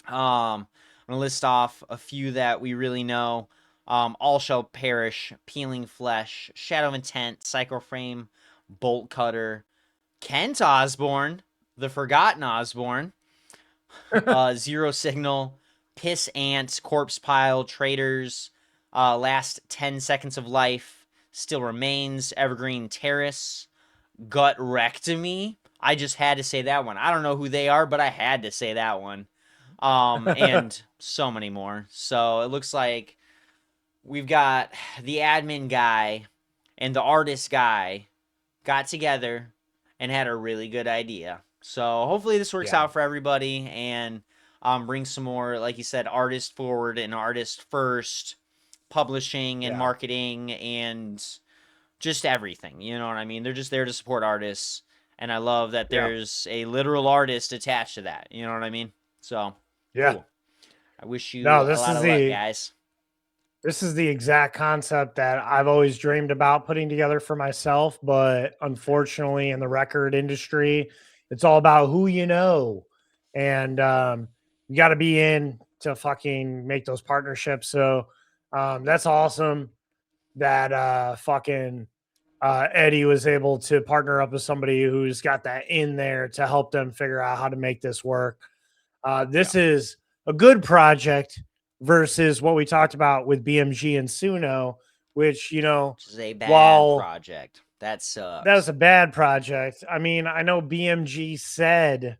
I'm going to list off a few that we really know. All Shall Perish, Peeling Flesh, Shadow of Intent, Psychoframe, Bolt Cutter, Kent Osbourne, the Forgotten Osbourne, Zero Signal, Piss Ants, Corpse Pile, Traitors, Last 10 Seconds of Life, Still Remains, Evergreen Terrace, Gut Rectomy. I just had to say that one. I don't know who they are, but I had to say that one. And so many more. So it looks like we've got the admin guy and the artist guy got together and had a really good idea. So hopefully this works out for everybody and bring some more, like you said, artist forward and artist first publishing and marketing and just everything. You know what I mean? They're just there to support artists. And I love that there's a literal artist attached to that. You know what I mean? So, cool. I wish you a lot of luck, guys. This is the exact concept that I've always dreamed about putting together for myself. But unfortunately, in the record industry, it's all about who you know. And you got to be in to fucking make those partnerships. So that's awesome that Eddie was able to partner up with somebody who's got that in there to help them figure out how to make this work. This is a good project versus what we talked about with BMG and Suno, which, you know, is a bad project. That sucks. That was a bad project. I mean, I know BMG said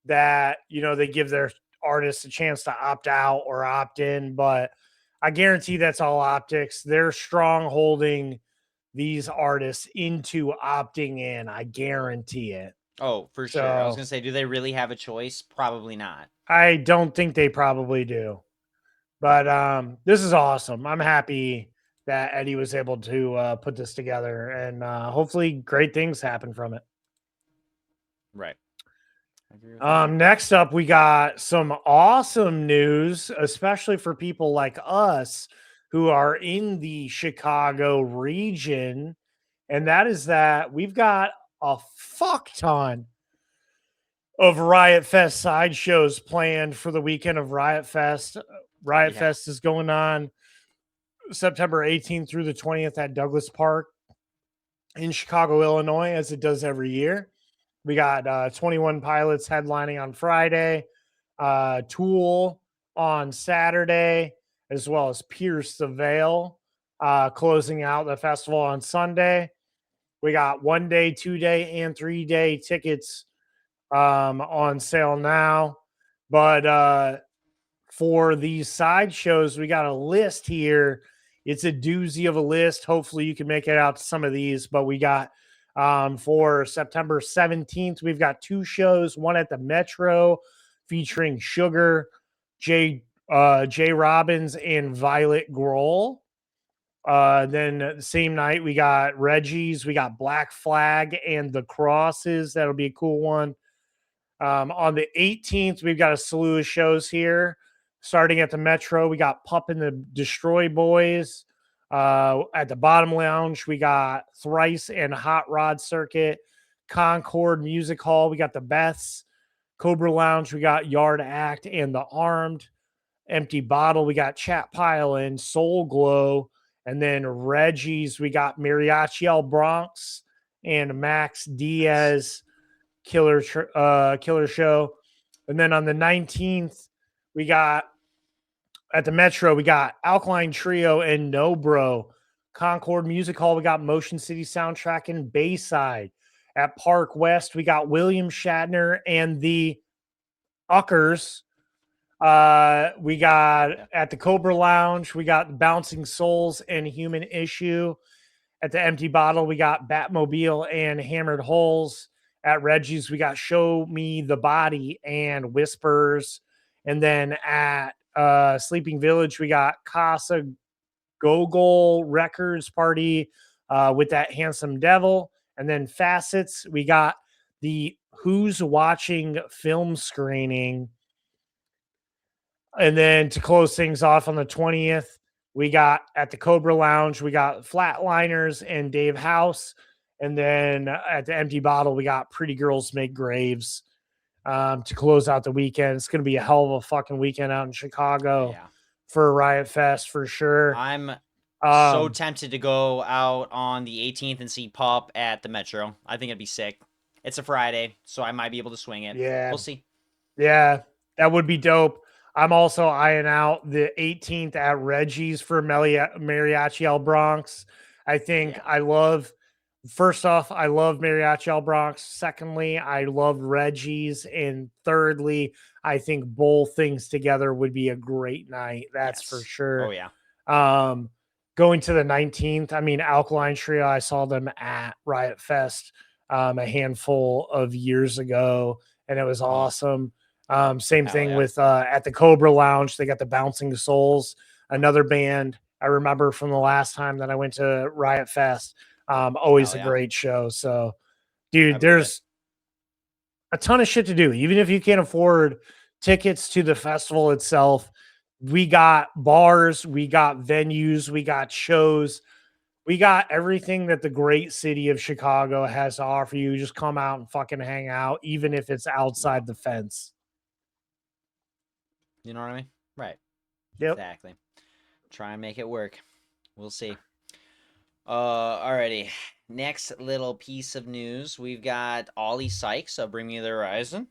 that, you know, they give their artists a chance to opt out or opt in, but I guarantee that's all optics. They're strong holding these artists into opting in. I guarantee it. Oh, for sure. I was going to say, do they really have a choice? Probably not. I don't think they probably do. But this is awesome. I'm happy that Eddie was able to put this together, and hopefully great things happen from it. Right. Next up, we got some awesome news, especially for people like us who are in the Chicago region. And that is that we've got a fuck ton of Riot Fest sideshows planned for the weekend of Riot Fest. Riot Fest is going on September 18th through the 20th at Douglas Park in Chicago, Illinois, as it does every year. We got 21 Pilots headlining on Friday, Tool on Saturday, as well as Pierce the Veil closing out the festival on Sunday. We got 1 day, 2 day, and 3 day tickets on sale now. But for these side shows, we got a list here. It's a doozy of a list. Hopefully you can make it out to some of these, but we got for September 17th, we've got 2 shows, one at the Metro featuring Sugar, Jay Robbins, and Violet Grohl. Then the same night, we got Reggie's, we got Black Flag and the Crosses. That'll be a cool one. On the 18th, we've got a slew of shows here. Starting at the Metro, we got Pup and the Destroy Boys, At the Bottom Lounge, we got Thrice and Hot Rod Circuit. Concord Music Hall, we got the Beths. Cobra Lounge, we got Yard Act and the Armed. Empty Bottle, we got Chat Pile and Soul Glow. And then Reggie's, we got Mariachi El Bronx and Max Diaz Killer Show. And then on the 19th, we got at the Metro, we got Alkaline Trio and No Bro. Concord Music Hall, we got Motion City Soundtrack and Bayside. At Park West, we got William Shatner and the Uckers. We got at the Cobra Lounge, we got Bouncing Souls and Human Issue. At the Empty Bottle, we got Batmobile and Hammered Holes. At Reggie's, we got Show Me the Body and Whispers. And then at Sleeping Village, we got Casa Gogol Records Party with that Handsome Devil. And then Facets, we got the Who's Watching film screening. And then to close things off on the 20th, we got at the Cobra Lounge, we got Flatliners and Dave House. And then at the Empty Bottle, we got Pretty Girls Make Graves to close out the weekend. It's going to be a hell of a fucking weekend out in Chicago for Riot Fest for sure. I'm so tempted to go out on the 18th and see Pup at the Metro. I think it'd be sick. It's a Friday, so I might be able to swing it. Yeah. We'll see. Yeah, that would be dope. I'm also eyeing out the 18th at Reggie's for Mariachi El Bronx. I think first off, I love Mariachi El Bronx. Secondly, I love Reggie's. And thirdly, I think both things together would be a great night. That's for sure. Oh, yeah. Going to the 19th, I mean, Alkaline Trio, I saw them at Riot Fest a handful of years ago, and it was awesome. Same thing with at the Cobra Lounge. They got the Bouncing Souls, another band I remember from the last time that I went to Riot Fest. Always a great show. So, dude, there's a ton of shit to do. Even if you can't afford tickets to the festival itself, we got bars, we got venues, we got shows. We got everything that the great city of Chicago has to offer you. Just come out and fucking hang out, even if it's outside the fence. You know what I mean? Right. Yep. Exactly. Try and make it work. We'll see. Alrighty. Next little piece of news. We've got Oli Sykes of Bring Me the Horizon.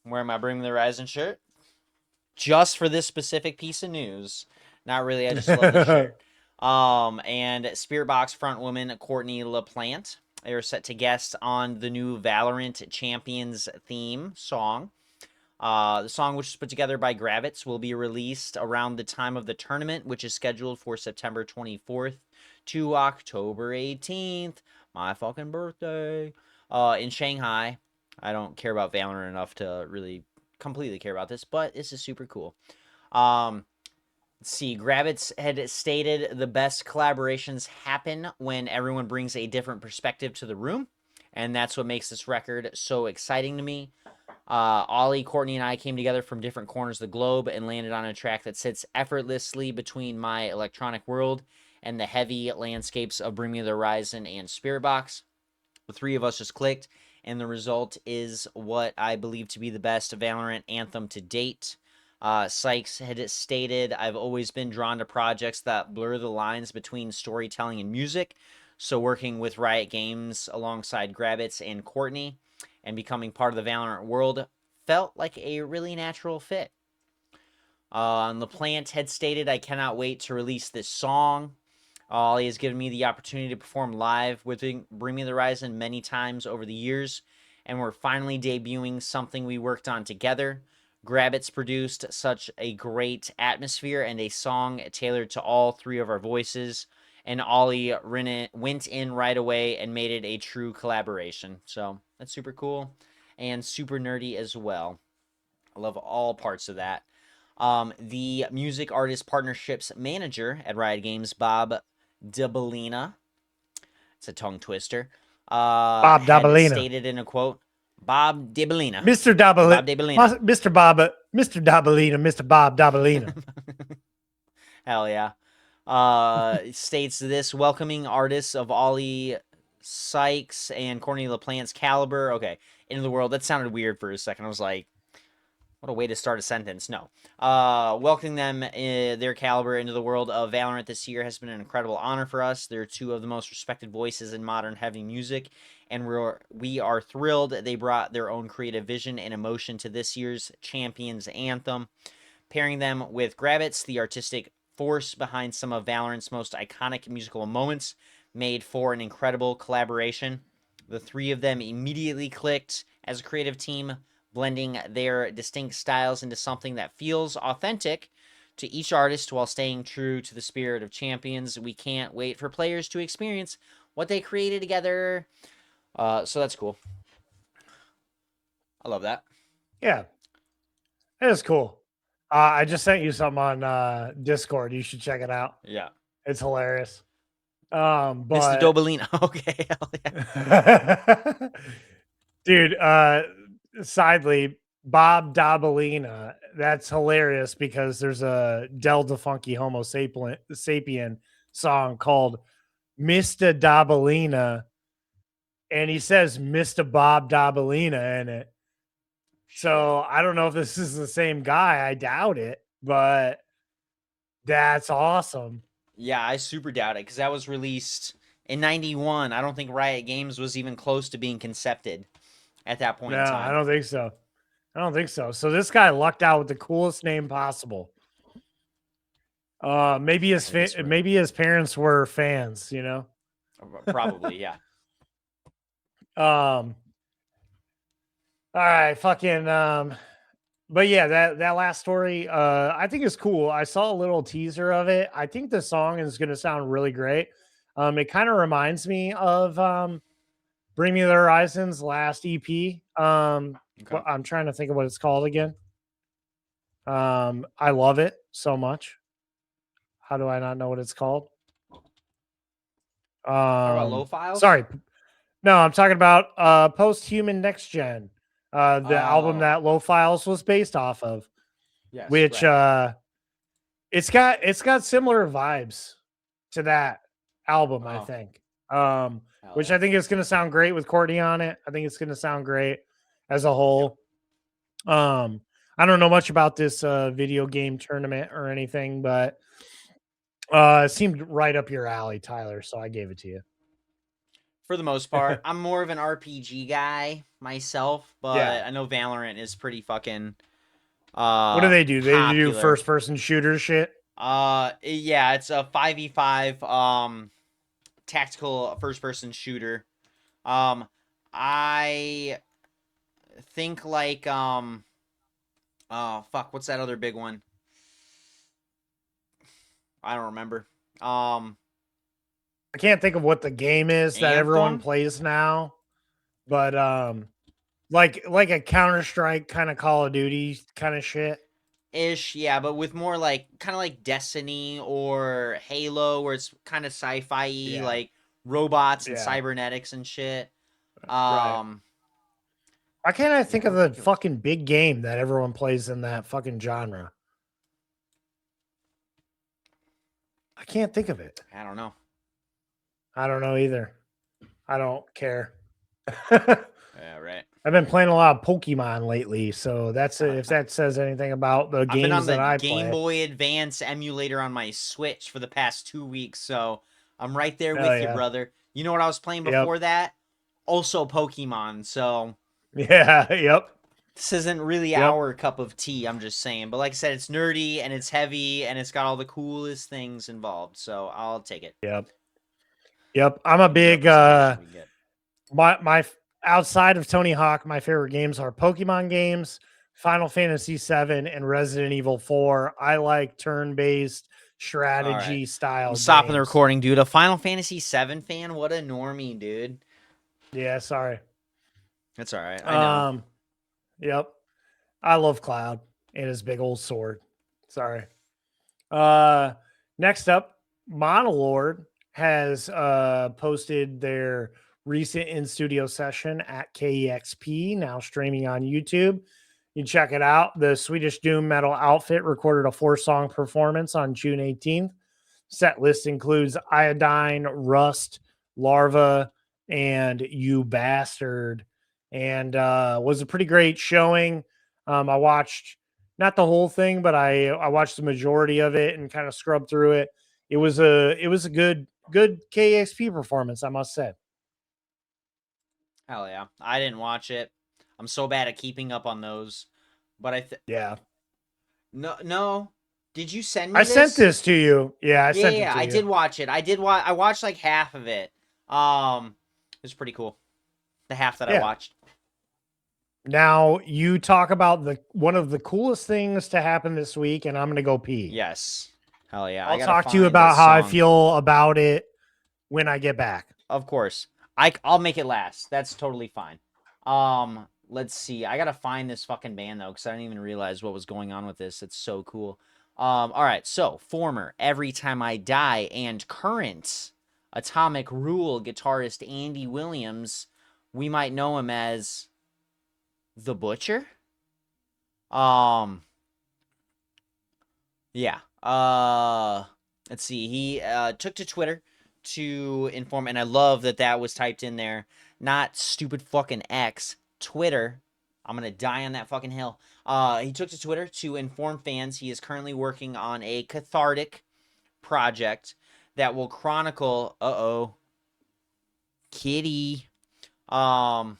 I'm wearing my Bring Me the Horizon shirt. Just for this specific piece of news. Not really, I just love the shirt. And Spirit Box frontwoman Courtney LaPlante. They are set to guest on the new Valorant Champions theme song. The song, which is put together by Gravitz, will be released around the time of the tournament, which is scheduled for September 24th to October 18th. My fucking birthday. In Shanghai. I don't care about Valorant enough to really completely care about this, but this is super cool. Let's see. Gravitz had stated the best collaborations happen when everyone brings a different perspective to the room, and that's what makes this record so exciting to me. Oli, Courtney, and I came together from different corners of the globe and landed on a track that sits effortlessly between my electronic world and the heavy landscapes of Bring Me the Horizon and Spirit Box. The three of us just clicked, and the result is what I believe to be the best Valorant anthem to date. Sykes had stated, I've always been drawn to projects that blur the lines between storytelling and music, so working with Riot Games alongside Gravitz and Courtney and becoming part of the Valorant world felt like a really natural fit. LaPlante had stated, I cannot wait to release this song. Oli has given me the opportunity to perform live with Bring Me the Horizon many times over the years, and we're finally debuting something we worked on together. Gravitz produced such a great atmosphere and a song tailored to all three of our voices, and Oli went in right away and made it a true collaboration. So that's super cool and super nerdy as well. I love all parts of that. The music artist partnerships manager at Riot Games, Bob DeBellina, it's a tongue twister, Bob had DeBellina stated in a quote, Bob DeBellina. Mr. DeBellina. Bob DeBellina. Mr. DeBellina, Mr. Bob DeBellina. Hell yeah. states this: welcoming artists of Oli Sykes and Courtney LaPlante's caliber. Okay, into the world. That sounded weird for a second. I was like, what a way to start a sentence. No. Welcoming them, their caliber, into the world of Valorant this year has been an incredible honor for us. They're two of the most respected voices in modern heavy music, and we are thrilled they brought their own creative vision and emotion to this year's Champions Anthem. Pairing them with Grabbits, the artistic force behind some of Valorant's most iconic musical moments, made for an incredible collaboration. The three of them immediately clicked as a creative team, blending their distinct styles into something that feels authentic to each artist while staying true to the spirit of Champions. We can't wait for players to experience what they created together. So that's cool. I love that. Yeah, it is cool. I just sent you some on Discord. You should check it out. Yeah. It's hilarious. Mr. But Dobalina. Okay. Hell yeah. dude, sidely, Bob Dobalina. That's hilarious because there's a Delta Funky Homo Sapien song called Mr. Dobalina, and he says Mr. Bob Dobalina in it. So I don't know if this is the same guy. I doubt it, but that's awesome. Yeah, I super doubt it because that was released in '91. I don't think Riot Games was even close to being concepted at that point in No, time. I don't think so. I don't think so. So this guy lucked out with the coolest name possible. Maybe his parents were fans, you know. Probably, yeah. All right, fucking but yeah, that last story I think is cool. I saw a little teaser of it. I think the song is going to sound really great. It kind of reminds me of Bring Me the Horizon's last EP. Okay. I'm trying to think of what it's called again. I love it so much. How do I not know what it's called? Talk about Low Files? Sorry. No, I'm talking about Post-Human Next Gen. The album that Low Files was based off of. Yes, which right. it's got similar vibes to that album, I Oh. think. Hell Which yeah. I think is going to sound great with Courtney on it. I think it's going to sound great as a whole. I don't know much about this video game tournament or anything, but it seemed right up your alley, Tyler, so I gave it to you. For the most part, I'm more of an RPG guy myself, but Yeah. I know Valorant is pretty fucking What do they do? They do popular. first person shooter shit? Yeah, it's a 5v5 tactical first person shooter. I think like oh fuck, what's that other big one? I don't remember. I can't think of what the game is that everyone Anthem? plays now, but like a Counter-Strike kind of Call of Duty kind of shit. Ish, yeah, but with more like kind of like Destiny or Halo, where it's kind of sci-fi, Yeah. like robots and Yeah. cybernetics and shit. Right. Why can't I think of the ridiculous. fucking big game that everyone plays in that fucking genre? I can't think of it. I don't know. I don't know either. I don't care. Yeah, right. I've been playing a lot of Pokemon lately, so that's if that says anything about the I've been on games that the I Game play. Boy Advance emulator on my Switch for the past 2 weeks, so I'm right there Hell with you, yeah. brother. You know what I was playing Yep. before that? Also Pokemon, so Yeah, yep. this isn't really Yep. our cup of tea, I'm just saying. But like I said, it's nerdy and it's heavy and it's got all the coolest things involved, so I'll take it. Yep. I'm a Any big representation we get. my outside of Tony Hawk, my favorite games are Pokemon games, Final Fantasy 7, and Resident Evil 4. I like turn-based strategy style. I'm stopping the games. recording, dude. A Final Fantasy 7 fan? What a normie, dude. Yeah, sorry. That's all right. I know. Yep. I love Cloud and his big old sword. Sorry. Next up, Monolord has posted their recent in-studio session at KEXP, now streaming on YouTube. You can check it out. The Swedish Doom Metal outfit recorded a 4-song performance on June 18th. set list includes Iodine, Rust, Larva, and You Bastard. And was a pretty great showing. I watched not the whole thing, but I watched the majority of it and kind of scrubbed through it. It was a good KXP performance, I must say. Hell yeah. I didn't watch it. I'm so bad at keeping up on those. But Yeah. No. Did you send me I this? sent this to you. Yeah, I sent it Yeah, to I you. did watch it. I watched like half of it. It was pretty cool. The half that I Yeah. watched. Now you talk about one of the coolest things to happen this week, and I'm gonna go pee. Yes. Hell yeah. I'll talk to you about how I feel about it when I get back. Of course. I'll make it last. That's totally fine. Let's see. I gotta find this fucking band though, because I didn't even realize what was going on with this. It's so cool. All right. So former Every Time I Die and current Atomic Rule guitarist Andy Williams. We might know him as The Butcher. Yeah. Let's see. He took to Twitter to inform, and I love that was typed in there. Not stupid fucking X. Twitter. I'm gonna die on that fucking hill. He took to Twitter to inform fans he is currently working on a cathartic project that will chronicle. Kitty. That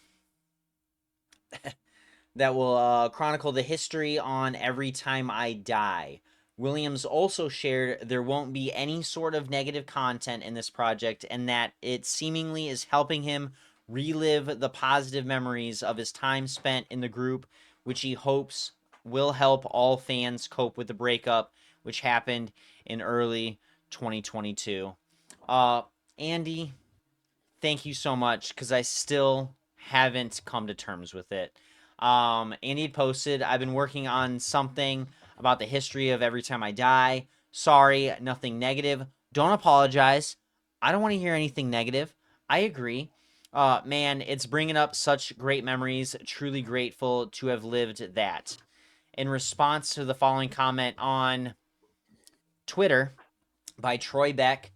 will chronicle the history on Every Time I Die. Williams also shared there won't be any sort of negative content in this project and that it seemingly is helping him relive the positive memories of his time spent in the group, which he hopes will help all fans cope with the breakup, which happened in early 2022. Andy, thank you so much, because I still haven't come to terms with it. Andy had posted, I've been working on something about the history of Every Time I Die. Sorry, nothing negative. Don't apologize. I don't want to hear anything negative. I agree. Man, it's bringing up such great memories. Truly grateful to have lived that. In response to the following comment on Twitter by Troy Beck,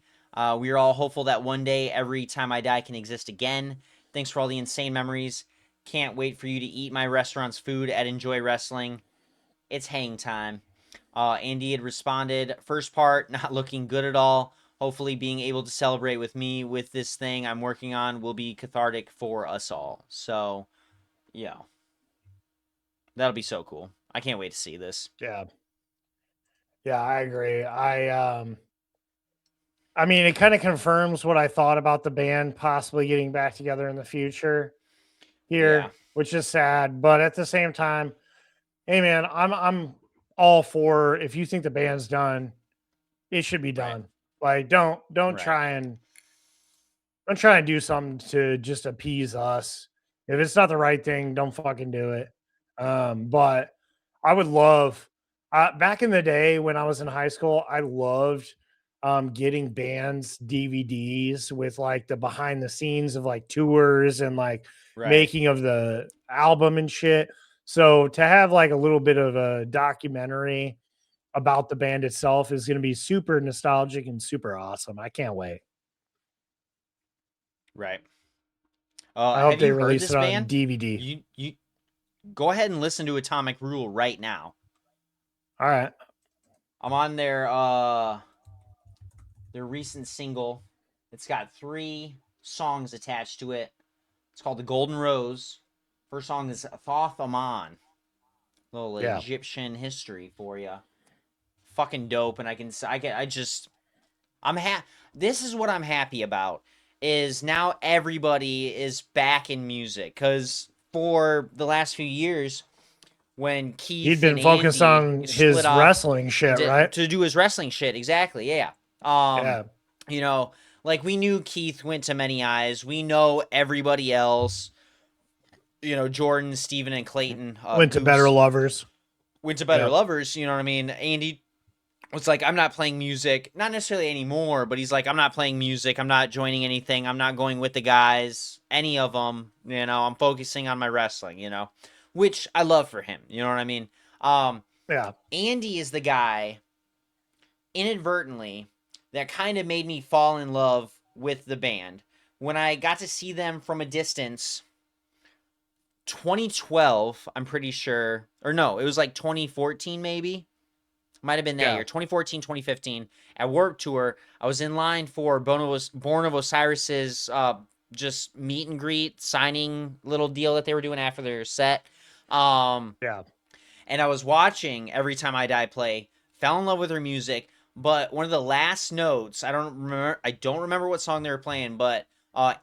we are all hopeful that one day Every Time I Die can exist again. Thanks for all the insane memories. Can't wait for you to eat my restaurant's food at Enjoy Wrestling. It's hang time. Andy had responded, first part, not looking good at all. Hopefully being able to celebrate with me with this thing I'm working on will be cathartic for us all. So, yeah. That'll be so cool. I can't wait to see this. Yeah. Yeah, I agree. I mean, it kind of confirms what I thought about the band possibly getting back together in the future here, which is sad. But at the same time, hey man, I'm all for, if you think the band's done, it should be done. Like don't try and do something to just appease us. If it's not the right thing, don't fucking do it. But I would love back in the day when I was in high school, I loved getting bands DVDs with like the behind the scenes of like tours and like making of the album and shit. So to have like a little bit of a documentary about the band itself is going to be super nostalgic and super awesome. I can't wait. Right. I hope they release it on DVD. You go ahead and listen to Atomic Rule right now. All right. I'm on their recent single. It's got 3 songs attached to it. It's called The Golden Rose. First song is Thoth Aman. Little Egyptian history for you. Fucking dope. And this is what I'm happy about, is now everybody is back in music. Because for the last few years, when Keith he'd been focused on his wrestling shit, right? To do his wrestling shit, exactly, yeah. You know, like we knew Keith went to Many Eyes. We know everybody else. You know, Jordan, Steven, and Clayton went to Better Lovers. Went to Better Lovers, you know what I mean? Andy was like, I'm not playing music, not necessarily anymore, but he's like, I'm not playing music. I'm not joining anything. I'm not going with the guys, any of them. You know, I'm focusing on my wrestling, you know, which I love for him. You know what I mean? Yeah. Andy is the guy inadvertently that kind of made me fall in love with the band. When I got to see them from a distance, 2012, I'm pretty sure, or no, it was like 2014 maybe. Might have been that year, 2014, 2015, at Warped Tour. I was in line for Born of Osiris's just meet and greet signing little deal that they were doing after their set. Yeah. And I was watching Every Time I Die play, fell in love with her music, but one of the last notes, I don't remember what song they were playing, but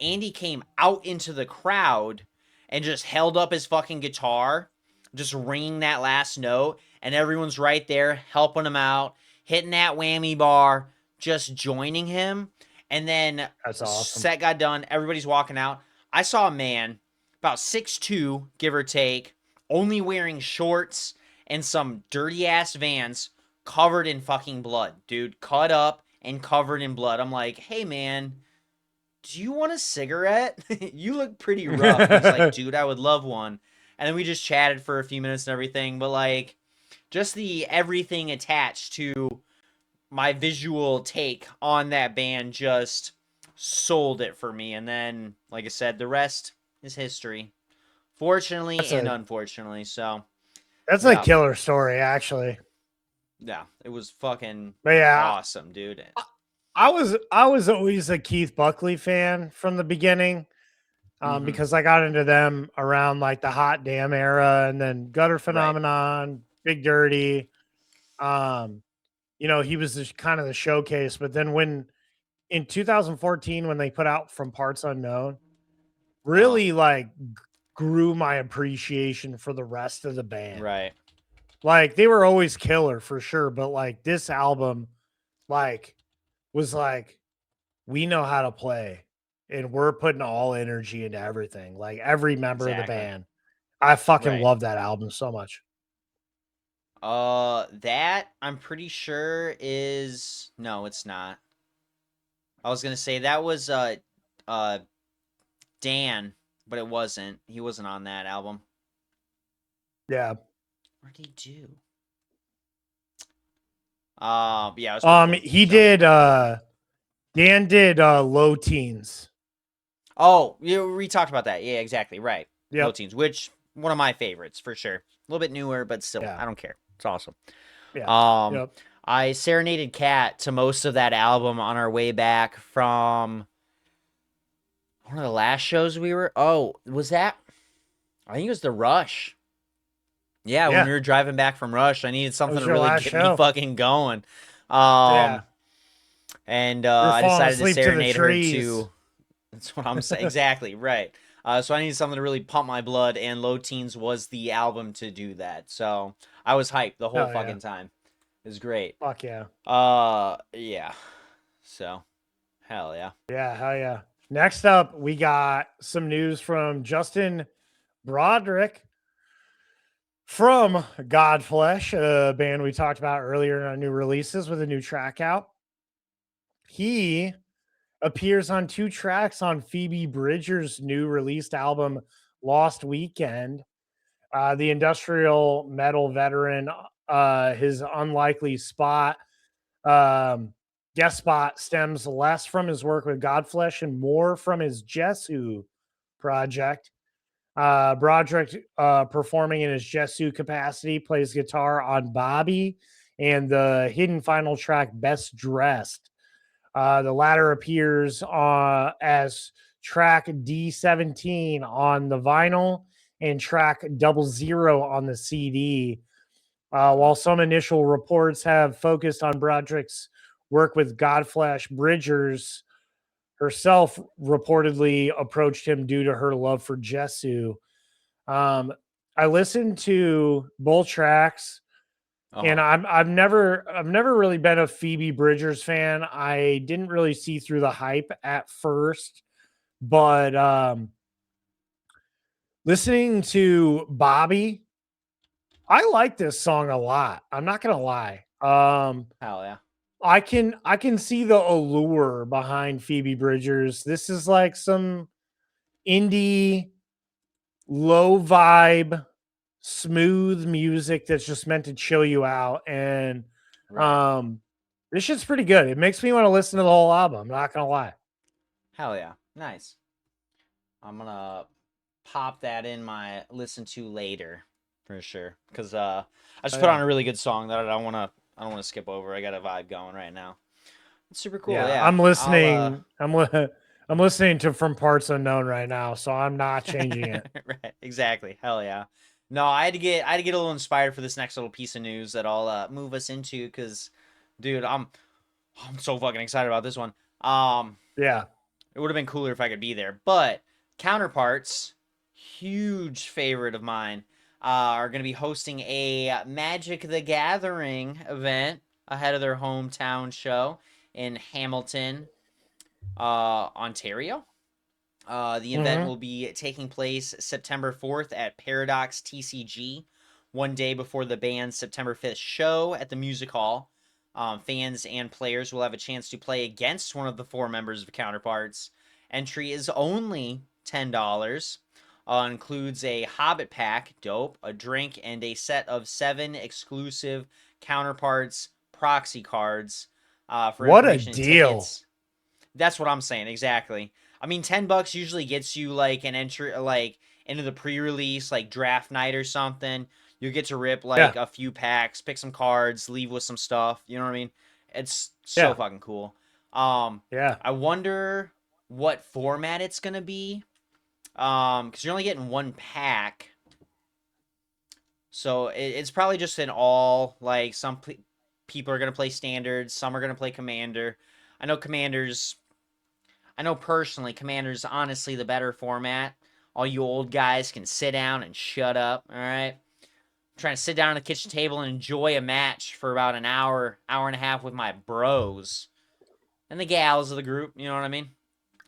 Andy came out into the crowd and just held up his fucking guitar, just ringing that last note, and everyone's right there helping him out, hitting that whammy bar, just joining him. And then That's awesome. set got done, everybody's walking out. I saw a man about 6'2", give or take, only wearing shorts and some dirty ass Vans covered in fucking blood, dude. Cut up and covered in blood. I'm like, hey man, do you want a cigarette? You look pretty rough. He's like, dude, I would love one. And then we just chatted for a few minutes and everything. But like, just the everything attached to my visual take on that band just sold it for me. And then, like I said, the rest is history. Fortunately and unfortunately. So that's a killer story, actually. Yeah, it was fucking awesome, dude. I was always a Keith Buckley fan from the beginning, because I got into them around like the Hot Damn era, and then Gutter Phenomenon, Big Dirty. He was kind of the showcase. But then when in 2014, when they put out From Parts Unknown, really like grew my appreciation for the rest of the band. Right. Like they were always killer for sure, but like this album, like was like, we know how to play and we're putting all energy into everything. Like every member of the band. I fucking love that album so much. That I'm pretty sure is no, it's not. I was gonna say that was Dan, but it wasn't. He wasn't on that album. Yeah. What did he do? Yeah. He did. Dan did Low Teens. Oh, we talked about that. Yeah, exactly. Right. Yep. Low Teens, which one of my favorites for sure. A little bit newer, but still, I don't care. It's awesome. Yeah. I serenaded Kat to most of that album on our way back from one of the last shows we were. Oh, was that? I think it was the Rush. Yeah, when we were driving back from Rush, I needed something to really get me fucking going. And I decided to serenade her to. That's what I'm saying. Exactly, right. So I needed something to really pump my blood, and Low Teens was the album to do that. So I was hyped the whole fucking time. It was great. Fuck yeah. Yeah. So, hell yeah. Yeah, hell yeah. Next up, we got some news from Justin Broderick from Godflesh, a band we talked about earlier in our new releases with a new track out. He appears on 2 tracks on Phoebe Bridgers' new released album, Lost Weekend. The industrial metal veteran, his unlikely guest spot stems less from his work with Godflesh and more from his Jesu project. Broderick, performing in his Jesu capacity, plays guitar on Bobby and the hidden final track, Best Dressed. The latter appears as track D17 on the vinyl and track 00 on the CD. While some initial reports have focused on Broderick's work with Godflesh, Bridgers herself reportedly approached him due to her love for Jesu. I listened to both tracks. And I've never really been a Phoebe Bridgers fan. I didn't really see through the hype at first, but listening to Bobby, I like this song a lot. I'm not gonna lie. Hell yeah. I can see the allure behind Phoebe Bridgers. This is like some indie, low vibe, smooth music that's just meant to chill you out. And This shit's pretty good. It makes me want to listen to the whole album. I'm not gonna lie. Hell yeah. Nice. I'm gonna pop that in my listen to later for sure. Cause I just put on a really good song that I don't wanna skip over. I got a vibe going right now. It's super cool. Yeah. I'm listening. I'm listening to From Parts Unknown right now, so I'm not changing it. Right. Exactly. Hell yeah. No, I had to get a little inspired for this next little piece of news that I'll move us into because, dude, I'm so fucking excited about this one. Yeah. It would have been cooler if I could be there. But Counterparts, huge favorite of mine, are going to be hosting a Magic the Gathering event ahead of their hometown show in Hamilton, Ontario. The event will be taking place September 4th at Paradox TCG, one day before the band's September 5th show at the Music Hall. Fans and players will have a chance to play against one of the 4 members of Counterparts. Entry is only $10. Includes a Hobbit pack, dope, a drink, and a set of 7 exclusive Counterparts proxy cards. For What a information and deal. tickets. That's what I'm saying, exactly. I mean, $10 usually gets you like an entry, like into the pre-release, like draft night or something. You get to rip like a few packs, pick some cards, leave with some stuff. You know what I mean? It's so fucking cool. I wonder what format it's gonna be. Because you're only getting 1 pack, so it's probably just an all like some people are gonna play standard, some are gonna play commander. I know personally, Commander's honestly the better format. All you old guys can sit down and shut up, all right? I'm trying to sit down at the kitchen table and enjoy a match for about an hour, hour and a half with my bros. And the gals of the group, you know what I mean?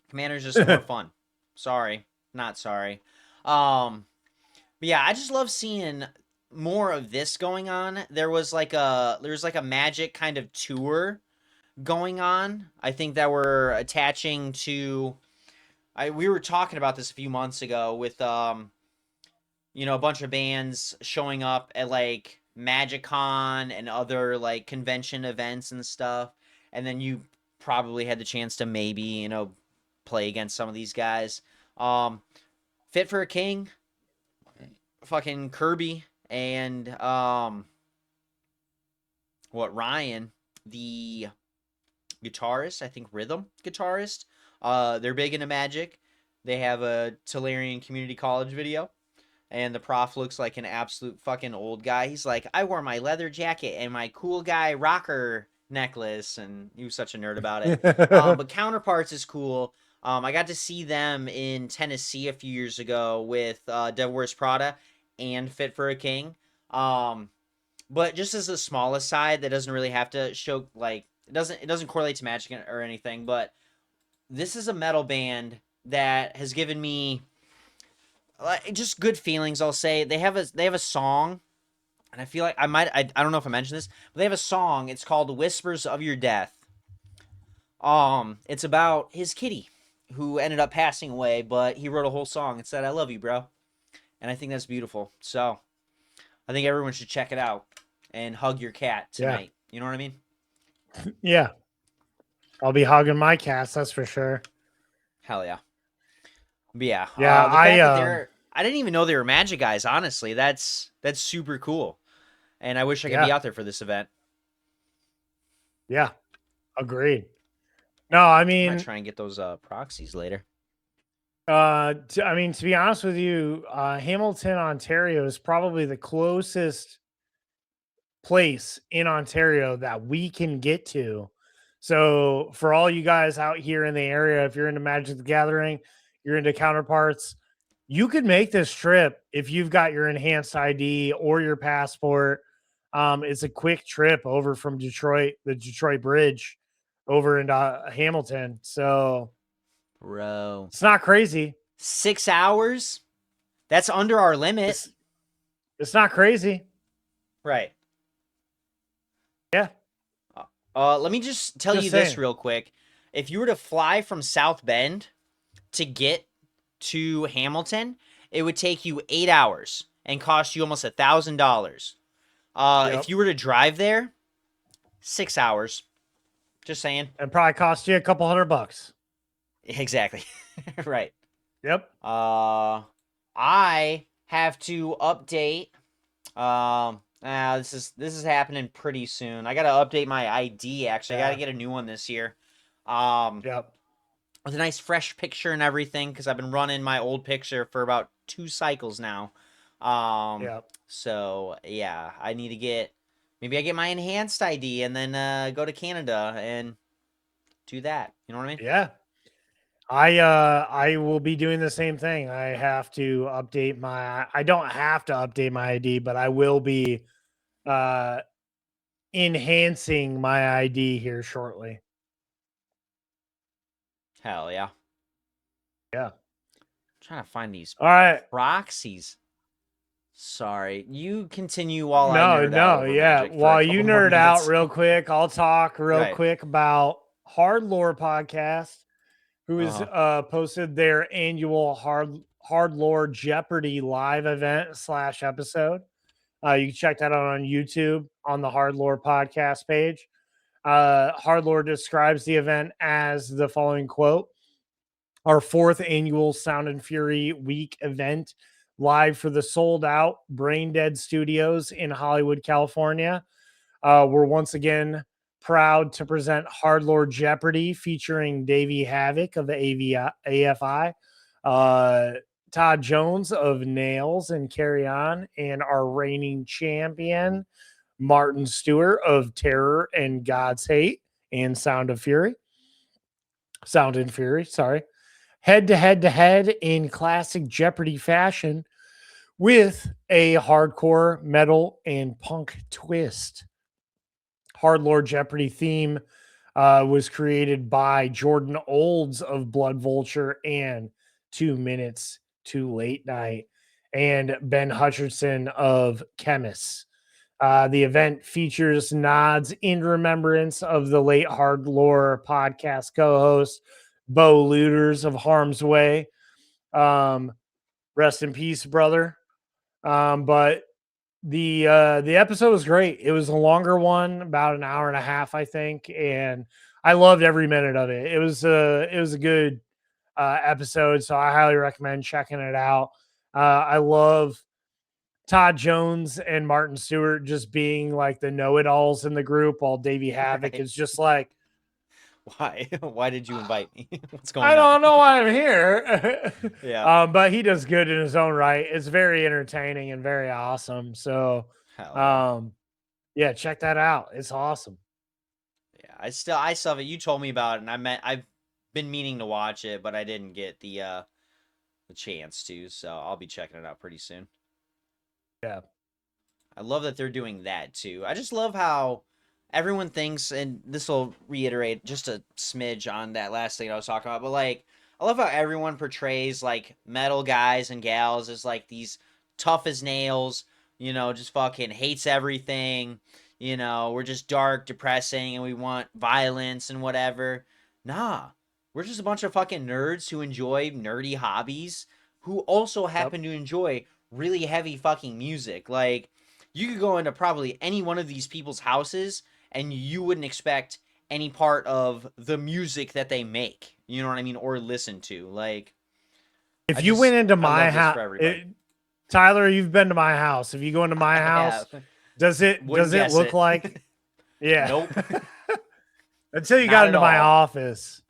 Commander's just more fun. Sorry, not sorry. But yeah, I just love seeing more of this going on. There was like a Magic kind of tour going on. I think that we're attaching to we were talking about this a few months ago with a bunch of bands showing up at like MagicCon and other like convention events and stuff. And then you probably had the chance to maybe, play against some of these guys. Fit for a King, fucking Kirby, and Ryan, the guitarist, I think rhythm guitarist. They're big into Magic. They have a Tolarian Community College video, and the prof looks like an absolute fucking old guy. He's like, I wore my leather jacket and my cool guy rocker necklace, and he was such a nerd about it. But Counterparts is cool. I got to see them in Tennessee a few years ago with Devil Wears Prada and Fit for a King. But just as a small aside, that doesn't really have to show like it doesn't correlate to Magic or anything. But this is a metal band that has given me just good feelings. I'll say they have a song, and I feel like I don't know if I mentioned this, but they have a song. It's called "Whispers of Your Death." It's about his kitty who ended up passing away, but he wrote a whole song and said, "I love you, bro," and I think that's beautiful. So I think everyone should check it out and hug your cat tonight. Yeah. You know what I mean? Yeah. I'll be hugging my cats, that's for sure. Hell yeah. But yeah. Yeah, I didn't even know they were Magic guys, honestly. That's super cool. And I wish I could be out there for this event. Yeah. Agreed. No, I mean, I might try and get those proxies later. To be honest with you, Hamilton, Ontario is probably the closest place in Ontario that we can get to. So for all you guys out here in the area, if you're into Magic the Gathering, you're into Counterparts, you could make this trip if you've got your enhanced ID or your passport. It's a quick trip over from Detroit, the Detroit Bridge, over into Hamilton. So, bro, it's not crazy. 6 hours? That's under our limit. It's not crazy. Right. Yeah. Let me just tell you this real quick. If you were to fly from South Bend to get to Hamilton, it would take you 8 hours and cost you almost $1,000. If you were to drive there, 6 hours. Just saying. And probably cost you a couple $100. Exactly. Right. Yep. I have to update. This is happening pretty soon. I gotta update my ID. Actually, I gotta get a new one this year. Yep. With a nice fresh picture and everything, because I've been running my old picture for about 2 cycles now. Yep. So yeah, I need to get. Maybe I get my enhanced ID and then go to Canada and do that. You know what I mean? Yeah. I will be doing the same thing. I have to update my I don't have to update my ID, but I will be enhancing my ID here shortly. Hell yeah. Yeah. I'm trying to find these All right. proxies. Sorry, you continue while I No, nerd out no, over yeah. Magic for a While you couple more nerd out minutes. real quick, I'll talk real Right. quick about Hard Lore Podcast, who has Uh-huh. posted their annual Hard Lore Jeopardy live event / episode. You can check that out on YouTube on the Hard Lore Podcast page. Hard Lore describes the event as the following quote: "Our 4th annual Sound and Fury Week event, live for the sold out Brain Dead Studios in Hollywood, California. We're once again proud to present Hard Lord Jeopardy featuring Davey Havoc of the AFI, Todd Jones of Nails and Carry On, and our reigning champion, Martin Stewart of Terror and God's Hate and Sound and Fury, sorry. Head to head in classic Jeopardy fashion with a hardcore metal and punk twist. Hard Lord Jeopardy theme was created by Jordan Olds of Blood Vulture and 2 Minutes to Late Night, and Ben Hutcherson of Chemists. The event features nods in remembrance of the late Hard Lore podcast co-host Bo Looters of Harm's Way. Rest in peace, brother. But the episode was great. It was a longer one, about an hour and a half, I think, and I loved every minute of it. It was a good episode, so I highly recommend checking it out. I love Todd Jones and Martin Stewart just being like the know-it-alls in the group, while Davey Havoc Right. is just like, Why? Why did you invite me? What's going I on? don't know why I'm here. Yeah. But he does good in his own right. It's very entertaining and very awesome. So, Hell yeah. yeah, check that out. It's awesome. Yeah. I still have it. You told me about it, and I've been meaning to watch it, but I didn't get the chance to. So I'll be checking it out pretty soon. Yeah. I love that they're doing that too. I just love how everyone thinks, and this will reiterate just a smidge on that last thing I was talking about, but like, I love how everyone portrays like metal guys and gals as like these tough as nails, just fucking hates everything. We're just dark, depressing, and we want violence and whatever. Nah, we're just a bunch of fucking nerds who enjoy nerdy hobbies who also Yep. happen to enjoy really heavy fucking music. Like, you could go into probably any one of these people's houses and you wouldn't expect any part of the music that they make. You know what I mean? Or listen to. Like, If you went into I my love this house, for everybody. Tyler, you've been to my house. If you go into my I house, have. does it Wouldn't guess look it. like? Yeah. Nope. Until you Not got at into my all. office,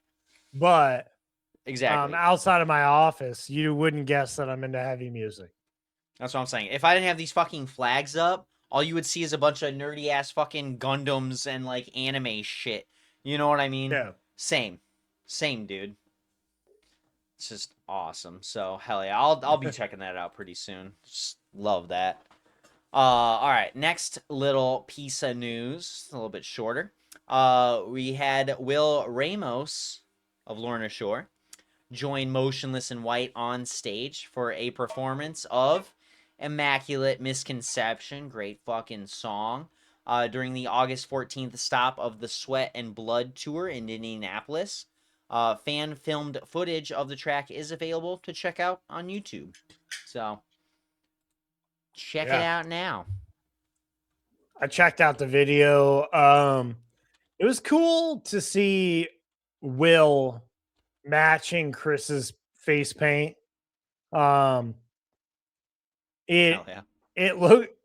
but Exactly. outside of my office, you wouldn't guess that I'm into heavy music. That's what I'm saying. If I didn't have these fucking flags up, all you would see is a bunch of nerdy ass fucking Gundams and like anime shit. You know what I mean? Yeah. Same, dude. It's just awesome. So hell yeah, I'll be checking that out pretty soon. Just love that. All right, next little piece of news, a little bit shorter. We had Will Ramos of Lorna Shore join Motionless in White on stage for a performance of Immaculate Misconception. Great fucking song. During the August 14th stop of the Sweat and Blood tour in Indianapolis. Fan filmed footage of the track is available to check out on YouTube. So, check it out now. I checked out the video. It was cool to see Will matching Chris's face paint. Um, Hell it yeah.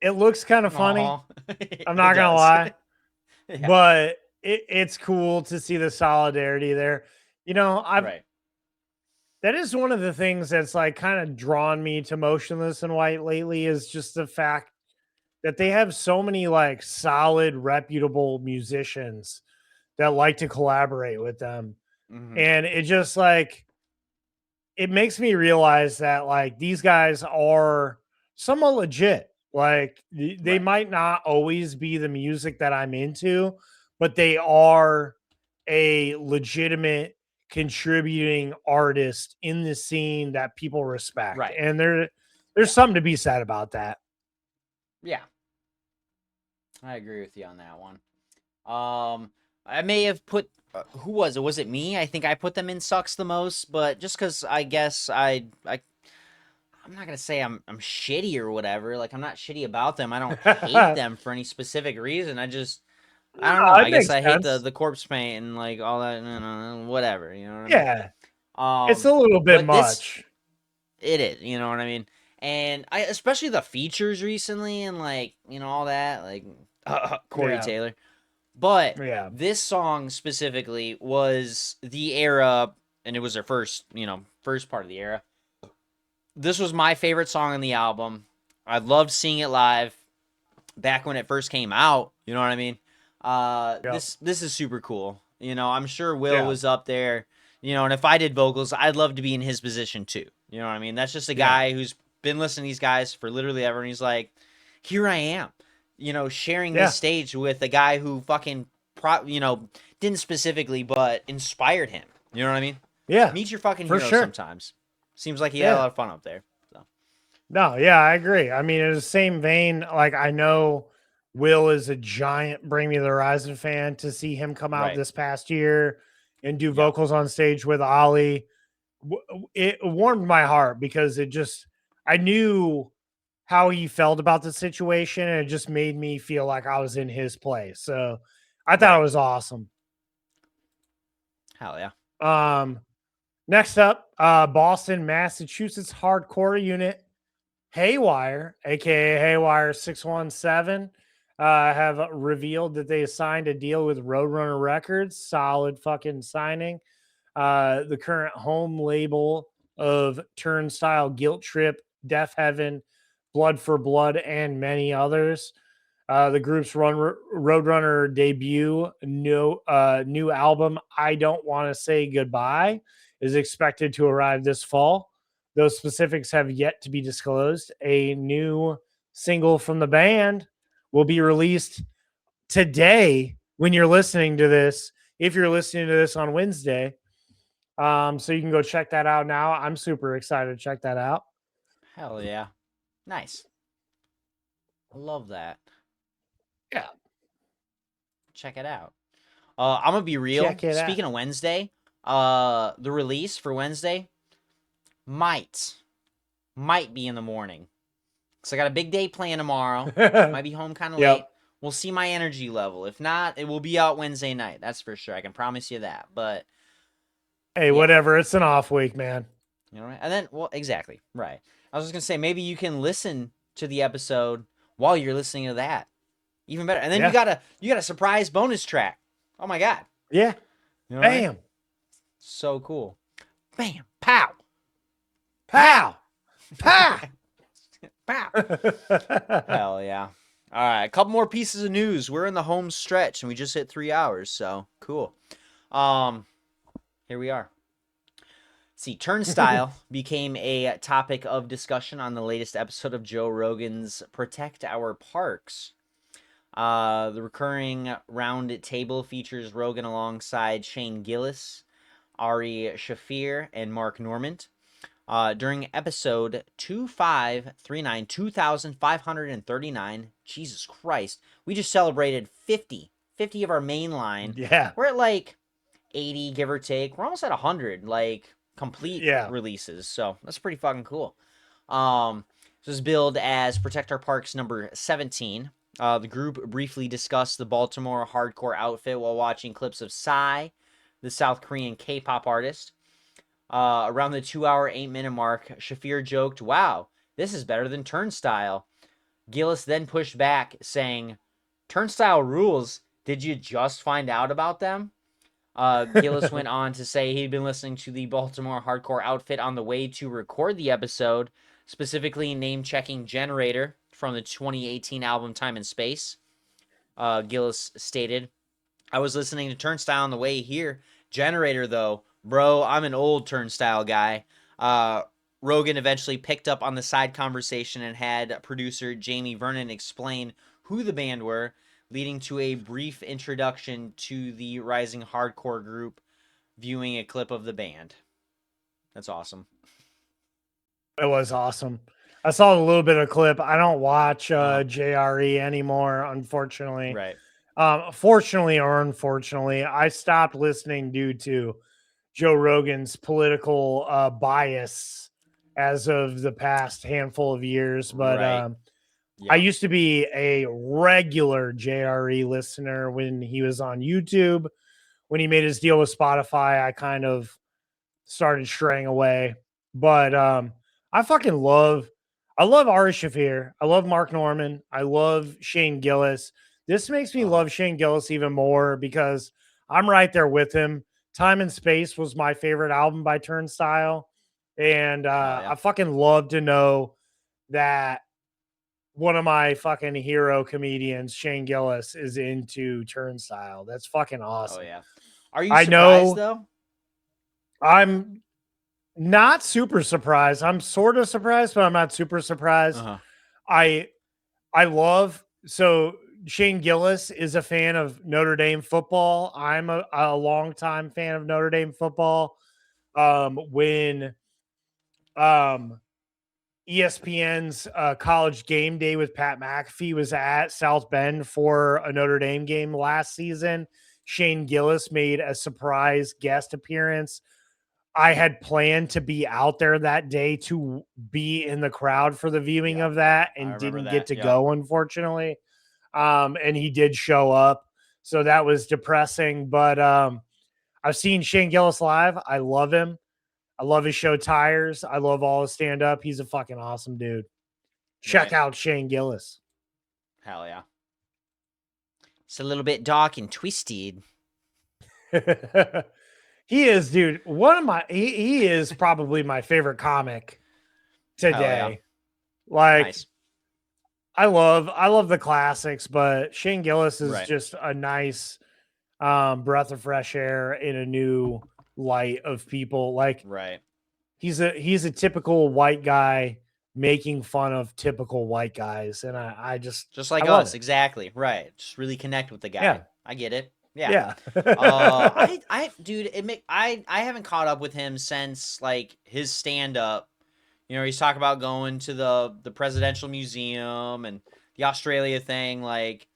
it looks kind of funny. Aw. I'm It not gonna does. lie, Yeah. but it's cool to see the solidarity there. You know, Right. that is one of the things that's like kind of drawn me to Motionless in White lately is just the fact that they have so many like solid, reputable musicians that like to collaborate with them. Mhm. And it just like it makes me realize that like these guys are somewhat legit. Like they Right. might not always be the music that I'm into, but they are a legitimate contributing artist in the scene that people respect. Right. And there's Yeah. something to be said about that. Yeah. I agree with you on that one. I may have put who was it? Was it me? I think I put them in sucks the most, but just because I guess I'm not gonna say I'm shitty or whatever. Like I'm not shitty about them. I don't hate them for any specific reason. I don't know. No, it I guess makes I hate sense. the corpse paint and like all that. Whatever. You know what I mean? Yeah, it's a little bit But this much. it is. You know what I mean? And I especially the features recently and like all that like Corey Yeah. Taylor. But Yeah. this song specifically was the era, and it was their first part of the era. This was my favorite song on the album. I loved seeing it live back when it first came out. You know what I mean? This is super cool. I'm sure Will was up there. And if I did vocals, I'd love to be in his position too. You know what I mean? That's just a guy who's been listening to these guys for literally ever, and he's like, here I am. Sharing this stage with a guy who fucking, didn't specifically, but inspired him. You know what I mean? Yeah. Meet your fucking for hero sure. sometimes. Seems like he had a lot of fun up there. So. No, yeah, I agree. I mean, in the same vein, like I know Will is a giant Bring Me the Horizon fan. To see him come out this past year and do vocals on stage with Oli, it warmed my heart because I knew how he felt about the situation, and it just made me feel like I was in his place. So I thought it was awesome. Hell yeah. Next up, Boston, Massachusetts hardcore unit Haywire, aka Haywire 617, have revealed that they signed a deal with Roadrunner Records. Solid fucking signing. The current home label of Turnstile, Guilt Trip, Death Heaven, Blood for Blood, and many others. The group's Roadrunner debut, new album, I Don't Want to Say Goodbye, is expected to arrive this fall. Those specifics have yet to be disclosed. A new single from the band will be released today when you're listening to this, if you're listening to this on Wednesday. So you can go check that out now. I'm super excited to check that out. Hell yeah. Nice. I love that. Yeah. Check it out. I'm going to be real. Speaking of Wednesday, the release for Wednesday might be in the morning. Because I got a big day playing tomorrow. Might be home kind of late. We'll see my energy level. If not, it will be out Wednesday night. That's for sure. I can promise you that. But hey, whatever. It's an off week, man. You know, right? And then, well, exactly. Right. I was just going to say, maybe you can listen to the episode while you're listening to that. Even better. And then you got a surprise bonus track. Oh my God. Yeah. You know Bam. what I mean? So cool. Bam. Pow. Pow. Pow. Pow. Hell yeah. All right. A couple more pieces of news. We're in the home stretch and we just hit 3 hours. So cool. Here we are. See, Turnstile became a topic of discussion on the latest episode of Joe Rogan's Protect Our Parks. The recurring round table features Rogan alongside Shane Gillis, Ari Shafir, and Mark Normand. During episode 2539, Jesus Christ, we just celebrated 50 of our main line. Yeah. We're at like 80, give or take. We're almost at 100, like, complete releases. So that's pretty fucking cool. This was billed as Protect Our Parks number 17. The group briefly discussed the Baltimore hardcore outfit while watching clips of Psy, the South Korean K-pop artist. Around the 2-hour, 8-minute mark, Shafir joked, "Wow, this is better than Turnstile." Gillis then pushed back, saying, "Turnstile rules. Did you just find out about them?" Gillis went on to say he'd been listening to the Baltimore hardcore outfit on the way to record the episode, specifically name-checking Generator from the 2018 album Time and Space. Gillis stated, "I was listening to Turnstile on the way here. Generator, though, bro, I'm an old Turnstile guy." Rogan eventually picked up on the side conversation and had producer Jamie Vernon explain who the band were, leading to a brief introduction to the rising hardcore group, viewing a clip of the band. That's awesome. It was awesome. I saw a little bit of clip. I don't watch JRE anymore, unfortunately. Right. Fortunately or unfortunately, I stopped listening due to Joe Rogan's political bias as of the past handful of years. But Right. I used to be a regular JRE listener when he was on YouTube. When he made his deal with Spotify, I kind of started straying away. But I love Ari Shafir. I love Mark Norman. I love Shane Gillis. This makes me love Shane Gillis even more because I'm right there with him. Time and Space was my favorite album by Turnstile. And I fucking love to know that one of my fucking hero comedians, Shane Gillis, is into Turnstile. That's fucking awesome. Oh, yeah. Are you surprised, though? I'm not super surprised. I'm sort of surprised, but I'm not super surprised. I love Shane Gillis is a fan of Notre Dame football. I'm a longtime fan of Notre Dame football. When ESPN's College Game Day with Pat McAfee was at South Bend for a Notre Dame game last season, Shane Gillis made a surprise guest appearance. I had planned to be out there that day to be in the crowd for the viewing of that and didn't get to go, unfortunately. And he did show up. So that was depressing. But I've seen Shane Gillis live. I love him. I love his show Tires. I love all his stand-up. He's a fucking awesome dude. Check out Shane Gillis. Hell yeah. It's a little bit dark and twisted. He is, dude. He is probably my favorite comic today. Like, nice. I love the classics, but Shane Gillis is just a nice breath of fresh air in a new light of people. Like, he's a typical white guy making fun of typical white guys, and I just like us, exactly right. Just really connect with the guy. Yeah. I get it. Yeah. Dude, I haven't caught up with him since like his stand up. You know, he's talking about going to the Presidential Museum and the Australia thing. Like,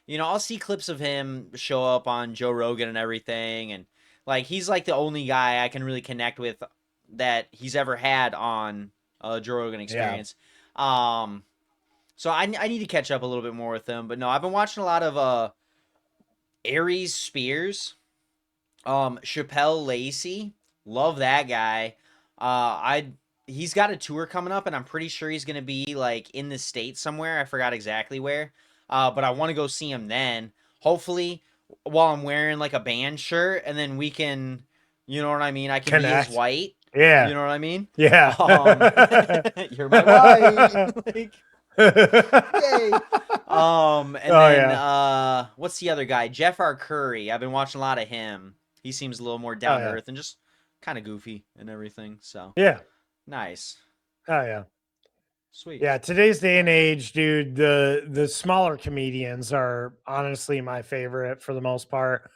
you know, I'll see clips of him show up on Joe Rogan and everything, and like he's like the only guy I can really connect with that he's ever had on Joe Rogan Experience. Yeah. So I need to catch up a little bit more with him. But no, I've been watching a lot of Aries Spears, Chappelle Lacey, love that guy. He's got a tour coming up, and I'm pretty sure he's gonna be like in the States somewhere. I forgot exactly where, but I want to go see him then. Hopefully, while I'm wearing like a band shirt, and then we can, you know what I mean. I can be his white. Yeah, you know what I mean. Yeah, you're my white. Like, yay. What's the other guy? Jeff R. Curry. I've been watching a lot of him. He seems a little more down to earth and just kind of goofy and everything. So yeah, nice. Oh yeah, sweet. Yeah, today's day and age, dude, the smaller comedians are honestly my favorite for the most part.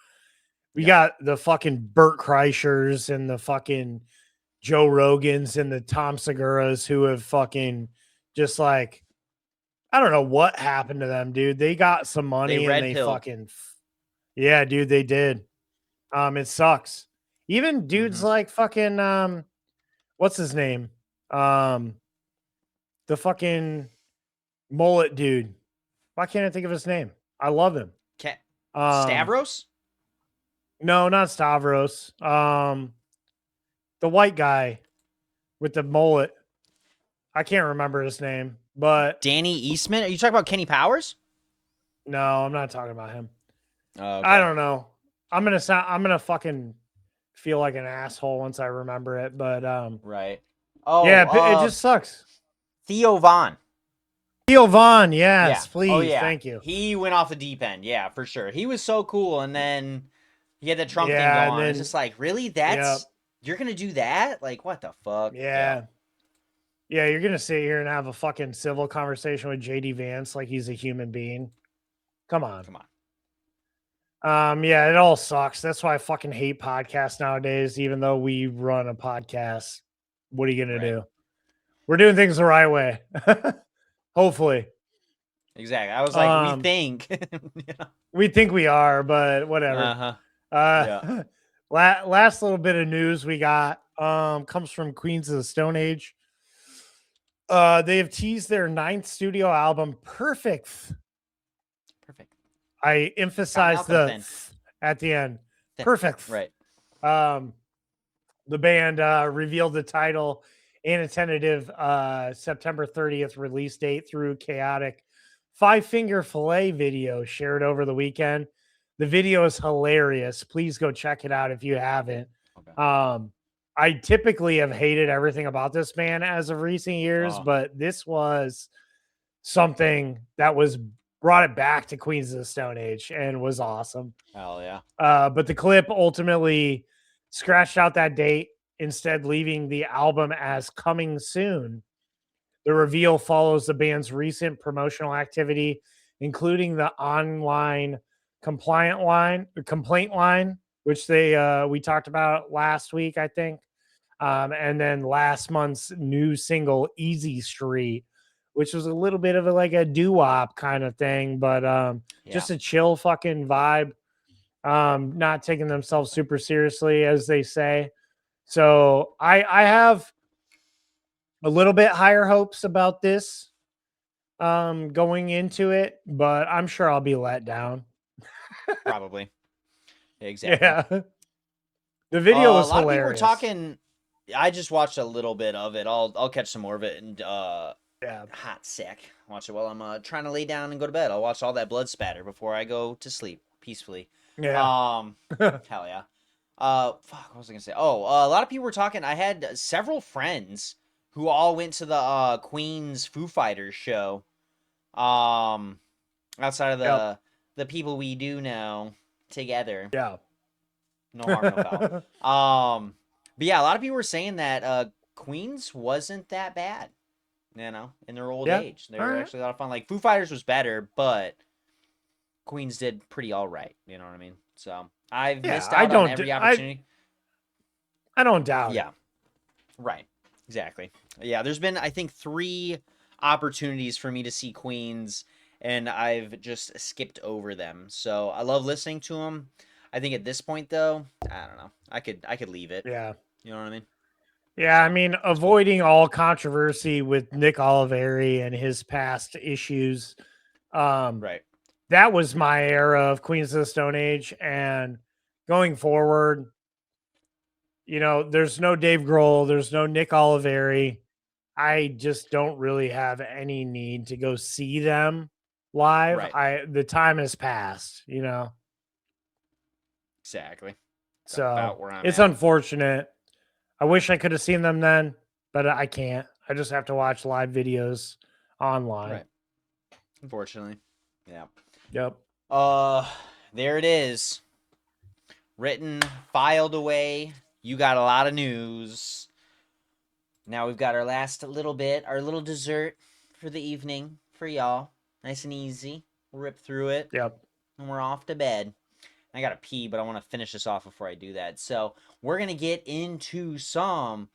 We got the fucking Burt Kreischers and the fucking Joe Rogans and the Tom Segura's who have fucking just like, I don't know what happened to them, dude. They got some money and they fucking, yeah, dude, they did. It sucks. Even dudes like fucking, what's his name? The fucking mullet dude. Why can't I think of his name? I love him. Stavros? No, not Stavros. The white guy with the mullet. I can't remember his name, but Danny Eastman? Are you talking about Kenny Powers? no, I'm not talking about him. Oh, okay. I don't know. I'm gonna fucking feel like an asshole once I remember it, but Right. Oh, yeah, it just sucks. Theo Vaughn. Theo Vaughn, yes, Yeah. please, Oh, yeah. thank you. He went off the deep end. Yeah, for sure. He was so cool, and then he had the Trump thing Yeah, go and on. It's then- just like, really? Yep. You're gonna do that? Like, what the fuck? Yeah. Yeah, you're gonna sit here and have a fucking civil conversation with JD Vance like he's a human being. Come on. Come on. Yeah, it all sucks. That's why I fucking hate podcasts nowadays, even though we run a podcast. What are you gonna Right. do? We're doing things the right way. Hopefully. Exactly. I was like, we think. You know? We think we are, but whatever. Uh-huh. Yeah. Last little bit of news we got comes from Queens of the Stone Age. They have teased their 9th studio album, Perfect. Perfect. I emphasize the thin. at the end. Thin. Perfect. Right. The band revealed the title and a tentative September 30th release date through chaotic 5-finger fillet video shared over the weekend. The video is hilarious. Please go check it out if you haven't. Okay. I typically have hated everything about this band as of recent years, Oh. but this was something that brought it back to Queens of the Stone Age and was awesome. Hell yeah. But the clip ultimately scratched out that date, instead leaving the album as coming soon. The reveal follows the band's recent promotional activity, including the online complaint line, which we talked about last week, I think. And then last month's new single, Easy Street, which was a little bit of a doo-wop kind of thing, but just a chill fucking vibe. Not taking themselves super seriously, as they say. So I have a little bit higher hopes about this going into it, but I'm sure I'll be let down. Probably. Exactly. Yeah. The video was a lot hilarious. of people were talking. I just watched a little bit of it. I'll catch some more of it and yeah. hot sick. Watch it while I'm trying to lay down and go to bed. I'll watch all that blood spatter before I go to sleep peacefully. Yeah. Hell yeah. Fuck, what was I gonna say? Oh, a lot of people were talking. I had several friends who all went to the Queen's Foo Fighters show. Outside of the people we do know together. Yeah. No harm, no foul. But yeah, a lot of people were saying that Queens wasn't that bad. You know, in their old age, they were actually a lot of fun. Like Foo Fighters was better, but Queens did pretty all right. You know what I mean? So I've missed out on every opportunity. I don't doubt. Yeah, right. Exactly. Yeah, there's been I think 3 opportunities for me to see Queens, and I've just skipped over them. So I love listening to them. I think at this point, though, I don't know. I could leave it. Yeah. You know what I mean? Yeah, I mean, avoiding all controversy with Nick Oliveri and his past issues. Right. That was my era of Queens of the Stone Age, and going forward, you know, there's no Dave Grohl, there's no Nick Oliveri. I just don't really have any need to go see them live. Right. The time has passed, you know. Exactly. So it's unfortunate. I wish I could have seen them then, but I can't. I just have to watch live videos online. Right. Unfortunately. Yeah. Yep. There it is. Written, filed away. You got a lot of news. Now we've got our last little bit, our little dessert for the evening for y'all. Nice and easy. We'll rip through it. Yep. And we're off to bed. I gotta pee, but I want to finish this off before I do that. So we're gonna get into some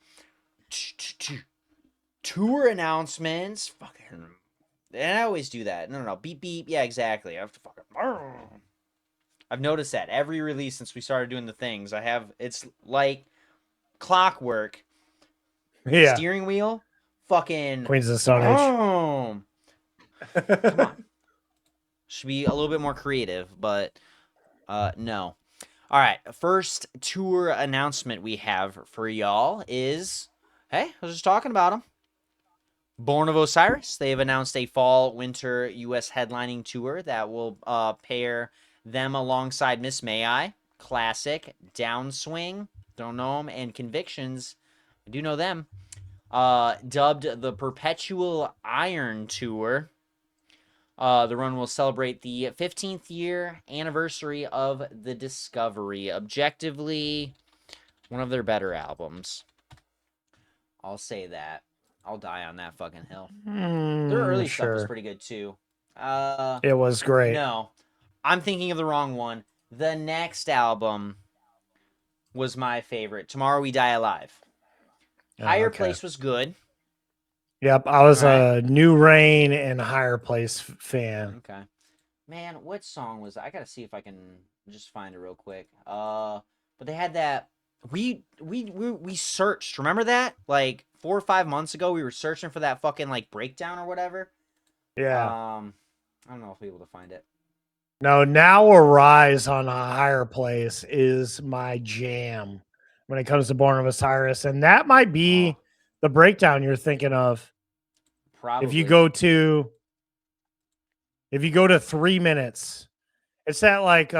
tour announcements. Fucking, and I always do that. No. Beep beep. Yeah, exactly. I have to fucking. I've noticed that every release since we started doing the things. It's like clockwork. Yeah. Steering wheel. Fucking Queens of the Stone Age. Come on. Should be a little bit more creative, but no. All right, first tour announcement we have for y'all is, hey, I was just talking about them. Born of Osiris. They have announced a fall-winter U.S. headlining tour that will pair them alongside Miss May I, Classic, Downswing, don't know them, and Convictions. I do know them. Dubbed the Perpetual Iron Tour. The run will celebrate the 15th year anniversary of the Discovery. Objectively, one of their better albums. I'll say that. I'll die on that fucking hill. Their early stuff was pretty good too. It was great. No, I'm thinking of the wrong one. The next album was my favorite. Tomorrow We Die Alive. Higher Place was good. Yep, I was a New Rain and Higher Place fan. Okay. Man, what song was I gotta see if I can just find it real quick. But they had that we searched. Remember that? Like 4 or 5 months ago, we were searching for that fucking like breakdown or whatever. Yeah. I don't know if we'll be able to find it. No, Now Arise on a Higher Place is my jam when it comes to Born of Osiris, and that might be the breakdown you're thinking of. Probably. If you go to 3 minutes, it's that like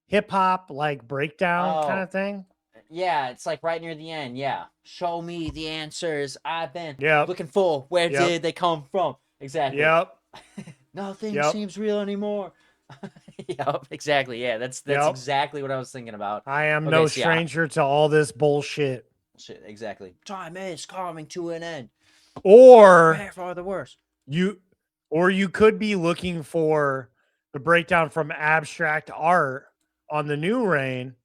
hip hop like breakdown kind of thing. Yeah, it's like right near the end. Yeah. Show me the answers I've been looking for. Where did they come from? Exactly. Yep. Nothing seems real anymore. Yep, exactly. Yeah, that's exactly what I was thinking about. I am no stranger to all this bullshit. Shit, exactly. Time is coming to an end. Or prepare for the worst. You could be looking for the breakdown from Abstract Art on the New Rain,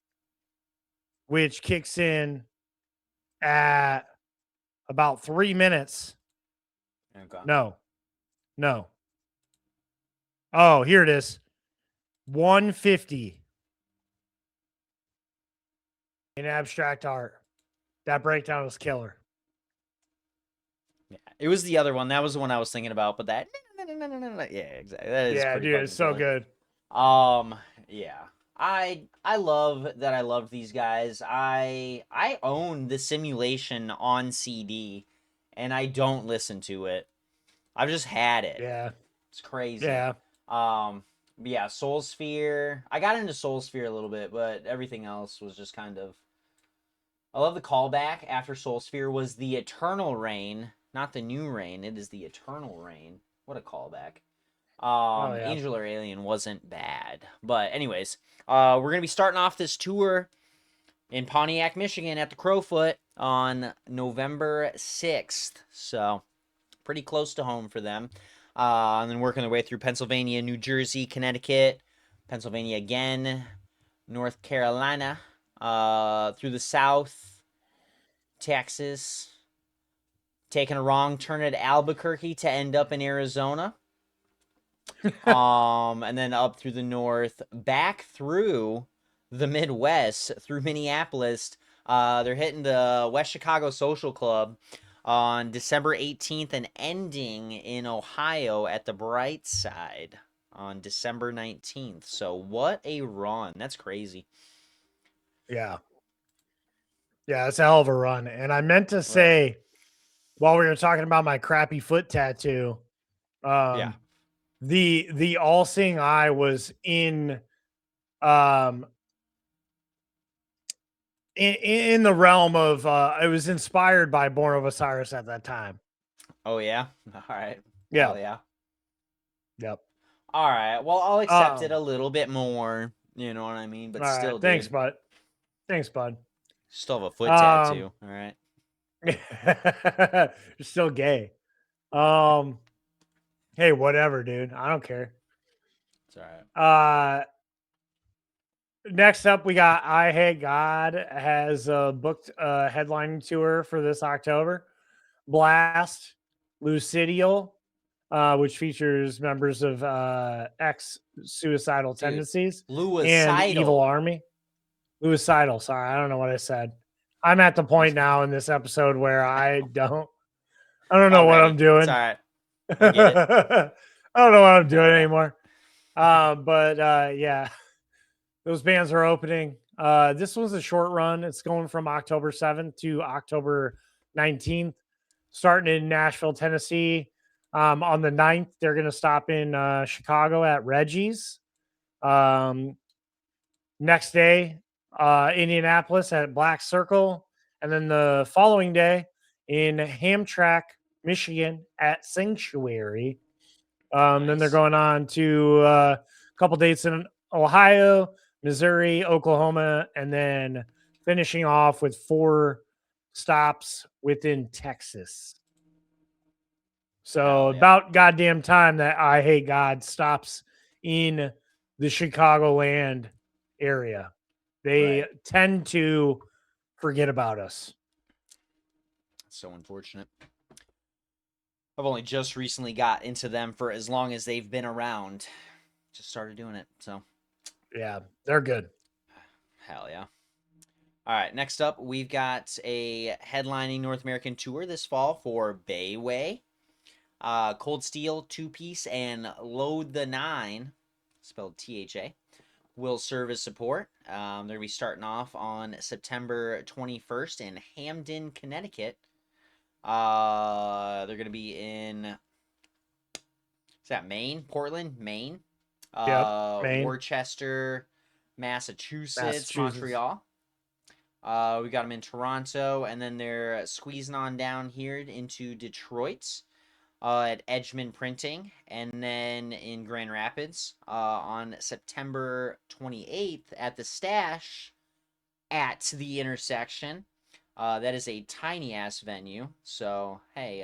which kicks in at about 3 minutes. Okay. No. Oh, here it is. 150 in Abstract Art. That breakdown was killer. Yeah, it was the other one. That was the one I was thinking about, but that yeah, exactly. That is dude, it's so good. Yeah. I love that I loved these guys. I own the Simulation on CD and I don't listen to it. I've just had it. Yeah. It's crazy. Yeah. Yeah, Soul Sphere. I got into Soul Sphere a little bit, but everything else was just kind of I love the callback after Soul Sphere was the Eternal Rain, not the New Rain. It is the Eternal Rain. What a callback. Angel or Alien wasn't bad. But anyways, we're going to be starting off this tour in Pontiac, Michigan at the Crowfoot on November 6th. So pretty close to home for them. And then working their way through Pennsylvania, New Jersey, Connecticut, Pennsylvania again, North Carolina, through the South, Texas, taking a wrong turn at Albuquerque to end up in Arizona. And then up through the north, back through the Midwest, through Minneapolis. They're hitting the West Chicago Social Club on December 18th and ending in Ohio at the Bright Side on December 19th. So what a run. That's crazy. Yeah. Yeah, it's a hell of a run. And I meant to say, while we were talking about my crappy foot tattoo, the all-seeing eye was in the realm of it was inspired by Born of Osiris at that time. Oh yeah? All right. Yeah. Hell yeah. Yep. All right. Well, I'll accept it a little bit more. You know what I mean? But still, right. Thanks, bud. Thanks, bud. Still have a foot tattoo. All right. You're still gay. Hey, whatever, dude. I don't care. It's all right. Next up, we got I Hate God has booked a headlining tour for this October. Blast, Lucidial, which features members of ex-suicidal tendencies and Evil Army. Lucidal, sorry, I don't know what I said. I'm at the point now in this episode where I don't know what I'm doing. It's all right. I get it. I don't know what I'm doing anymore. Yeah, those bands are opening. This one's a short run. It's going from October 7th to October 19th, starting in Nashville, Tennessee. On the 9th, they're going to stop in Chicago at Reggie's. Next day, Indianapolis at Black Circle. And then the following day in Hamtramck, Michigan at Sanctuary. Then they're Nice. going on to a couple dates in Ohio, Missouri, Oklahoma, and then finishing off with 4 stops within Texas. So Hell yeah. about goddamn time that I Hate God stops in the Chicagoland area. They Right. tend to forget about us. So unfortunate. I've only just recently got into them for as long as they've been around. Just started doing it, so Yeah, they're good. hell yeah. All right, next up, we've got a headlining North American tour this fall for Bayway. Cold Steel, Two Piece, and Load the Nine, spelled THA, will serve as support. They're going to be starting off on September 21st in Hamden, Connecticut. They're going to be in, is that Maine? Portland, Maine? Maine. Worcester, Massachusetts, Montreal. We got them in Toronto, and then they're squeezing on down here into Detroit at Edgeman Printing, and then in Grand Rapids on September 28th at the Stash at the Intersection. That is a tiny ass venue, so hey,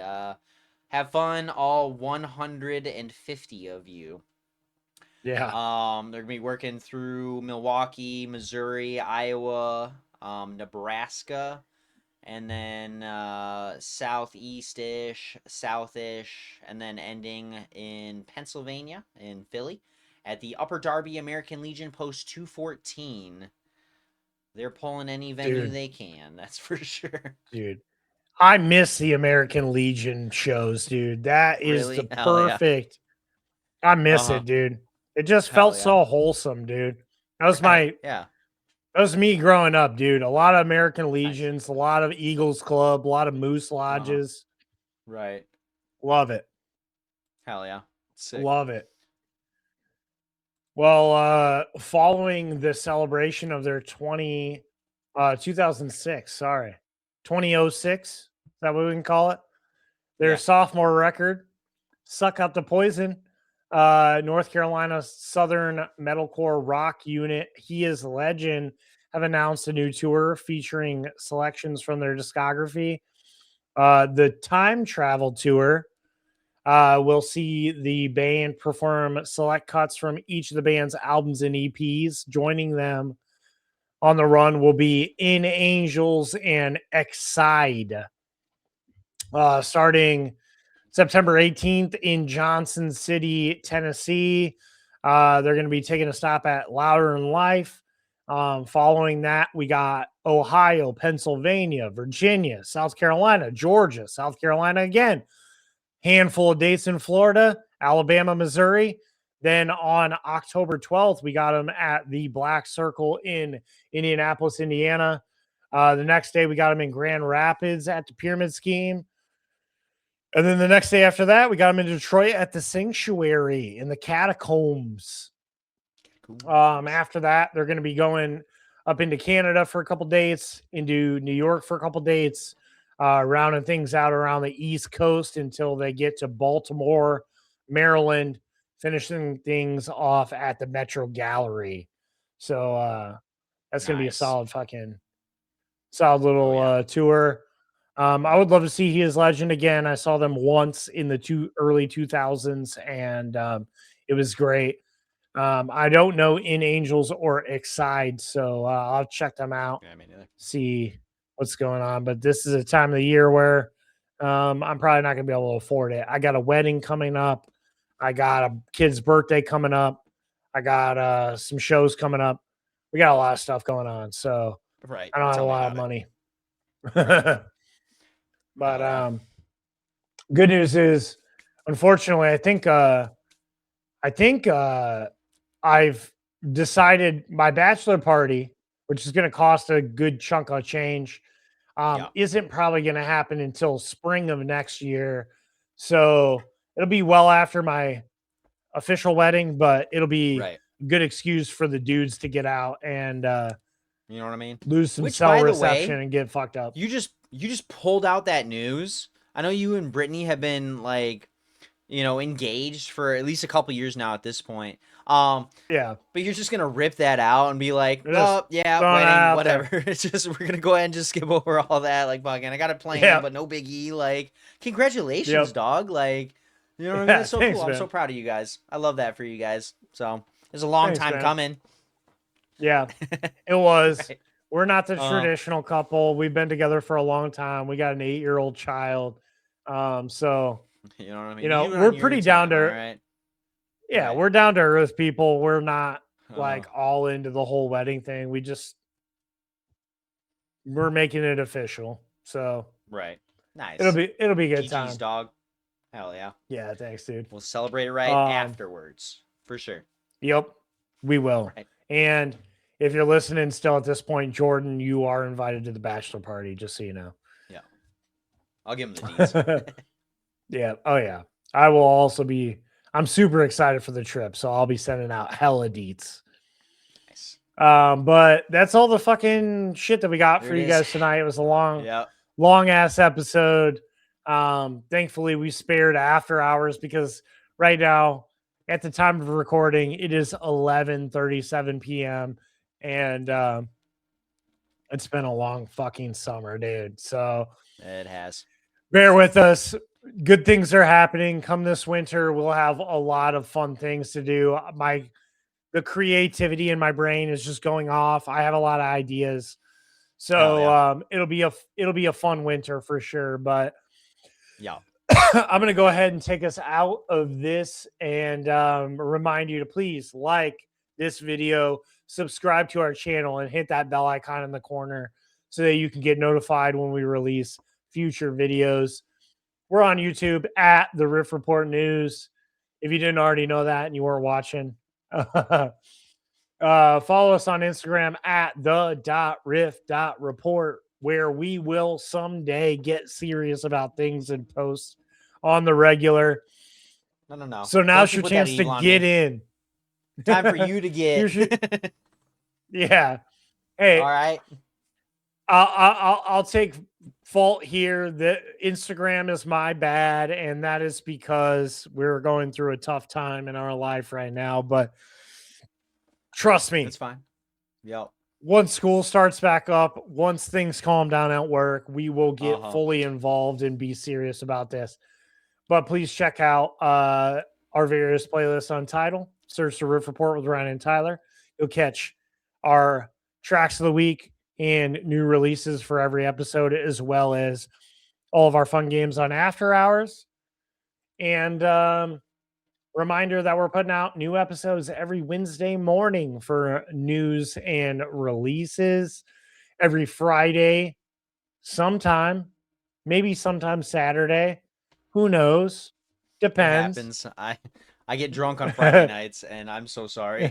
have fun, all 150 of you. Yeah. They're gonna be working through Milwaukee, Missouri, Iowa, Nebraska, and then southeast-ish, southish, and then ending in Pennsylvania, in Philly, at the Upper Darby American Legion Post 214. They're pulling any venue they can, that's for sure. Dude, I miss the American Legion shows, dude. That is Really? the Hell yeah. perfect. I miss it, dude. It just felt so wholesome, dude. That was yeah. That was me growing up, dude. A lot of American Legions, a lot of Eagles Club, a lot of Moose Lodges. Right. Love it. Hell yeah. Sick. Love it. Well, following the celebration of their 2006, 2006, is that what we can call it? Their sophomore record, Suck Out the Poison, North Carolina Southern metalcore rock unit, He Is Legend, have announced a new tour featuring selections from their discography. The Time Travel Tour will see the band perform select cuts from each of the band's albums and EPs. Joining them on the run will be In Angels and Excide. Starting September 18th in Johnson City, Tennessee. They're going to be taking a stop at Louder in Life. Following that, we got Ohio, Pennsylvania, Virginia, South Carolina, Georgia, South Carolina again. Handful of dates in Florida, Alabama, Missouri. Then on October 12th, we got them at the Black Circle in Indianapolis, Indiana. The next day, we got them in Grand Rapids at the Pyramid Scheme. And then the next day after that, we got them in Detroit at the Sanctuary in the Catacombs. After that, they're going to be going up into Canada for a couple dates, into New York for a couple dates, rounding things out around the East Coast until they get to Baltimore, Maryland, finishing things off at the Metro Gallery. So that's going to be a solid little tour. I would love to see He Is Legend again. I saw them once in the early 2000s, and it was great. I don't know In Angels or Excide, so I'll check them out, see what's going on. But this is a time of the year where I'm probably not going to be able to afford it. I got a wedding coming up. I got a kid's birthday coming up. I got some shows coming up. We got a lot of stuff going on, so I don't have a lot of money. But good news is, unfortunately, I think I've decided my bachelor party, which is going to cost a good chunk of change, isn't probably going to happen until spring of next year. So it'll be well after my official wedding, but it'll be Right. a good excuse for the dudes to get out and You know what I mean? lose some Which, cell by the reception way, and get fucked up. you just pulled out that news. I know you and Brittany have been like, engaged for at least a couple years now at this point. Yeah. But you're just gonna rip that out and be like, Just oh yeah, throwing that wedding, out whatever. It's just we're gonna go ahead and just skip over all that. Like, fucking, I got a plan, Yep. but no biggie. Like, congratulations, Yep. dog. Like, you know what I mean? Yeah, That's so thanks, cool. I'm man. so proud of you guys. I love that for you guys. So it's a long Thanks, time man. coming. Yeah, it was. Right. We're not the traditional couple. We've been together for a long time. We got an 8-year-old child. So You know what I mean? you know, You on we're your pretty down time, to all right? yeah, Right. we're down to earth people. We're not like Oh, all into the whole wedding thing. We're making it official. So right. Nice. it'll be a good GG's, time. dog. Hell yeah. Yeah, thanks, dude. We'll celebrate it right afterwards. For sure. Yep, we will. Right. And if you're listening still at this point, Jordan, you are invited to the bachelor party, just so you know. Yeah. I'll give him the deeds. Yeah. Oh, yeah. I will also be. I'm super excited for the trip, so I'll be sending out hella deets. Nice. But that's all the fucking shit that we got There for it you is. guys tonight. It was a long Yeah. ass episode. Thankfully we spared after hours because right now, at the time of recording, it is 11:37 p.m. and it's been a long fucking summer, dude. So It has. bear with us. Good things are happening. Come this winter, we'll have a lot of fun things to do. The creativity in my brain is just going off. I have a lot of ideas. So yeah. it'll be a fun winter for sure. But Yeah. I'm gonna go ahead and take us out of this and remind you to please like this video, subscribe to our channel, and hit that bell icon in the corner so that you can get notified when we release future videos. We're on YouTube at the Riff Report News. If you didn't already know that and you weren't watching, follow us on Instagram at the.riff.report, where we will someday get serious about things and post on the regular. No. So now's your chance to get in. Time for you to get. Yeah. Hey. All right. I'll take fault here. The Instagram is my bad, and that is because we're going through a tough time in our life right now. But trust me, It's fine. Yep. Once school starts back up, once things calm down at work, we will get fully involved and be serious about this. But please check out our various playlists on Tidal. Search the Riff Report with Ryan and Tyler. You'll catch our tracks of the week and new releases for every episode, as well as all of our fun games on After Hours. And reminder that we're putting out new episodes every Wednesday morning for news and releases. Every Friday, maybe sometime Saturday. Who knows? Depends. It happens. I get drunk on Friday nights, and I'm so sorry.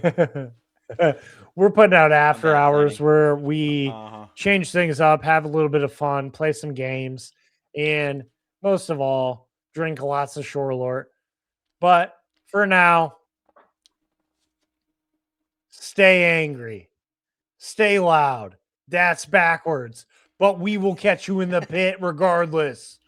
We're putting out After Hours where we Uh-huh. change things up, have a little bit of fun, play some games, and most of all, drink lots of Shore Lort. But for now, stay angry, stay loud. That's backwards, but we will catch you in the pit regardless.